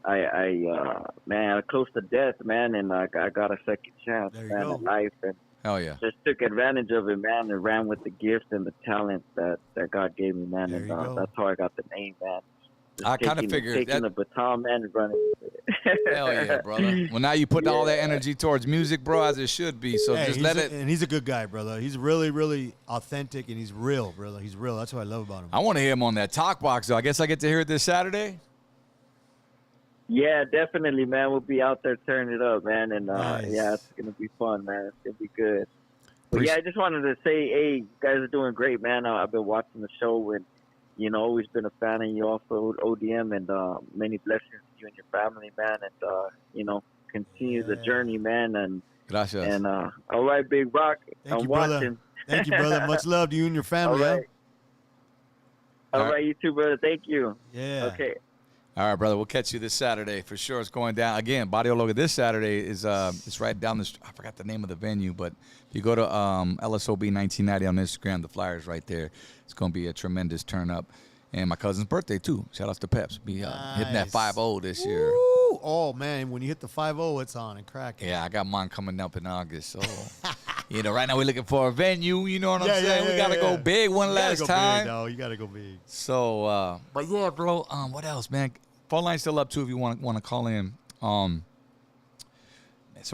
[SPEAKER 8] I close to death, man, and I got a second chance,
[SPEAKER 6] There you
[SPEAKER 8] man,
[SPEAKER 6] go.
[SPEAKER 8] in life, and
[SPEAKER 1] Hell yeah.
[SPEAKER 8] just took advantage of it, man, and ran with the gift and the talent that God gave me, man,
[SPEAKER 6] There
[SPEAKER 8] and
[SPEAKER 6] you go.
[SPEAKER 8] that's how I got the name, man. Just
[SPEAKER 1] I kinda
[SPEAKER 8] taking-
[SPEAKER 1] figured
[SPEAKER 8] taking
[SPEAKER 1] that-
[SPEAKER 8] the baton, man, and running with it.
[SPEAKER 1] Hell yeah, brother. Well, now you put all that energy towards music, bro, as it should be. So
[SPEAKER 6] Hey,
[SPEAKER 1] just
[SPEAKER 6] he's
[SPEAKER 1] let
[SPEAKER 6] a-
[SPEAKER 1] it.
[SPEAKER 6] And he's a good guy, brother. He's really, really authentic, and he's real, brother. He's real. That's what I love about him.
[SPEAKER 1] I want to hear him on that talk box, though. I guess I get to hear it this Saturday.
[SPEAKER 8] Yeah, definitely, man. We'll be out there turning it up, man, and
[SPEAKER 6] Nice.
[SPEAKER 8] yeah, it's gonna be fun, man. It's gonna be good. But yeah, I just wanted to say, hey, you guys are doing great, man. I've been watching the show and, always been a fan of you also, ODM, and many blessings to you and your family, man. And, continue the journey, man. And,
[SPEAKER 1] Gracias.
[SPEAKER 8] And, all right, Big Rock.
[SPEAKER 6] Thank
[SPEAKER 8] I'm
[SPEAKER 6] you, brother.
[SPEAKER 8] watching.
[SPEAKER 6] Thank you, brother. Much love to you and your family.
[SPEAKER 8] All right.
[SPEAKER 1] All
[SPEAKER 8] All
[SPEAKER 1] right.
[SPEAKER 8] right, you too, brother. Thank you.
[SPEAKER 6] Yeah.
[SPEAKER 8] Okay.
[SPEAKER 1] All right, brother. We'll catch you this Saturday for sure. It's going down again. Barrio Logan this Saturday is it's right down the street. I forgot the name of the venue, but if you go to LSOB 1990 on Instagram, the flyer's right there. It's going to be a tremendous turn up. And my cousin's birthday too. Shout out to Peps. Be hitting that 5-0 this year.
[SPEAKER 6] Woo! Oh man, when you hit the 5-0, it's on and cracking.
[SPEAKER 1] Yeah, I got mine coming up in August. So right now we're looking for a venue. You know what I'm saying? We gotta go big one last time.
[SPEAKER 6] No, you gotta go big.
[SPEAKER 1] So, but yeah, bro. What else, man? Phone line's still up too if you want to call in. So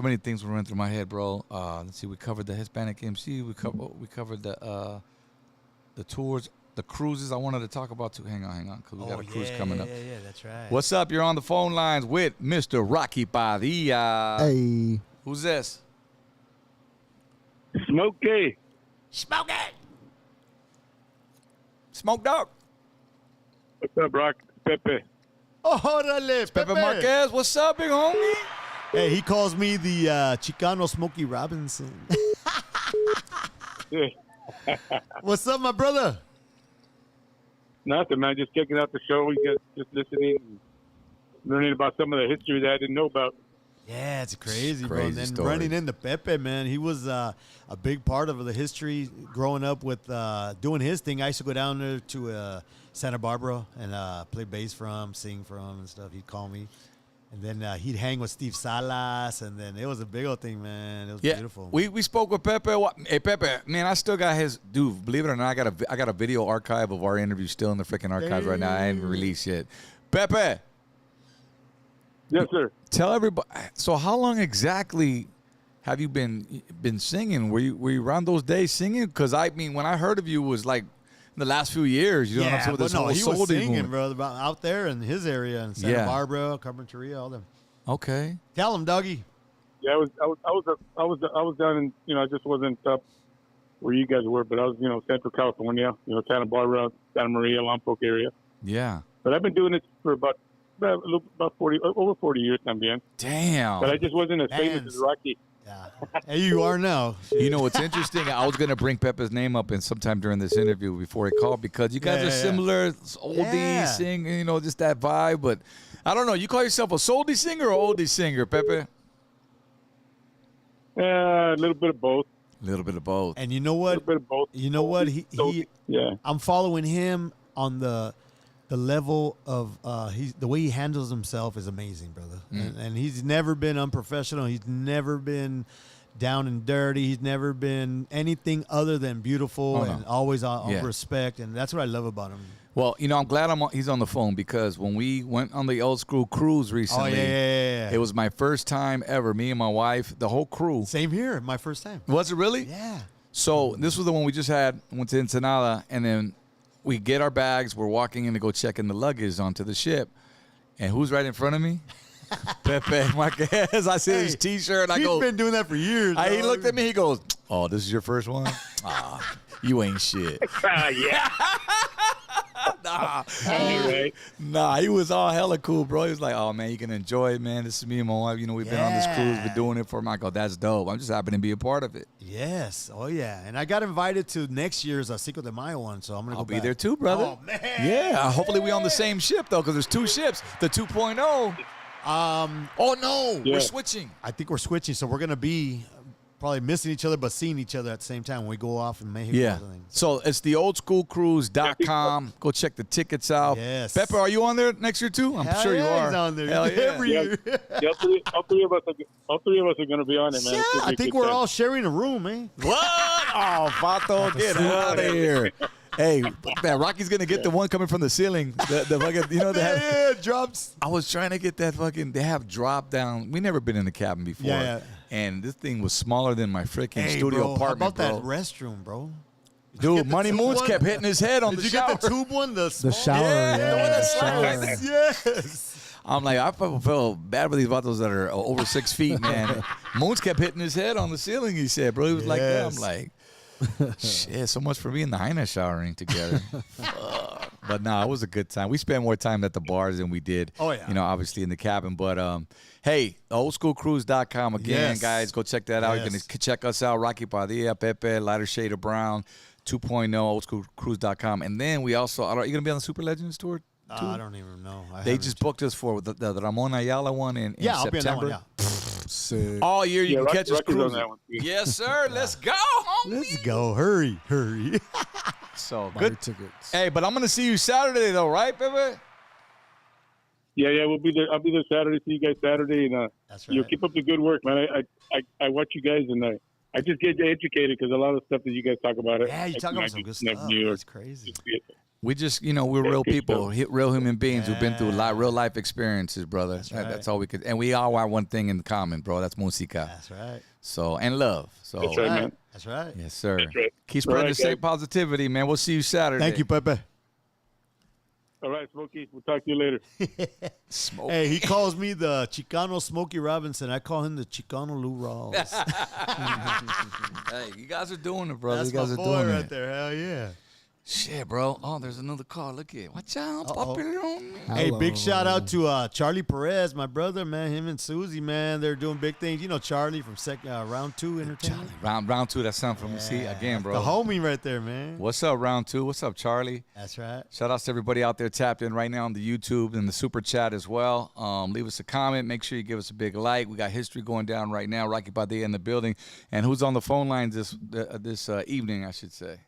[SPEAKER 1] many things were running through my head, bro. Let's see. We covered the Hispanic MC. We covered the tours, the cruises. I wanted to talk about too. Hang on, because we got a cruise coming up.
[SPEAKER 6] Yeah, that's right.
[SPEAKER 1] What's up? You're on the phone lines with Mr. Rocky Padilla.
[SPEAKER 3] Hey.
[SPEAKER 1] Who's this?
[SPEAKER 9] Smokey.
[SPEAKER 1] Smoke it. Smoke dog.
[SPEAKER 9] What's up, Rock? Pepe.
[SPEAKER 6] Oh, orale,
[SPEAKER 1] Pepe Marquez. What's up, big homie?
[SPEAKER 6] Hey, he calls me the Chicano Smokey Robinson. What's up, my brother?
[SPEAKER 9] Nothing, man. Just checking out the show. We just listening and learning about some of the history that I didn't know about.
[SPEAKER 6] Yeah, it's crazy, bro.
[SPEAKER 1] Crazy
[SPEAKER 6] And
[SPEAKER 1] story.
[SPEAKER 6] running into Pepe, man, he was a big part of the history growing up with doing his thing. I used to go down there to Santa Barbara and play bass for him, sing for him and stuff. He'd call me. And then he'd hang with Steve Salas, and then it was a big old thing, man. It was beautiful.
[SPEAKER 1] We spoke with Pepe. Hey, Pepe, man, I still got his dude. Believe it or not, I got a video archive of our interview still in the freaking archives right now. I ain't released yet. Pepe,
[SPEAKER 9] Yes, sir.
[SPEAKER 1] tell everybody. So, how long exactly have you been singing? Were you around those days singing? Because I mean, when I heard of you, it was like in the last few years. You know what I'm saying? With
[SPEAKER 6] but
[SPEAKER 1] this
[SPEAKER 6] no,
[SPEAKER 1] whole
[SPEAKER 6] he was
[SPEAKER 1] soul
[SPEAKER 6] singing,
[SPEAKER 1] movement.
[SPEAKER 6] brother, about out there in his area in Santa Barbara, Carpinteria, all them.
[SPEAKER 1] Okay.
[SPEAKER 6] Tell him, Dougie.
[SPEAKER 9] Yeah, I was down in I just wasn't up where you guys were, but I was Central California, Santa Barbara, Santa Maria, Lompoc area.
[SPEAKER 1] Yeah.
[SPEAKER 9] But I've been doing it for about 40 years now, man.
[SPEAKER 1] Damn.
[SPEAKER 9] But I just wasn't as famous
[SPEAKER 6] Bands.
[SPEAKER 9] as Rocky.
[SPEAKER 6] Yeah. Hey, you are now.
[SPEAKER 1] You know what's interesting? I was gonna bring Pepe's name up in sometime during this interview before he called because you guys are similar, oldie sing, just that vibe. But I don't know. You call yourself a souldy singer or oldie singer, Pepe?
[SPEAKER 9] A little bit of both.
[SPEAKER 1] A little bit of both.
[SPEAKER 6] And you know
[SPEAKER 9] A
[SPEAKER 6] what?
[SPEAKER 9] little bit of both.
[SPEAKER 6] You know what?
[SPEAKER 9] Yeah.
[SPEAKER 6] I'm following him on the level of the way he handles himself is amazing, brother. And he's never been unprofessional. He's never been down and dirty. He's never been anything other than beautiful and always on respect. And that's what I love about him.
[SPEAKER 1] Well, I'm glad he's on the phone because when we went on the old school cruise recently, it was my first time ever. Me and my wife, the whole crew.
[SPEAKER 6] Same here, my first time.
[SPEAKER 1] Was it really?
[SPEAKER 6] Yeah.
[SPEAKER 1] So this was the one we just went to Ensenada, and then we get our bags. We're walking in to go check in the luggage onto the ship. And who's right in front of me? Pepe Marquez. I see his T-shirt. I
[SPEAKER 6] He's
[SPEAKER 1] go.
[SPEAKER 6] been doing that for years.
[SPEAKER 1] He
[SPEAKER 6] dog.
[SPEAKER 1] looked at me. He goes, "Oh, this is your first one? You ain't shit."
[SPEAKER 9] Yeah. Anyway.
[SPEAKER 1] Nah, he was all hella cool, bro. He was like, "Oh man, you can enjoy it, man. This is me and my wife. We've been on this cruise, been doing it for him." I go, "That's dope. I'm just happy to be a part of it."
[SPEAKER 6] Yes. Oh, yeah. And I got invited to next year's Cinco de Mayo one, so I'm going to go
[SPEAKER 1] I'll be
[SPEAKER 6] back.
[SPEAKER 1] there too, brother.
[SPEAKER 6] Oh, man.
[SPEAKER 1] Yeah. Hopefully we on the same ship though, because there's two ships. The 2.0. Oh no,
[SPEAKER 9] Yeah.
[SPEAKER 1] we're switching.
[SPEAKER 6] I think we're switching, so we're going to be probably missing each other but seeing each other at the same time when we go off in Mexico.
[SPEAKER 1] Yeah.
[SPEAKER 6] or something.
[SPEAKER 1] So it's the oldschoolcruise.com. Go check the tickets out.
[SPEAKER 6] Yes.
[SPEAKER 1] Pepper, are you on there next year too? I'm
[SPEAKER 6] Hell
[SPEAKER 1] sure you
[SPEAKER 6] yeah,
[SPEAKER 1] are.
[SPEAKER 6] he's on there.
[SPEAKER 1] Hell yeah.
[SPEAKER 6] Every year.
[SPEAKER 9] Yeah, all three of us are going to be on it, man.
[SPEAKER 6] Yeah,
[SPEAKER 9] It's gonna be
[SPEAKER 6] I
[SPEAKER 9] a
[SPEAKER 6] think
[SPEAKER 9] good
[SPEAKER 6] we're
[SPEAKER 9] time.
[SPEAKER 6] all sharing a room, man.
[SPEAKER 1] What? Oh, Vato, get out of here. Hey, man, Rocky's going to get the one coming from the ceiling. The fucking, they have,
[SPEAKER 6] Yeah, drops.
[SPEAKER 1] I was trying to get that fucking, they have drop down. We never been in the cabin before.
[SPEAKER 6] Yeah.
[SPEAKER 1] And this thing was smaller than my freaking
[SPEAKER 6] Hey,
[SPEAKER 1] studio
[SPEAKER 6] bro,
[SPEAKER 1] apartment,
[SPEAKER 6] how about
[SPEAKER 1] bro.
[SPEAKER 6] that restroom, bro?
[SPEAKER 1] Dude, Money
[SPEAKER 6] tube
[SPEAKER 1] Moons
[SPEAKER 6] one?
[SPEAKER 1] kept hitting his head on
[SPEAKER 6] Did
[SPEAKER 1] the
[SPEAKER 6] you
[SPEAKER 1] shower.
[SPEAKER 6] get the tube one? The
[SPEAKER 3] The shower,
[SPEAKER 1] Yeah, the one that
[SPEAKER 3] the shower.
[SPEAKER 1] slides.
[SPEAKER 6] Yes.
[SPEAKER 1] I'm like, I feel bad for these vatos that are over 6 feet, man. Moons kept hitting his head on the ceiling, he said, bro. He was like that. I'm like, shit, so much for me and the Heine showering together. But no, it was a good time. We spent more time at the bars than we did, obviously in the cabin. But, hey, oldschoolcruise.com again, guys. Go check that out. You're going to check us out. Rocky Padilla, Pepe, Lighter Shade of Brown, 2.0, oldschoolcruise.com. And then we also, are you going to be on the Super Legends tour?
[SPEAKER 6] I don't even know.
[SPEAKER 1] They just booked us for the Ramon Ayala one in September.
[SPEAKER 6] I'll be on that one,
[SPEAKER 3] Sick.
[SPEAKER 1] All year you can catch us
[SPEAKER 9] Rocky's on
[SPEAKER 1] cruising.
[SPEAKER 9] that one, too.
[SPEAKER 1] Yes, sir. Let's go, homie.
[SPEAKER 6] Let's go. Hurry.
[SPEAKER 1] So
[SPEAKER 3] Buy
[SPEAKER 1] good
[SPEAKER 3] your tickets.
[SPEAKER 1] Hey, but I'm gonna see you Saturday though, right, Pepe?
[SPEAKER 9] Yeah, we'll be there. I'll be there Saturday. See you guys Saturday, and
[SPEAKER 6] That's right.
[SPEAKER 9] you keep up the good work, man. I watch you guys, and I just get educated because a lot of stuff that you guys talk about.
[SPEAKER 6] Yeah, you talk about some good stuff. That's crazy.
[SPEAKER 1] We just, we're real
[SPEAKER 9] good
[SPEAKER 1] people, real human beings who've been through real life experiences, brother.
[SPEAKER 6] That's right.
[SPEAKER 1] That's all we could, and we all have one thing in common, bro. That's música.
[SPEAKER 6] That's right.
[SPEAKER 1] So and love. So
[SPEAKER 9] That's right, man.
[SPEAKER 6] That's right.
[SPEAKER 1] yes, sir.
[SPEAKER 9] That's right.
[SPEAKER 1] Keep spreading
[SPEAKER 9] All
[SPEAKER 1] the
[SPEAKER 9] right,
[SPEAKER 1] same
[SPEAKER 9] guys.
[SPEAKER 1] positivity, man. We'll see you Saturday.
[SPEAKER 6] Thank you, Pepe.
[SPEAKER 9] All right, Smokey. We'll talk to you later.
[SPEAKER 1] Smoke.
[SPEAKER 6] Hey, he calls me the Chicano Smokey Robinson. I call him the Chicano Lou Rawls.
[SPEAKER 1] Hey, you guys are doing it, brother.
[SPEAKER 6] That's
[SPEAKER 1] you guys
[SPEAKER 6] my
[SPEAKER 1] are
[SPEAKER 6] boy
[SPEAKER 1] doing
[SPEAKER 6] right
[SPEAKER 1] it.
[SPEAKER 6] there. Hell yeah.
[SPEAKER 1] Shit, bro. Oh, there's another car. Look at Watch out. Pop it on me.
[SPEAKER 6] Hey, big
[SPEAKER 3] Hello.
[SPEAKER 6] shout out to Charlie Perez, my brother, man. Him and Susie, man, they're doing big things. You know Charlie from round 2 entertainment.
[SPEAKER 1] Round 2, that's something from me. See, again, bro.
[SPEAKER 6] The homie right there, man.
[SPEAKER 1] What's up, round 2? What's up, Charlie?
[SPEAKER 6] That's right.
[SPEAKER 1] Shout outs to everybody out there tapped in right now on the YouTube and the super chat as well. Leave us a comment. Make sure you give us a big like. We got history going down right now. Rocky Padilla in the building. And who's on the phone lines this evening, I should say?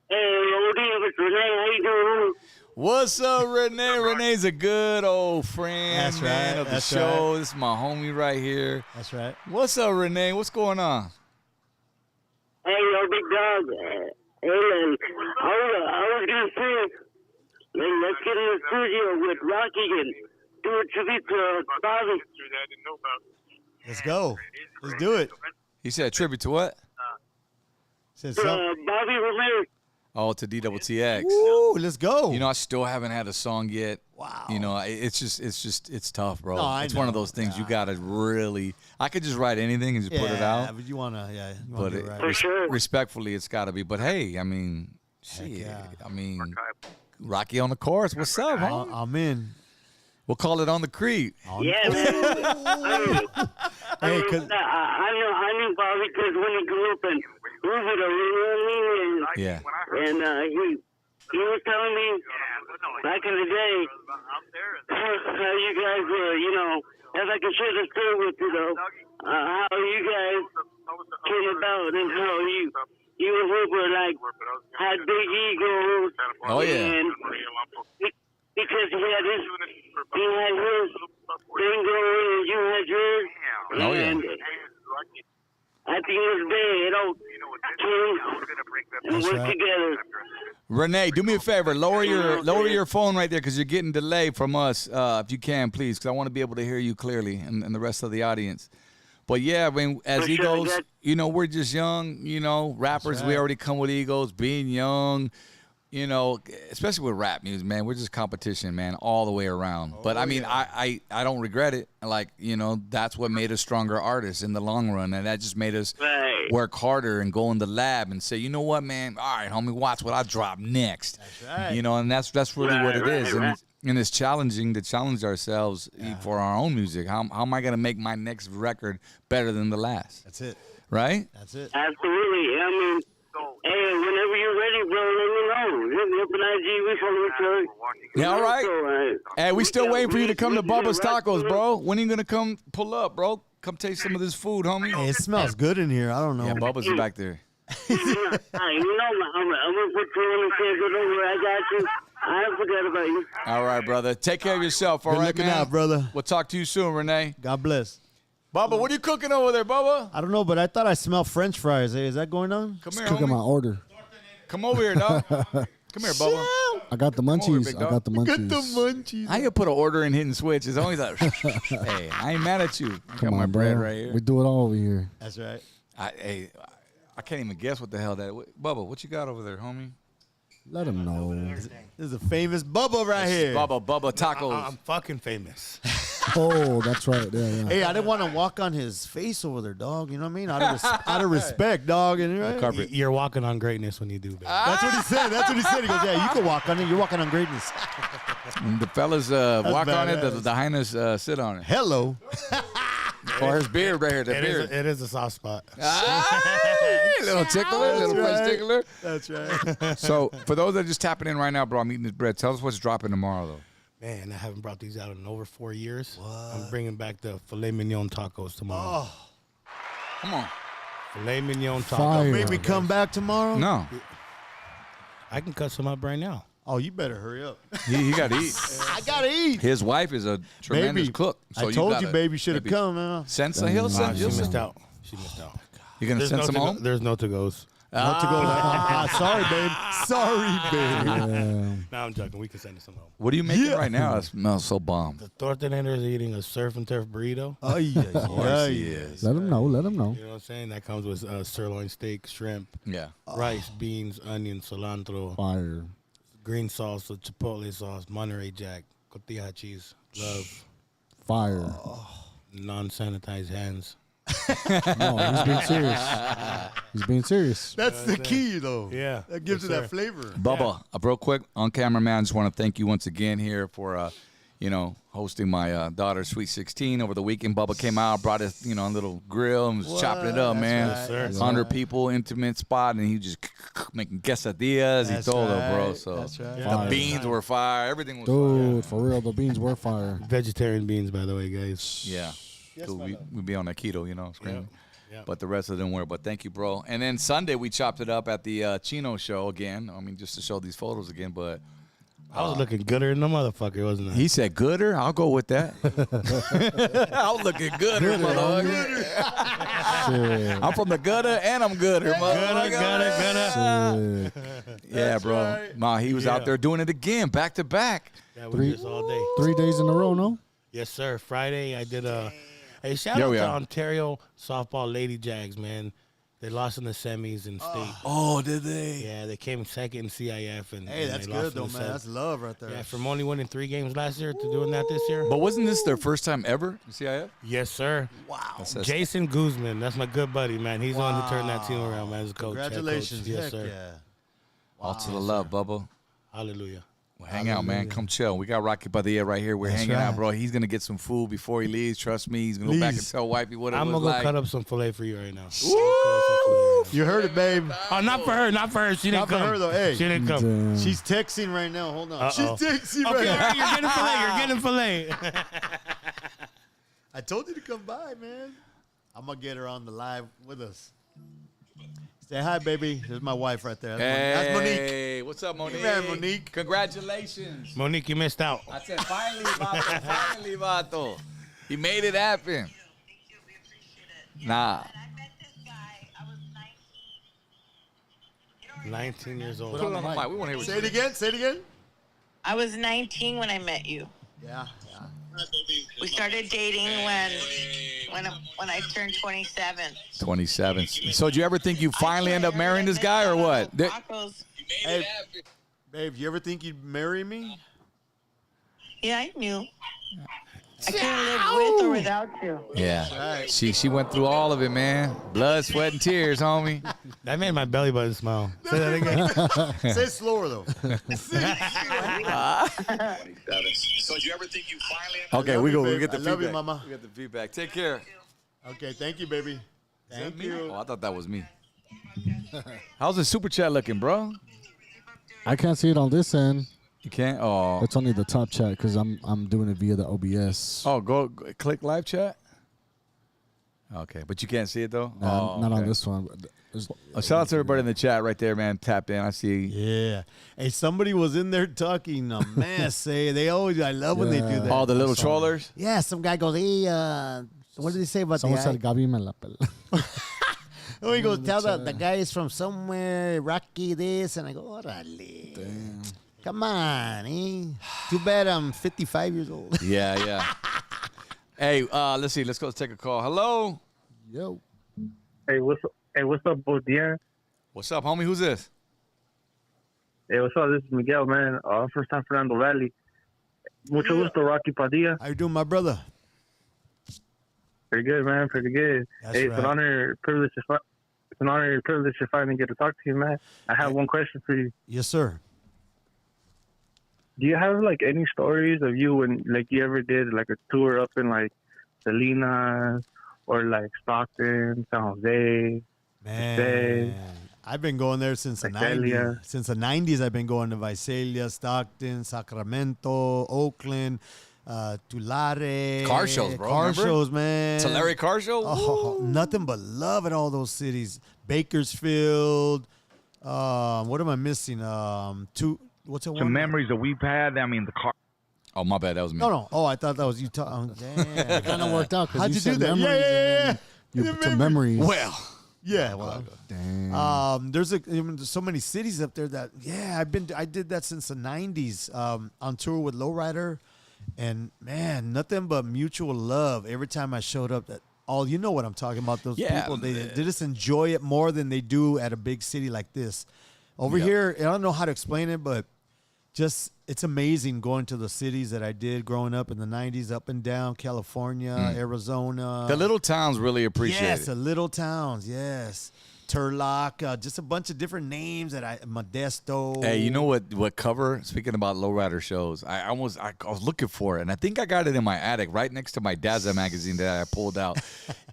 [SPEAKER 5] Hey, Odie, it's Renee. How you doing?
[SPEAKER 1] What's up, Renee? Renee's a good old friend,
[SPEAKER 6] That's
[SPEAKER 1] man,
[SPEAKER 6] right,
[SPEAKER 1] of the
[SPEAKER 6] that's
[SPEAKER 1] show.
[SPEAKER 6] right.
[SPEAKER 1] This is my homie right here.
[SPEAKER 6] That's right.
[SPEAKER 1] What's up, Renee? What's going on?
[SPEAKER 5] Hey, yo, big dog. Hey, man. I was going to say, man, let's get in the studio with Rocky and do a tribute to Bobby.
[SPEAKER 6] Let's go. Let's do it.
[SPEAKER 1] He said tribute to what?
[SPEAKER 6] Said something.
[SPEAKER 5] Bobby Ramirez.
[SPEAKER 1] Oh, to DWTX.
[SPEAKER 6] Woo, let's go.
[SPEAKER 1] I still haven't had a song yet.
[SPEAKER 6] Wow.
[SPEAKER 1] It's tough, bro.
[SPEAKER 6] No, I
[SPEAKER 1] it's one of
[SPEAKER 6] know.
[SPEAKER 1] those things you gotta really. I could just write anything and just put it out,
[SPEAKER 6] but you wanna, you
[SPEAKER 1] but
[SPEAKER 6] wanna do
[SPEAKER 1] it,
[SPEAKER 6] it right.
[SPEAKER 5] For sure.
[SPEAKER 1] respectfully, it's got to be. But hey, I mean, shit.
[SPEAKER 6] yeah.
[SPEAKER 1] I mean, Rocky on the chorus. What's up, huh?
[SPEAKER 6] I'm in.
[SPEAKER 1] We'll call it on the creek.
[SPEAKER 5] Yeah, man.
[SPEAKER 6] Hey,
[SPEAKER 5] I
[SPEAKER 6] 'cause-
[SPEAKER 5] knew Bobby because when he grew up in Louisville, you know what I mean?
[SPEAKER 1] Yeah.
[SPEAKER 5] And he was telling me back in the day how you guys were, if I can share the story with you though, how you guys came about and how you and Hoop were like had big egos.
[SPEAKER 1] Oh, yeah.
[SPEAKER 5] And because he had his thing going and you had yours.
[SPEAKER 1] Oh, yeah.
[SPEAKER 5] And at the end of the day, it all came and
[SPEAKER 6] That's
[SPEAKER 5] worked
[SPEAKER 6] right.
[SPEAKER 5] together.
[SPEAKER 1] Renee, do me a favor. Lower your phone right there because you're getting delay from us. If you can, please, because I want to be able to hear you clearly and the rest of the audience. But yeah, I mean, as
[SPEAKER 5] For sure,
[SPEAKER 1] egos,
[SPEAKER 5] that-
[SPEAKER 1] we're just young. Rappers,
[SPEAKER 6] That's
[SPEAKER 1] we
[SPEAKER 6] right.
[SPEAKER 1] already come with egos. Being young, especially with rap music, man, we're just competition, man, all the way around. But I mean, I don't regret it. Like, that's what made us stronger artists in the long run, and that just made us
[SPEAKER 5] Right.
[SPEAKER 1] work harder and go in the lab and say, you know what, man, all right, homie, watch what I drop next.
[SPEAKER 6] That's right.
[SPEAKER 1] And that's really what it is.
[SPEAKER 5] Right.
[SPEAKER 1] And it's challenging to challenge ourselves for our own music. How am I going to make my next record better than the last?
[SPEAKER 6] That's it.
[SPEAKER 1] Right?
[SPEAKER 6] That's it.
[SPEAKER 5] Absolutely. I mean, hey, whenever you're ready, bro, let me know. Hit me up in IG. We follow each other.
[SPEAKER 1] Yeah, all right.
[SPEAKER 5] So,
[SPEAKER 1] Hey, we still waiting for you to come to
[SPEAKER 5] we can
[SPEAKER 1] Bubba's
[SPEAKER 5] rock
[SPEAKER 1] Tacos,
[SPEAKER 5] with
[SPEAKER 1] bro. When are you going to come pull up, bro? Come taste some of this food, homie.
[SPEAKER 6] Hey, it smells good in here. I don't know.
[SPEAKER 1] Yeah, Bubba's is back there.
[SPEAKER 5] Hey, I'm gonna put you on the schedule. Don't worry, I got you. I don't forget about you.
[SPEAKER 1] All right, brother. Take care of yourself, all
[SPEAKER 6] Good
[SPEAKER 1] right,
[SPEAKER 6] looking
[SPEAKER 1] man?
[SPEAKER 6] out, brother.
[SPEAKER 1] We'll talk to you soon, Renee.
[SPEAKER 6] God bless.
[SPEAKER 1] Bubba, what are you cooking over there, Bubba?
[SPEAKER 6] I don't know, but I thought I smelled French fries. Hey, is that going on?
[SPEAKER 1] Come here,
[SPEAKER 3] Cooking my
[SPEAKER 1] homie.
[SPEAKER 3] order.
[SPEAKER 1] Come over here, dog. Come here, Bubba.
[SPEAKER 3] I got the
[SPEAKER 1] over,
[SPEAKER 3] munchies.
[SPEAKER 1] big
[SPEAKER 3] I
[SPEAKER 1] dog.
[SPEAKER 3] got the munchies.
[SPEAKER 6] munchies.
[SPEAKER 1] How you put an order in hitting switch? It's always like, hey, I ain't mad at you. I got
[SPEAKER 3] Come
[SPEAKER 1] my
[SPEAKER 3] on,
[SPEAKER 1] bread
[SPEAKER 3] bro.
[SPEAKER 1] right here.
[SPEAKER 3] We do it all over here.
[SPEAKER 6] That's right.
[SPEAKER 1] I can't even guess what the hell that. Bubba, what you got over there, homie?
[SPEAKER 3] Let him know.
[SPEAKER 6] This is a famous Bubba right here.
[SPEAKER 1] Bubba tacos.
[SPEAKER 10] I'm fucking famous.
[SPEAKER 3] Oh, that's right. Yeah.
[SPEAKER 6] Hey, I didn't want to walk on his face over there, dog. You know what I mean? Out of respect, dog. And right?
[SPEAKER 10] You're walking on greatness when you do, baby.
[SPEAKER 6] That's what he said. He goes, yeah, you can walk on it. You're walking on greatness.
[SPEAKER 1] The fellas walk on it. The highness sit on it.
[SPEAKER 6] Hello.
[SPEAKER 1] Or his beard right here. The beard.
[SPEAKER 10] It is a soft spot.
[SPEAKER 1] Little tickler, little face tickler.
[SPEAKER 6] That's right.
[SPEAKER 1] So, for those that are just tapping in right now, bro, I'm eating this bread. Tell us what's dropping tomorrow, though.
[SPEAKER 10] Man, I haven't brought these out in over 4 years. What? I'm bringing back the filet mignon tacos tomorrow.
[SPEAKER 6] Oh.
[SPEAKER 1] Come on.
[SPEAKER 10] Filet mignon tacos.
[SPEAKER 3] Fire.
[SPEAKER 6] Make me come back tomorrow?
[SPEAKER 1] No.
[SPEAKER 10] I can cut some up right now.
[SPEAKER 6] Oh, you better hurry up.
[SPEAKER 1] He got to eat.
[SPEAKER 6] I got to eat.
[SPEAKER 1] His wife is a tremendous
[SPEAKER 6] Baby,
[SPEAKER 1] cook. So
[SPEAKER 6] I told
[SPEAKER 1] gotta,
[SPEAKER 6] you, baby, should have come, man.
[SPEAKER 1] Send some. He'll send.
[SPEAKER 10] She
[SPEAKER 1] He'll
[SPEAKER 10] missed
[SPEAKER 1] send.
[SPEAKER 10] out. She missed out.
[SPEAKER 1] You going to send some home?
[SPEAKER 10] There's no to-goes.
[SPEAKER 6] Not to go. Sorry, babe. Sorry, babe.
[SPEAKER 10] No, I'm joking. We can send it some home.
[SPEAKER 1] What are you making right now? It smells so bomb.
[SPEAKER 10] The Tortenender is eating a surf and turf burrito.
[SPEAKER 6] Oh, yeah.
[SPEAKER 1] Of course he is.
[SPEAKER 3] Let him know.
[SPEAKER 10] You know what I'm saying? That comes with sirloin steak, shrimp,
[SPEAKER 1] Yeah.
[SPEAKER 10] rice, beans, onion, cilantro,
[SPEAKER 3] Fire.
[SPEAKER 10] green salsa, chipotle sauce, Monterey Jack, cotija cheese, love,
[SPEAKER 3] Fire.
[SPEAKER 10] non-sanitized hands.
[SPEAKER 3] No, he's being serious. He's being serious.
[SPEAKER 6] That's the key, though.
[SPEAKER 10] Yeah.
[SPEAKER 6] That gives
[SPEAKER 10] Yes,
[SPEAKER 6] it
[SPEAKER 10] sir.
[SPEAKER 6] that flavor.
[SPEAKER 1] Bubba, real quick, on camera, man, I just want to thank you once again here for, hosting my daughter's Sweet 16 over the weekend. Bubba came out, brought us, a little grill and was chopping it up, man.
[SPEAKER 6] right.
[SPEAKER 10] Yes, sir.
[SPEAKER 1] 100 people, intimate spot, and he just making quesadillas.
[SPEAKER 6] That's
[SPEAKER 1] He told her, bro.
[SPEAKER 6] right.
[SPEAKER 1] So
[SPEAKER 6] That's right.
[SPEAKER 1] the
[SPEAKER 3] Fire.
[SPEAKER 1] beans were fire. Everything was
[SPEAKER 3] Dude, for real, the beans were fire.
[SPEAKER 10] Vegetarian beans, by the way, guys.
[SPEAKER 1] fire. Yeah. Dude, we be on that keto, screaming.
[SPEAKER 10] Yep.
[SPEAKER 1] But the rest of them were. But thank you, bro. And then Sunday we chopped it up at the Chino show again. I mean, just to show these photos again. But
[SPEAKER 10] I was looking gooder than the motherfucker, wasn't I?
[SPEAKER 1] he said gooder. I'll go with that. I was looking gooder, motherfucker.
[SPEAKER 3] Shit.
[SPEAKER 1] I'm from the gutter and I'm gooder, motherfucker.
[SPEAKER 3] Shit.
[SPEAKER 1] Yeah, bro. Ma, he was out there doing it again, back to back.
[SPEAKER 10] Yeah, we did this all day.
[SPEAKER 3] 3 days in a row, no?
[SPEAKER 10] Yes, sir. Friday, I did a shout
[SPEAKER 1] Yeah,
[SPEAKER 10] out
[SPEAKER 1] we
[SPEAKER 10] to
[SPEAKER 1] are.
[SPEAKER 10] Ontario softball Lady Jags, man. They lost in the semis in state.
[SPEAKER 1] Oh, did they?
[SPEAKER 10] Yeah, they came second in CIF. And
[SPEAKER 6] Hey,
[SPEAKER 10] and
[SPEAKER 6] that's
[SPEAKER 10] they lost
[SPEAKER 6] good, though,
[SPEAKER 10] in the
[SPEAKER 6] man.
[SPEAKER 10] semis.
[SPEAKER 6] That's love right there.
[SPEAKER 10] Yeah, from only winning 3 games last year to doing that this year.
[SPEAKER 1] But wasn't this their first time ever in CIF?
[SPEAKER 10] Yes, sir.
[SPEAKER 6] Wow.
[SPEAKER 1] That's
[SPEAKER 10] Jason Guzman, that's my good buddy, man. He's the one who turned that team around, man, as a coach. head coach.
[SPEAKER 6] Congratulations.
[SPEAKER 10] Yes,
[SPEAKER 6] Heck
[SPEAKER 10] sir.
[SPEAKER 6] yeah.
[SPEAKER 1] All to the love, Bubba.
[SPEAKER 10] Hallelujah.
[SPEAKER 1] Well, hang out, man. Come chill. We got Rocky Padilla right here. We're hanging out, bro. He's going to get some food before he leaves. Trust me. He's going to go back and
[SPEAKER 6] Please.
[SPEAKER 1] tell wifey what it
[SPEAKER 10] I'm
[SPEAKER 1] was
[SPEAKER 10] going to
[SPEAKER 1] like.
[SPEAKER 10] cut up some filet for you right now.
[SPEAKER 6] You heard it, babe.
[SPEAKER 10] Oh, not for her. Not for her. She didn't
[SPEAKER 6] Not for
[SPEAKER 10] come.
[SPEAKER 6] her, though. Hey.
[SPEAKER 10] She didn't come.
[SPEAKER 3] Damn.
[SPEAKER 6] She's texting right now. Hold on.
[SPEAKER 10] Uh-oh.
[SPEAKER 6] She's texting
[SPEAKER 10] Okay, all
[SPEAKER 6] right
[SPEAKER 10] right,
[SPEAKER 6] now.
[SPEAKER 10] you're getting filet. You're getting filet.
[SPEAKER 6] I told you to come by, man. I'm going to get her on the live with us. Say hi, baby. There's my wife right there. That's Monique.
[SPEAKER 1] Hey, what's up, Monique?
[SPEAKER 6] Hey, Monique.
[SPEAKER 1] Congratulations.
[SPEAKER 10] Monique, you missed out.
[SPEAKER 1] I said, finally, Vato. Finally, Vato. He made it happen.
[SPEAKER 11] Thank you. We appreciate it.
[SPEAKER 1] Nah.
[SPEAKER 11] When I met this guy, I was 19.
[SPEAKER 10] 19 years old.
[SPEAKER 1] Put it on the mic. We want to hear what
[SPEAKER 6] Say
[SPEAKER 1] you
[SPEAKER 6] it again. Say it again.
[SPEAKER 11] I was 19 when I met you.
[SPEAKER 6] Yeah.
[SPEAKER 11] We started dating when I turned 27.
[SPEAKER 1] 27. So did you ever think you finally end up marrying this guy or what?
[SPEAKER 11] Tacos.
[SPEAKER 6] Hey, babe, you ever think you'd marry me?
[SPEAKER 11] Yeah, I knew. I couldn't live with or without you.
[SPEAKER 1] Yeah.
[SPEAKER 6] Right.
[SPEAKER 1] She went through all of it, man. Blood, sweat, and tears, homie.
[SPEAKER 10] That made my belly button smile. Say that again.
[SPEAKER 6] Say it slower, though.
[SPEAKER 12] So did you ever think you finally?
[SPEAKER 1] Okay,
[SPEAKER 6] love
[SPEAKER 1] we
[SPEAKER 6] you,
[SPEAKER 1] go. We
[SPEAKER 6] babe.
[SPEAKER 1] get the
[SPEAKER 6] I
[SPEAKER 1] feedback.
[SPEAKER 6] love you, mama.
[SPEAKER 1] We get the feedback. Take care.
[SPEAKER 6] Okay, thank you, baby. Thank you.
[SPEAKER 1] Oh, I thought that was me. How's the super chat looking, bro?
[SPEAKER 3] I can't see it on this end.
[SPEAKER 1] You can't? Oh.
[SPEAKER 3] It's only the top chat because I'm doing it via the OBS.
[SPEAKER 1] Oh, go click live chat. Okay, but you can't see it though.
[SPEAKER 3] Nah, not on
[SPEAKER 1] okay.
[SPEAKER 3] this one. There's-
[SPEAKER 1] Shout out to everybody in the chat right there, man. Tapped in. I see.
[SPEAKER 6] Yeah. Hey, somebody was in there talking a mess. Hey, I love when they do
[SPEAKER 3] Yeah.
[SPEAKER 6] that.
[SPEAKER 1] All the little trollers.
[SPEAKER 6] Yeah, some guy goes, hey, what did he say about
[SPEAKER 3] Someone
[SPEAKER 6] the
[SPEAKER 3] said, Gabi me la pela.
[SPEAKER 6] Oh, he goes, tell the guy is from somewhere, Rocky this. And I go, orale.
[SPEAKER 3] Damn.
[SPEAKER 6] Come on, eh? Too bad I'm 55 years old.
[SPEAKER 1] Yeah. Hey, let's see. Let's go take a call. Hello.
[SPEAKER 3] Yo.
[SPEAKER 13] Hey, what's up, Gutierrez?
[SPEAKER 1] What's up, homie? Who's this?
[SPEAKER 9] Hey, what's up? This is Miguel, man. First time Fernando Valley. Mucho gusto, Rocky Padilla.
[SPEAKER 6] How you doing, my brother?
[SPEAKER 9] Pretty good, man. Pretty good.
[SPEAKER 6] That's
[SPEAKER 9] Hey,
[SPEAKER 6] right.
[SPEAKER 9] it's an honor, privilege to finally get to talk to you, man. I have one question for you.
[SPEAKER 6] Yes, sir.
[SPEAKER 9] Do you have like any stories of you when like you ever did like a tour up in like Salinas or like Stockton, San Jose?
[SPEAKER 6] Man, I've been going there since the
[SPEAKER 9] Visalia.
[SPEAKER 6] 90s. Since the 90s, I've been going to Visalia, Stockton, Sacramento, Oakland, Tulare.
[SPEAKER 1] Car shows, bro.
[SPEAKER 6] Car
[SPEAKER 1] remember?
[SPEAKER 6] shows, man.
[SPEAKER 1] Tulare car show?
[SPEAKER 6] Oh, nothing but love at all those cities. Bakersfield. What am I missing? What's that one?
[SPEAKER 13] Some memories that we've had. I mean, the car.
[SPEAKER 1] Oh, my bad. That was me.
[SPEAKER 6] No. Oh, I thought that was you talking. Damn.
[SPEAKER 3] It kind of worked out because
[SPEAKER 6] How'd
[SPEAKER 3] you
[SPEAKER 6] you
[SPEAKER 3] said
[SPEAKER 6] do that?
[SPEAKER 3] memories
[SPEAKER 6] Yeah.
[SPEAKER 3] and then you to memories.
[SPEAKER 1] Well.
[SPEAKER 6] Yeah, well,
[SPEAKER 3] Damn.
[SPEAKER 6] there's so many cities up there that I did that since the 90s on tour with Lowrider, and man, nothing but mutual love every time I showed up. That you know what I'm talking about. Those people they just enjoy it more than they do at a big city like this. Over here, I don't know how to explain it, but just it's amazing going to the cities that I did growing up in the 90s, up and down California, Arizona.
[SPEAKER 1] The little towns really appreciate
[SPEAKER 6] Yes,
[SPEAKER 1] it.
[SPEAKER 6] the little towns, yes. Turlock, just a bunch of different names Modesto.
[SPEAKER 1] Hey, you know what cover? Speaking about lowrider shows, I was looking for it, and I think I got it in my attic right next to my Daza magazine that I pulled out.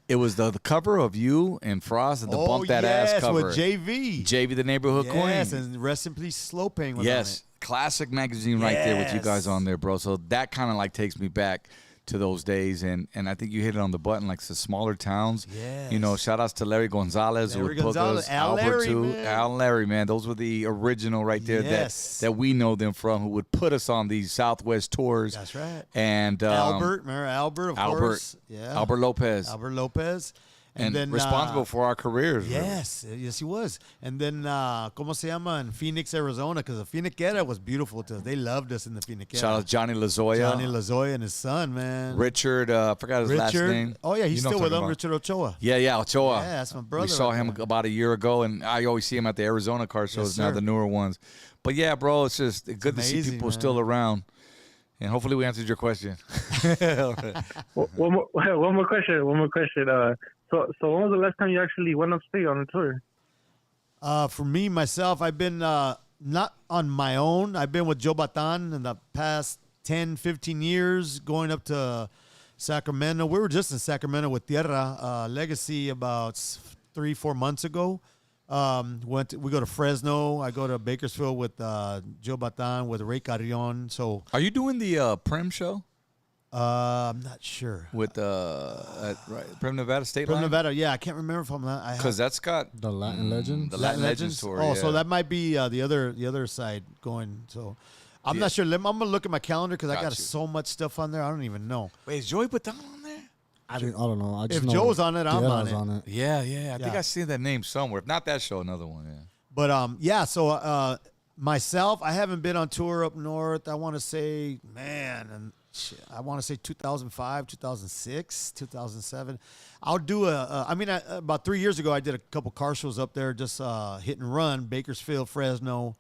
[SPEAKER 1] It was the cover of you and Frost and the Bump That Ass cover.
[SPEAKER 6] with JV.
[SPEAKER 1] JV, the neighborhood
[SPEAKER 6] Yes,
[SPEAKER 1] queen.
[SPEAKER 6] and rest in peace, Slow Pain was on
[SPEAKER 1] Yes, classic magazine right there with you guys
[SPEAKER 6] Yes.
[SPEAKER 1] on there, bro. So that kind of like takes me back to those days, and I think you hit it on the button, like the smaller towns.
[SPEAKER 6] Yes.
[SPEAKER 1] You know, shout outs to Larry Gonzalez, who
[SPEAKER 6] Larry
[SPEAKER 1] would book
[SPEAKER 6] Gonzalez,
[SPEAKER 1] us,
[SPEAKER 6] Al
[SPEAKER 1] Albert
[SPEAKER 6] Larry,
[SPEAKER 1] too,
[SPEAKER 6] man.
[SPEAKER 1] Al and Larry, man. Those were the original right there
[SPEAKER 6] Yes.
[SPEAKER 1] that we know them from, who would put us on these Southwest tours.
[SPEAKER 6] That's right.
[SPEAKER 1] And
[SPEAKER 6] Albert, remember Albert, of course. Yeah.
[SPEAKER 1] Albert Lopez.
[SPEAKER 6] Albert Lopez.
[SPEAKER 1] And
[SPEAKER 6] then
[SPEAKER 1] responsible for our careers. really.
[SPEAKER 6] Yes, yes, he was. And then, ¿cómo se llama? In Phoenix, Arizona, because the Phoenixera was beautiful to us. They loved us in the Phoenixera.
[SPEAKER 1] Shout out to Johnny Lazoya.
[SPEAKER 6] Johnny Lazoya and his son, man.
[SPEAKER 1] Richard, I forgot his last name.
[SPEAKER 6] Oh, yeah, he's
[SPEAKER 1] You know
[SPEAKER 6] still
[SPEAKER 1] what
[SPEAKER 6] with
[SPEAKER 1] I'm
[SPEAKER 6] them,
[SPEAKER 1] talking
[SPEAKER 6] Richard Ochoa.
[SPEAKER 1] Yeah, Ochoa.
[SPEAKER 6] Yeah, that's my brother.
[SPEAKER 1] We saw
[SPEAKER 6] right
[SPEAKER 1] him
[SPEAKER 6] there.
[SPEAKER 1] about a year ago, and I always see him at the Arizona car shows now,
[SPEAKER 6] sir.
[SPEAKER 1] the newer ones. But yeah, bro, it's just good to see
[SPEAKER 6] amazing,
[SPEAKER 1] people
[SPEAKER 6] man.
[SPEAKER 1] still around. And hopefully we answered your question.
[SPEAKER 9] One more question. So when was the last time you actually went upstate on a tour?
[SPEAKER 6] For me, myself, I've been not on my own. I've been with Joe Batan in the past 10, 15 years, going up to Sacramento. We were just in Sacramento with Tierra Legacy about 3-4 months ago. We go to Fresno. I go to Bakersfield with Joe Batan, with Ray Carrion. So,
[SPEAKER 1] Are you doing the Prim show
[SPEAKER 6] I'm not sure.
[SPEAKER 1] with Prim Nevada State
[SPEAKER 6] From
[SPEAKER 1] Line?
[SPEAKER 6] Nevada, yeah, I can't remember if I'm not.
[SPEAKER 1] Because that's got
[SPEAKER 3] The Latin Legends.
[SPEAKER 1] the Latin Legends tour.
[SPEAKER 6] Oh,
[SPEAKER 1] yeah.
[SPEAKER 6] so that might be the other side going. So I'm not sure. I'm gonna look at my calendar because I
[SPEAKER 1] Got
[SPEAKER 6] got
[SPEAKER 1] you.
[SPEAKER 6] so much stuff on there. I don't even know.
[SPEAKER 1] Wait, is Joey Baton on there?
[SPEAKER 3] I don't know. I just
[SPEAKER 6] If
[SPEAKER 3] know
[SPEAKER 6] Joe's on it, I'm
[SPEAKER 3] Tierra's
[SPEAKER 6] on it.
[SPEAKER 1] Yeah. I think
[SPEAKER 6] Yeah.
[SPEAKER 1] I seen that name somewhere. If not that show, another one. Yeah.
[SPEAKER 6] But yeah. So myself, I haven't been on tour up north. I want to say, man, I want to say 2005, 2006, 2007. I'll do about 3 years ago, I did a couple car shows up there, just hit and run, Bakersfield, Fresno.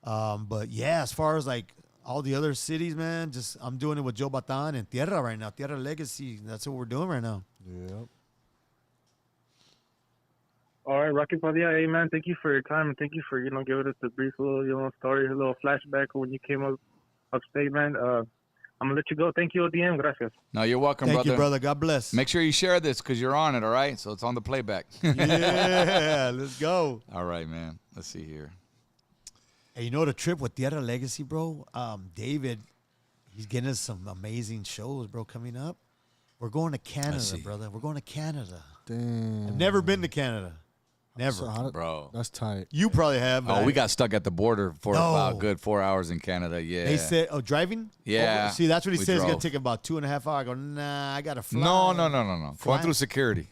[SPEAKER 6] But yeah, as far as like all the other cities, man, I'm doing it with Joe Batan and Tierra right now. Tierra Legacy. That's what we're doing right now.
[SPEAKER 3] Yep.
[SPEAKER 9] All right, Rocky Padilla, hey man, thank you for your time and thank you for giving us a brief little story, a little flashback of when you came upstate, man. I'm gonna let you go. Thank you, ODM. Gracias.
[SPEAKER 1] No, you're welcome,
[SPEAKER 6] Thank
[SPEAKER 1] brother.
[SPEAKER 6] you, brother. God bless.
[SPEAKER 1] Make sure you share this because you're on it, all right? So it's on the playback.
[SPEAKER 6] Yeah, let's go.
[SPEAKER 1] All right, man. Let's see here.
[SPEAKER 6] Hey, you know the trip with Tierra Legacy, bro? David, he's getting us some amazing shows, bro, coming up. We're going to Canada, brother. We're going to Canada.
[SPEAKER 3] Damn.
[SPEAKER 6] I've never been to Canada. Never.
[SPEAKER 3] So
[SPEAKER 1] Bro.
[SPEAKER 3] That's tight.
[SPEAKER 6] You probably have.
[SPEAKER 1] Oh, we got stuck at the border for
[SPEAKER 6] No.
[SPEAKER 1] about a good 4 hours in Canada. Yeah.
[SPEAKER 6] They said, driving?
[SPEAKER 1] Yeah,
[SPEAKER 6] Oh, see, that's what he
[SPEAKER 1] we
[SPEAKER 6] says. It's going
[SPEAKER 1] drove.
[SPEAKER 6] to take about 2.5 hours. I go, nah, I got to fly.
[SPEAKER 1] No. Going
[SPEAKER 6] Flying?
[SPEAKER 1] through security.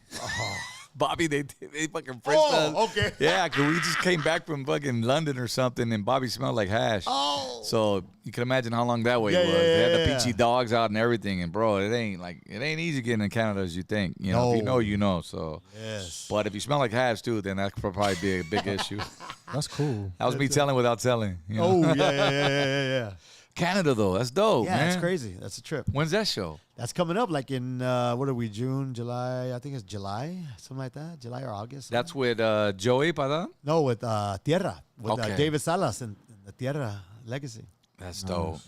[SPEAKER 1] Bobby, they fucking frisked us.
[SPEAKER 6] Okay.
[SPEAKER 1] Yeah, because we just came back from fucking London or something, and Bobby smelled like hash.
[SPEAKER 6] Oh.
[SPEAKER 1] So you can imagine how long that wait
[SPEAKER 6] Yeah,
[SPEAKER 1] was.
[SPEAKER 6] yeah,
[SPEAKER 1] They had the
[SPEAKER 6] yeah.
[SPEAKER 1] peachy dogs out and everything, and bro, it ain't easy getting in Canada as you think. You know, if you know, you know. So,
[SPEAKER 6] Yes.
[SPEAKER 1] but if you smell like hash too, then that could probably be a big issue.
[SPEAKER 3] That's cool.
[SPEAKER 1] That was me telling without telling. You know?
[SPEAKER 6] Oh, yeah.
[SPEAKER 1] Canada though, that's dope.
[SPEAKER 6] Yeah,
[SPEAKER 1] man.
[SPEAKER 6] it's crazy. That's a trip.
[SPEAKER 1] When's that show?
[SPEAKER 6] That's coming up like in, what are we, June, July? I think it's July, something like that. July or August.
[SPEAKER 1] That's with Joey Padilla?
[SPEAKER 6] No, with Tierra, with
[SPEAKER 1] Okay.
[SPEAKER 6] David Salas and the Tierra Legacy.
[SPEAKER 1] That's dope.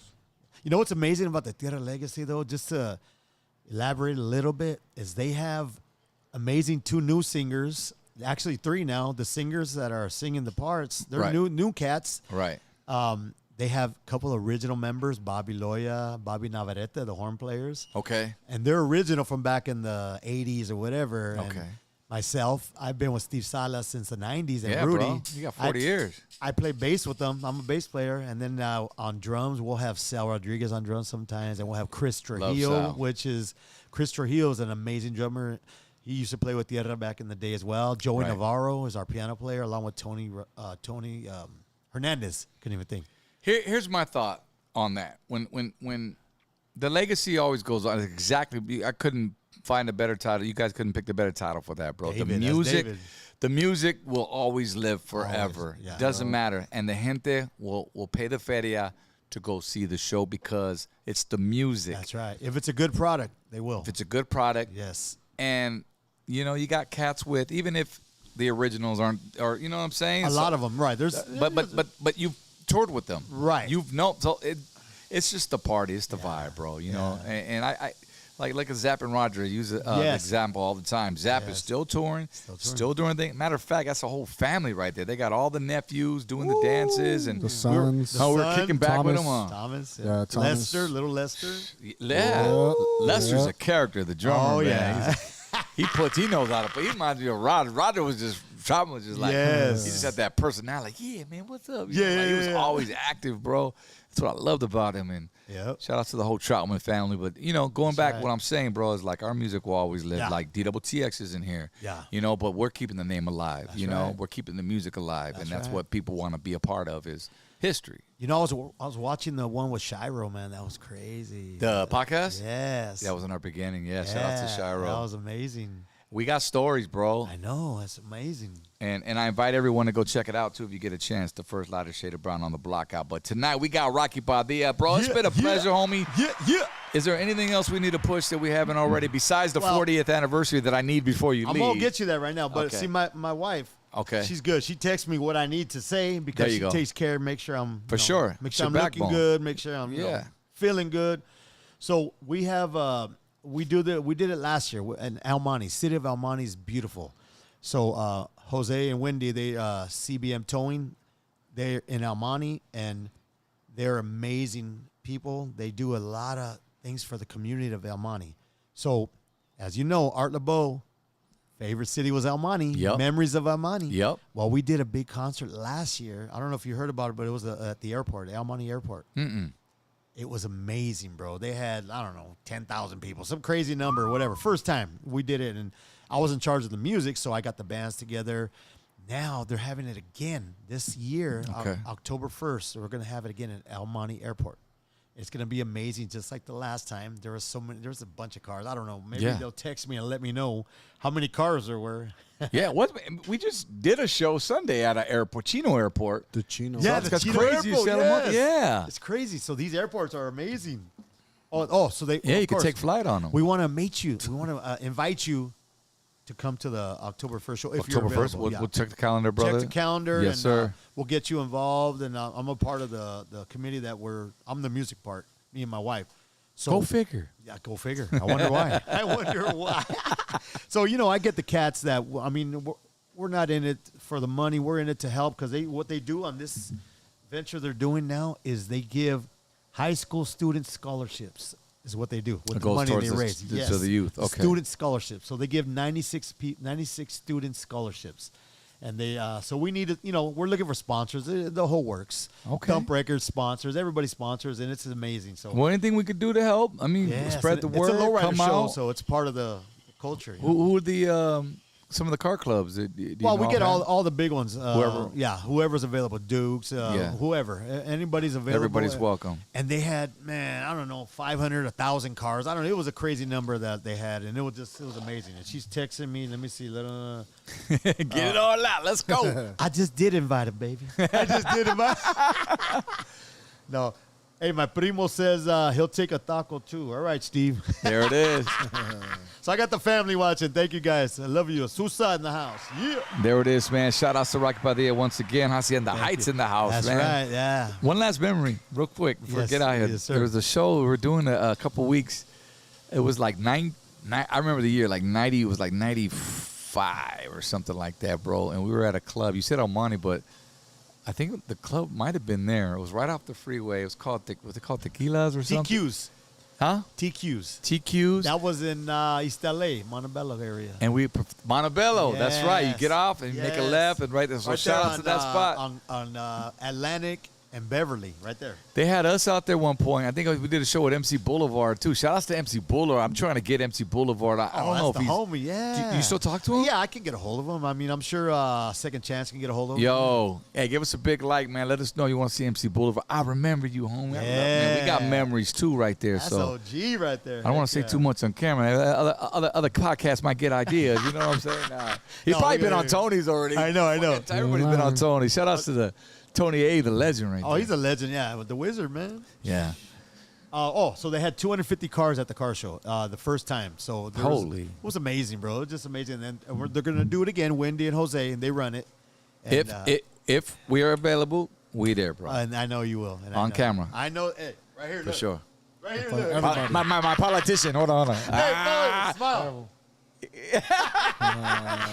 [SPEAKER 6] You know what's amazing about the Tierra Legacy, though, just to elaborate a little bit, is they have amazing 2 new singers, actually 3 now. The singers that are singing the parts, they're
[SPEAKER 1] Right.
[SPEAKER 6] new cats.
[SPEAKER 1] Right.
[SPEAKER 6] They have a couple of original members, Bobby Loya, Bobby Navarrete, the horn players.
[SPEAKER 1] Okay.
[SPEAKER 6] And they're original from back in the 80s or whatever.
[SPEAKER 1] Okay.
[SPEAKER 6] And myself, I've been with Steve Salas since the 90s. And
[SPEAKER 1] Yeah,
[SPEAKER 6] Rudy.
[SPEAKER 1] bro. You got 40 years.
[SPEAKER 6] I play bass with them. I'm a bass player. And then on drums, we'll have Sal Rodriguez on drums sometimes. And we'll have Chris Trujillo,
[SPEAKER 1] Sal.
[SPEAKER 6] Chris Trujillo is an amazing drummer. He used to play with Tierra back in the day as well. Joey
[SPEAKER 1] Right.
[SPEAKER 6] Navarro is our piano player, along with Tony Hernandez. Couldn't even think.
[SPEAKER 1] Here's my thought on that. When the legacy always goes on, exactly. I couldn't find a better title. You guys couldn't pick the better title for that, bro.
[SPEAKER 6] David, that's David.
[SPEAKER 1] The music will always live forever.
[SPEAKER 6] Always, yeah.
[SPEAKER 1] Doesn't matter. And the gente will pay the feria to go see the show because it's the music.
[SPEAKER 6] That's right. If it's a good product, they will.
[SPEAKER 1] If it's a good product.
[SPEAKER 6] Yes.
[SPEAKER 1] And you know, you got cats with, even if the originals aren't, or you know what I'm saying?
[SPEAKER 6] A lot of them, right? There's,
[SPEAKER 1] but you've toured with them,
[SPEAKER 6] right?
[SPEAKER 1] You've known, so it's just the party, it's the vibe, bro. You know, and I like a Zapp and Roger use an example all the time. Zapp is still touring, still doing things. Matter of fact, that's a whole family right there. They got all the nephews doing the dances and
[SPEAKER 3] the sons.
[SPEAKER 1] we're kicking back with them.
[SPEAKER 6] Thomas,
[SPEAKER 3] yeah, Thomas.
[SPEAKER 6] Little Lester.
[SPEAKER 1] Yeah, Lester's a character, the drummer.
[SPEAKER 6] Oh,
[SPEAKER 1] man.
[SPEAKER 6] yeah.
[SPEAKER 1] He knows how to play. He reminds me of Roger. Roger was just like,
[SPEAKER 6] Yes.
[SPEAKER 1] he just had that personality. Like, yeah, man, what's up?
[SPEAKER 6] Yeah,
[SPEAKER 1] like, he was
[SPEAKER 6] yeah.
[SPEAKER 1] always active, bro. That's what I loved about him. And shout out to the whole Troutman family. But, you know, going back, what I'm saying, bro, is like our music will always live.
[SPEAKER 6] Yeah.
[SPEAKER 1] Like DWTX is in here.
[SPEAKER 6] Yeah.
[SPEAKER 1] You know, but we're keeping the name alive.
[SPEAKER 6] That's
[SPEAKER 1] you know,
[SPEAKER 6] right.
[SPEAKER 1] we're keeping the music alive.
[SPEAKER 6] That's
[SPEAKER 1] and that's
[SPEAKER 6] right.
[SPEAKER 1] what people want to be a part of is history.
[SPEAKER 6] You know, I was watching the one with Shiro, man. That was crazy.
[SPEAKER 1] The podcast?
[SPEAKER 6] Yes.
[SPEAKER 1] That was in our beginning. Yeah, shout out to Shiro.
[SPEAKER 6] That was amazing.
[SPEAKER 1] We got stories, bro.
[SPEAKER 6] I know. That's amazing.
[SPEAKER 1] And I invite everyone to go check it out, too, if you get a chance. The first lighter shade of brown on the block out. But tonight, we got Rocky Padilla. Bro, it's been a pleasure, homie.
[SPEAKER 6] Yeah.
[SPEAKER 1] Is there anything else we need to push that we haven't already besides the 40th anniversary that I need before you leave?
[SPEAKER 6] I'm going to get you that right now. But
[SPEAKER 1] Okay.
[SPEAKER 6] see, my wife,
[SPEAKER 1] Okay.
[SPEAKER 6] she's good. She texts me what I need to say because
[SPEAKER 1] There you
[SPEAKER 6] she
[SPEAKER 1] go.
[SPEAKER 6] takes care, make sure I'm
[SPEAKER 1] For sure.
[SPEAKER 6] make
[SPEAKER 1] It's
[SPEAKER 6] sure
[SPEAKER 1] your
[SPEAKER 6] I'm looking
[SPEAKER 1] backbone.
[SPEAKER 6] good, make sure I'm feeling good. So we have we did it last year in Almani. City of Almani is beautiful. So Jose and Wendy, they CBM Towing, they're in Almani and they're amazing people. They do a lot of things for the community of Almani. So as you know, Art LeBeau, favorite city was Almani.
[SPEAKER 1] Yep.
[SPEAKER 6] Memories of Almani.
[SPEAKER 1] Yep.
[SPEAKER 6] Well, we did a big concert last year. I don't know if you heard about it, but it was at the airport, Almani Airport.
[SPEAKER 1] Mm-mm.
[SPEAKER 6] It was amazing, bro. They had, I don't know, 10,000 people, some crazy number, whatever. First time we did it, and I was in charge of the music, so I got the bands together. Now they're having it again this year, October 1st. So we're going to have it again at Almani Airport. It's going to be amazing, just like the last time. There was a bunch of cars. I don't know. Maybe they'll text me and let me know how many cars there were.
[SPEAKER 1] Yeah, we just did a show Sunday at an airport, Chino Airport.
[SPEAKER 3] The Chino.
[SPEAKER 6] Yeah,
[SPEAKER 1] that's
[SPEAKER 6] Chino
[SPEAKER 1] crazy.
[SPEAKER 6] Airport,
[SPEAKER 1] Yes. Yeah.
[SPEAKER 6] It's crazy. So these airports are amazing. So they
[SPEAKER 1] Yeah,
[SPEAKER 6] of
[SPEAKER 1] you can
[SPEAKER 6] course,
[SPEAKER 1] take flight on them.
[SPEAKER 6] We want to meet you. We want to invite you to come to the October 1st show. If
[SPEAKER 1] October
[SPEAKER 6] you're
[SPEAKER 1] 1st,
[SPEAKER 6] available.
[SPEAKER 1] we'll check the calendar, brother.
[SPEAKER 6] Check the calendar.
[SPEAKER 1] Yes,
[SPEAKER 6] and,
[SPEAKER 1] sir.
[SPEAKER 6] We'll get you involved, and I'm a part of the committee I'm the music part. Me and my wife. So
[SPEAKER 1] Go figure.
[SPEAKER 6] Yeah, go figure. I wonder why. I wonder why. So I get the cats that we're not in it for the money. We're in it to help because what they do on this venture they're doing now is they give high school students scholarships. Is what they do with
[SPEAKER 1] It
[SPEAKER 6] the
[SPEAKER 1] goes
[SPEAKER 6] money
[SPEAKER 1] towards
[SPEAKER 6] they
[SPEAKER 1] the-
[SPEAKER 6] raise.
[SPEAKER 1] to the youth. Okay.
[SPEAKER 6] Student scholarships. So they give 96 student scholarships. And they, so we need to, we're looking for sponsors. The whole works.
[SPEAKER 1] Okay.
[SPEAKER 6] Dump Records sponsors. Everybody sponsors, and it's amazing. So
[SPEAKER 1] Well, anything we could do to help? I mean,
[SPEAKER 6] yeah,
[SPEAKER 1] spread the word.
[SPEAKER 6] It's a lowrider
[SPEAKER 1] come
[SPEAKER 6] show,
[SPEAKER 1] out.
[SPEAKER 6] so it's part of the culture.
[SPEAKER 1] Who are the some of the car clubs? Do you
[SPEAKER 6] Well, we
[SPEAKER 1] know
[SPEAKER 6] get
[SPEAKER 1] offhand?
[SPEAKER 6] all the big ones.
[SPEAKER 1] Whoever.
[SPEAKER 6] Yeah, whoever's available. Dukes, whoever. Anybody's available.
[SPEAKER 1] Everybody's welcome.
[SPEAKER 6] And they had, man, I don't know, 500, 1,000 cars. I don't know. It was a crazy number that they had, and it was amazing. And she's texting me. Let me see.
[SPEAKER 1] Get it all out. Let's go.
[SPEAKER 6] I just did invite her, baby. I just did invite her. No. Hey, my primo says he'll take a taco too. All right, Steve.
[SPEAKER 1] There it is.
[SPEAKER 6] So I got the family watching. Thank you, guys. I love you. Susa in the house. Yeah.
[SPEAKER 1] There it is, man. Shout out to Rocky Padilla once again. Hacienda Heights in the house,
[SPEAKER 6] That's
[SPEAKER 1] man.
[SPEAKER 6] right, yeah.
[SPEAKER 1] One last memory, real quick, before
[SPEAKER 6] Yes,
[SPEAKER 1] we get out here.
[SPEAKER 6] yes, sir.
[SPEAKER 1] There was a show we were doing a couple weeks. It was like I remember the year, like 90. It was like 95 or something like that, bro. And we were at a club. You said Almani, but I think the club might have been there. It was right off the freeway. It was called, was it called Tequilas or something?
[SPEAKER 6] TQs.
[SPEAKER 1] Huh?
[SPEAKER 6] TQs.
[SPEAKER 1] TQs.
[SPEAKER 6] That was in East LA, Montebello area.
[SPEAKER 1] And Montebello, that's right. You get off and you make a
[SPEAKER 6] Yes.
[SPEAKER 1] left and right there. So
[SPEAKER 6] Right
[SPEAKER 1] shout
[SPEAKER 6] there
[SPEAKER 1] out to that spot.
[SPEAKER 6] on Atlantic and Beverly, right there.
[SPEAKER 1] They had us out there one point. I think we did a show at MC Boulevard too. Shout outs to MC Boulevard. I'm trying to get MC Boulevard. I don't know if
[SPEAKER 6] that's
[SPEAKER 1] he's
[SPEAKER 6] the homie, yeah.
[SPEAKER 1] Do you still talk to him?
[SPEAKER 6] Yeah, I can get a hold of him. I mean, I'm sure Second Chance can get a hold of him.
[SPEAKER 1] Yo, hey, give us a big like, man. Let us know you want to see MC Boulevard. I remember you, homie. Man, we got memories too right there.
[SPEAKER 6] That's
[SPEAKER 1] so
[SPEAKER 6] OG right there.
[SPEAKER 1] I don't want to say too much on camera. Other podcasts might get ideas. You know what I'm saying? He's probably been on Tony's already.
[SPEAKER 6] I know.
[SPEAKER 1] Everybody's been on Tony. Shout outs to the Tony A, the legend right there.
[SPEAKER 6] Oh, he's a legend, yeah. With the Wizard, man.
[SPEAKER 1] Yeah.
[SPEAKER 6] So they had 250 cars at the car show the first time. So it was amazing, bro. It was just amazing. And they're going to do it again, Wendy and Jose, and they run it. And,
[SPEAKER 1] If we are available, we there, bro.
[SPEAKER 6] And I know you will. And
[SPEAKER 1] on camera.
[SPEAKER 6] I know. Hey, right here.
[SPEAKER 1] For
[SPEAKER 6] look.
[SPEAKER 1] sure.
[SPEAKER 6] Right here, look.
[SPEAKER 1] My politician. Hold on.
[SPEAKER 6] Hey, smile.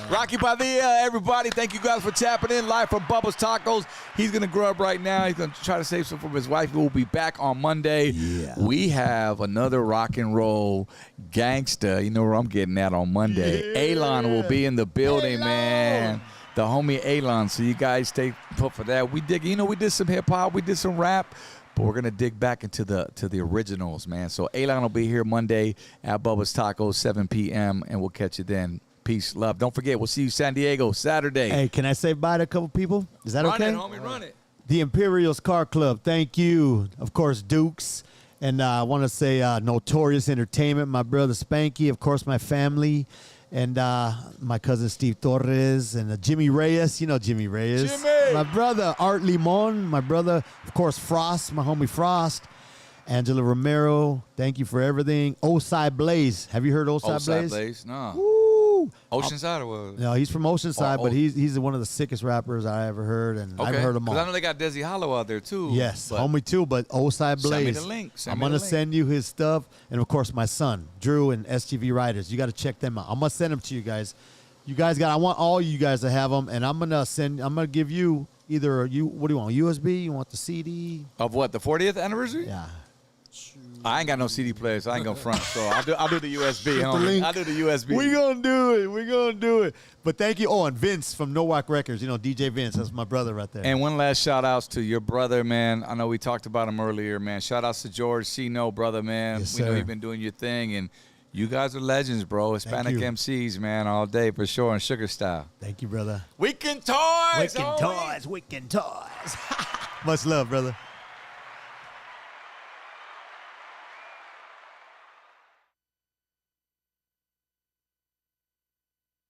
[SPEAKER 1] Rocky Padilla, everybody, thank you guys for tapping in live from Bubba's Tacos. He's going to grow up right now. He's going to try to save some for his wife. We'll be back on Monday. Yeah. We have another rock and roll gangster. You know where I'm getting at on Monday. Yeah. Alon will be in the building, man. The homie Alon. So you guys stay put for that. We did some hip hop. We did some rap. But we're gonna dig back into the originals, man. So Alon will be here Monday at Bubba's Tacos, 7 p.m. and we'll catch you then. Peace, love. Don't forget, we'll see you San Diego Saturday.
[SPEAKER 6] Hey, can I say bye to a couple people? Is that okay?
[SPEAKER 1] Run it, homie, run it.
[SPEAKER 6] The Imperials Car Club, thank you. Of course, Dukes. And I want to say Notorious Entertainment, my brother Spanky, of course, my family. And my cousin Steve Torres and Jimmy Reyes. You know Jimmy Reyes.
[SPEAKER 1] Jimmy!
[SPEAKER 6] My brother Art Limon. My brother, of course, Frost, my homie Frost. Angela Romero, thank you for everything. Osai Blaze. Have you heard Osai Blaze?
[SPEAKER 1] Osai Blaze, no.
[SPEAKER 6] Woo!
[SPEAKER 1] Oceanside or what?
[SPEAKER 6] No, he's from Oceanside, but he's one of the sickest rappers I ever heard, and I've heard them all.
[SPEAKER 1] Because I know they got Desi Hollow out there too.
[SPEAKER 6] Yes, homie too, but Osai Blaze.
[SPEAKER 1] Send me the link.
[SPEAKER 6] I'm going to send you his stuff, and of course my son, Drew and STV Riders. You got to check them out. I'm going to send them to you guys. I want all you guys to have them, and I'm going to give you what do you want, USB? You want the CD?
[SPEAKER 1] Of what, the 40th anniversary?
[SPEAKER 6] Yeah.
[SPEAKER 1] I ain't got no CD player, so I ain't gonna front. So I'll do the USB, homie. I'll do the USB.
[SPEAKER 6] We're gonna do it. But thank you. Oh, and Vince from Nowak Records. You know, DJ Vince. That's my brother right there.
[SPEAKER 1] And one last shout outs to your brother, man. I know we talked about him earlier, man. Shout outs to George Cino, brother, man.
[SPEAKER 6] Yes,
[SPEAKER 1] we know
[SPEAKER 6] sir.
[SPEAKER 1] you've been doing your thing, and you guys are legends, bro. Hispanic
[SPEAKER 6] you.
[SPEAKER 1] MCs, man, all day for sure, and Sugar Style.
[SPEAKER 6] Thank you, brother.
[SPEAKER 1] Weekend Toys.
[SPEAKER 6] Weekend Toys. Much love, brother.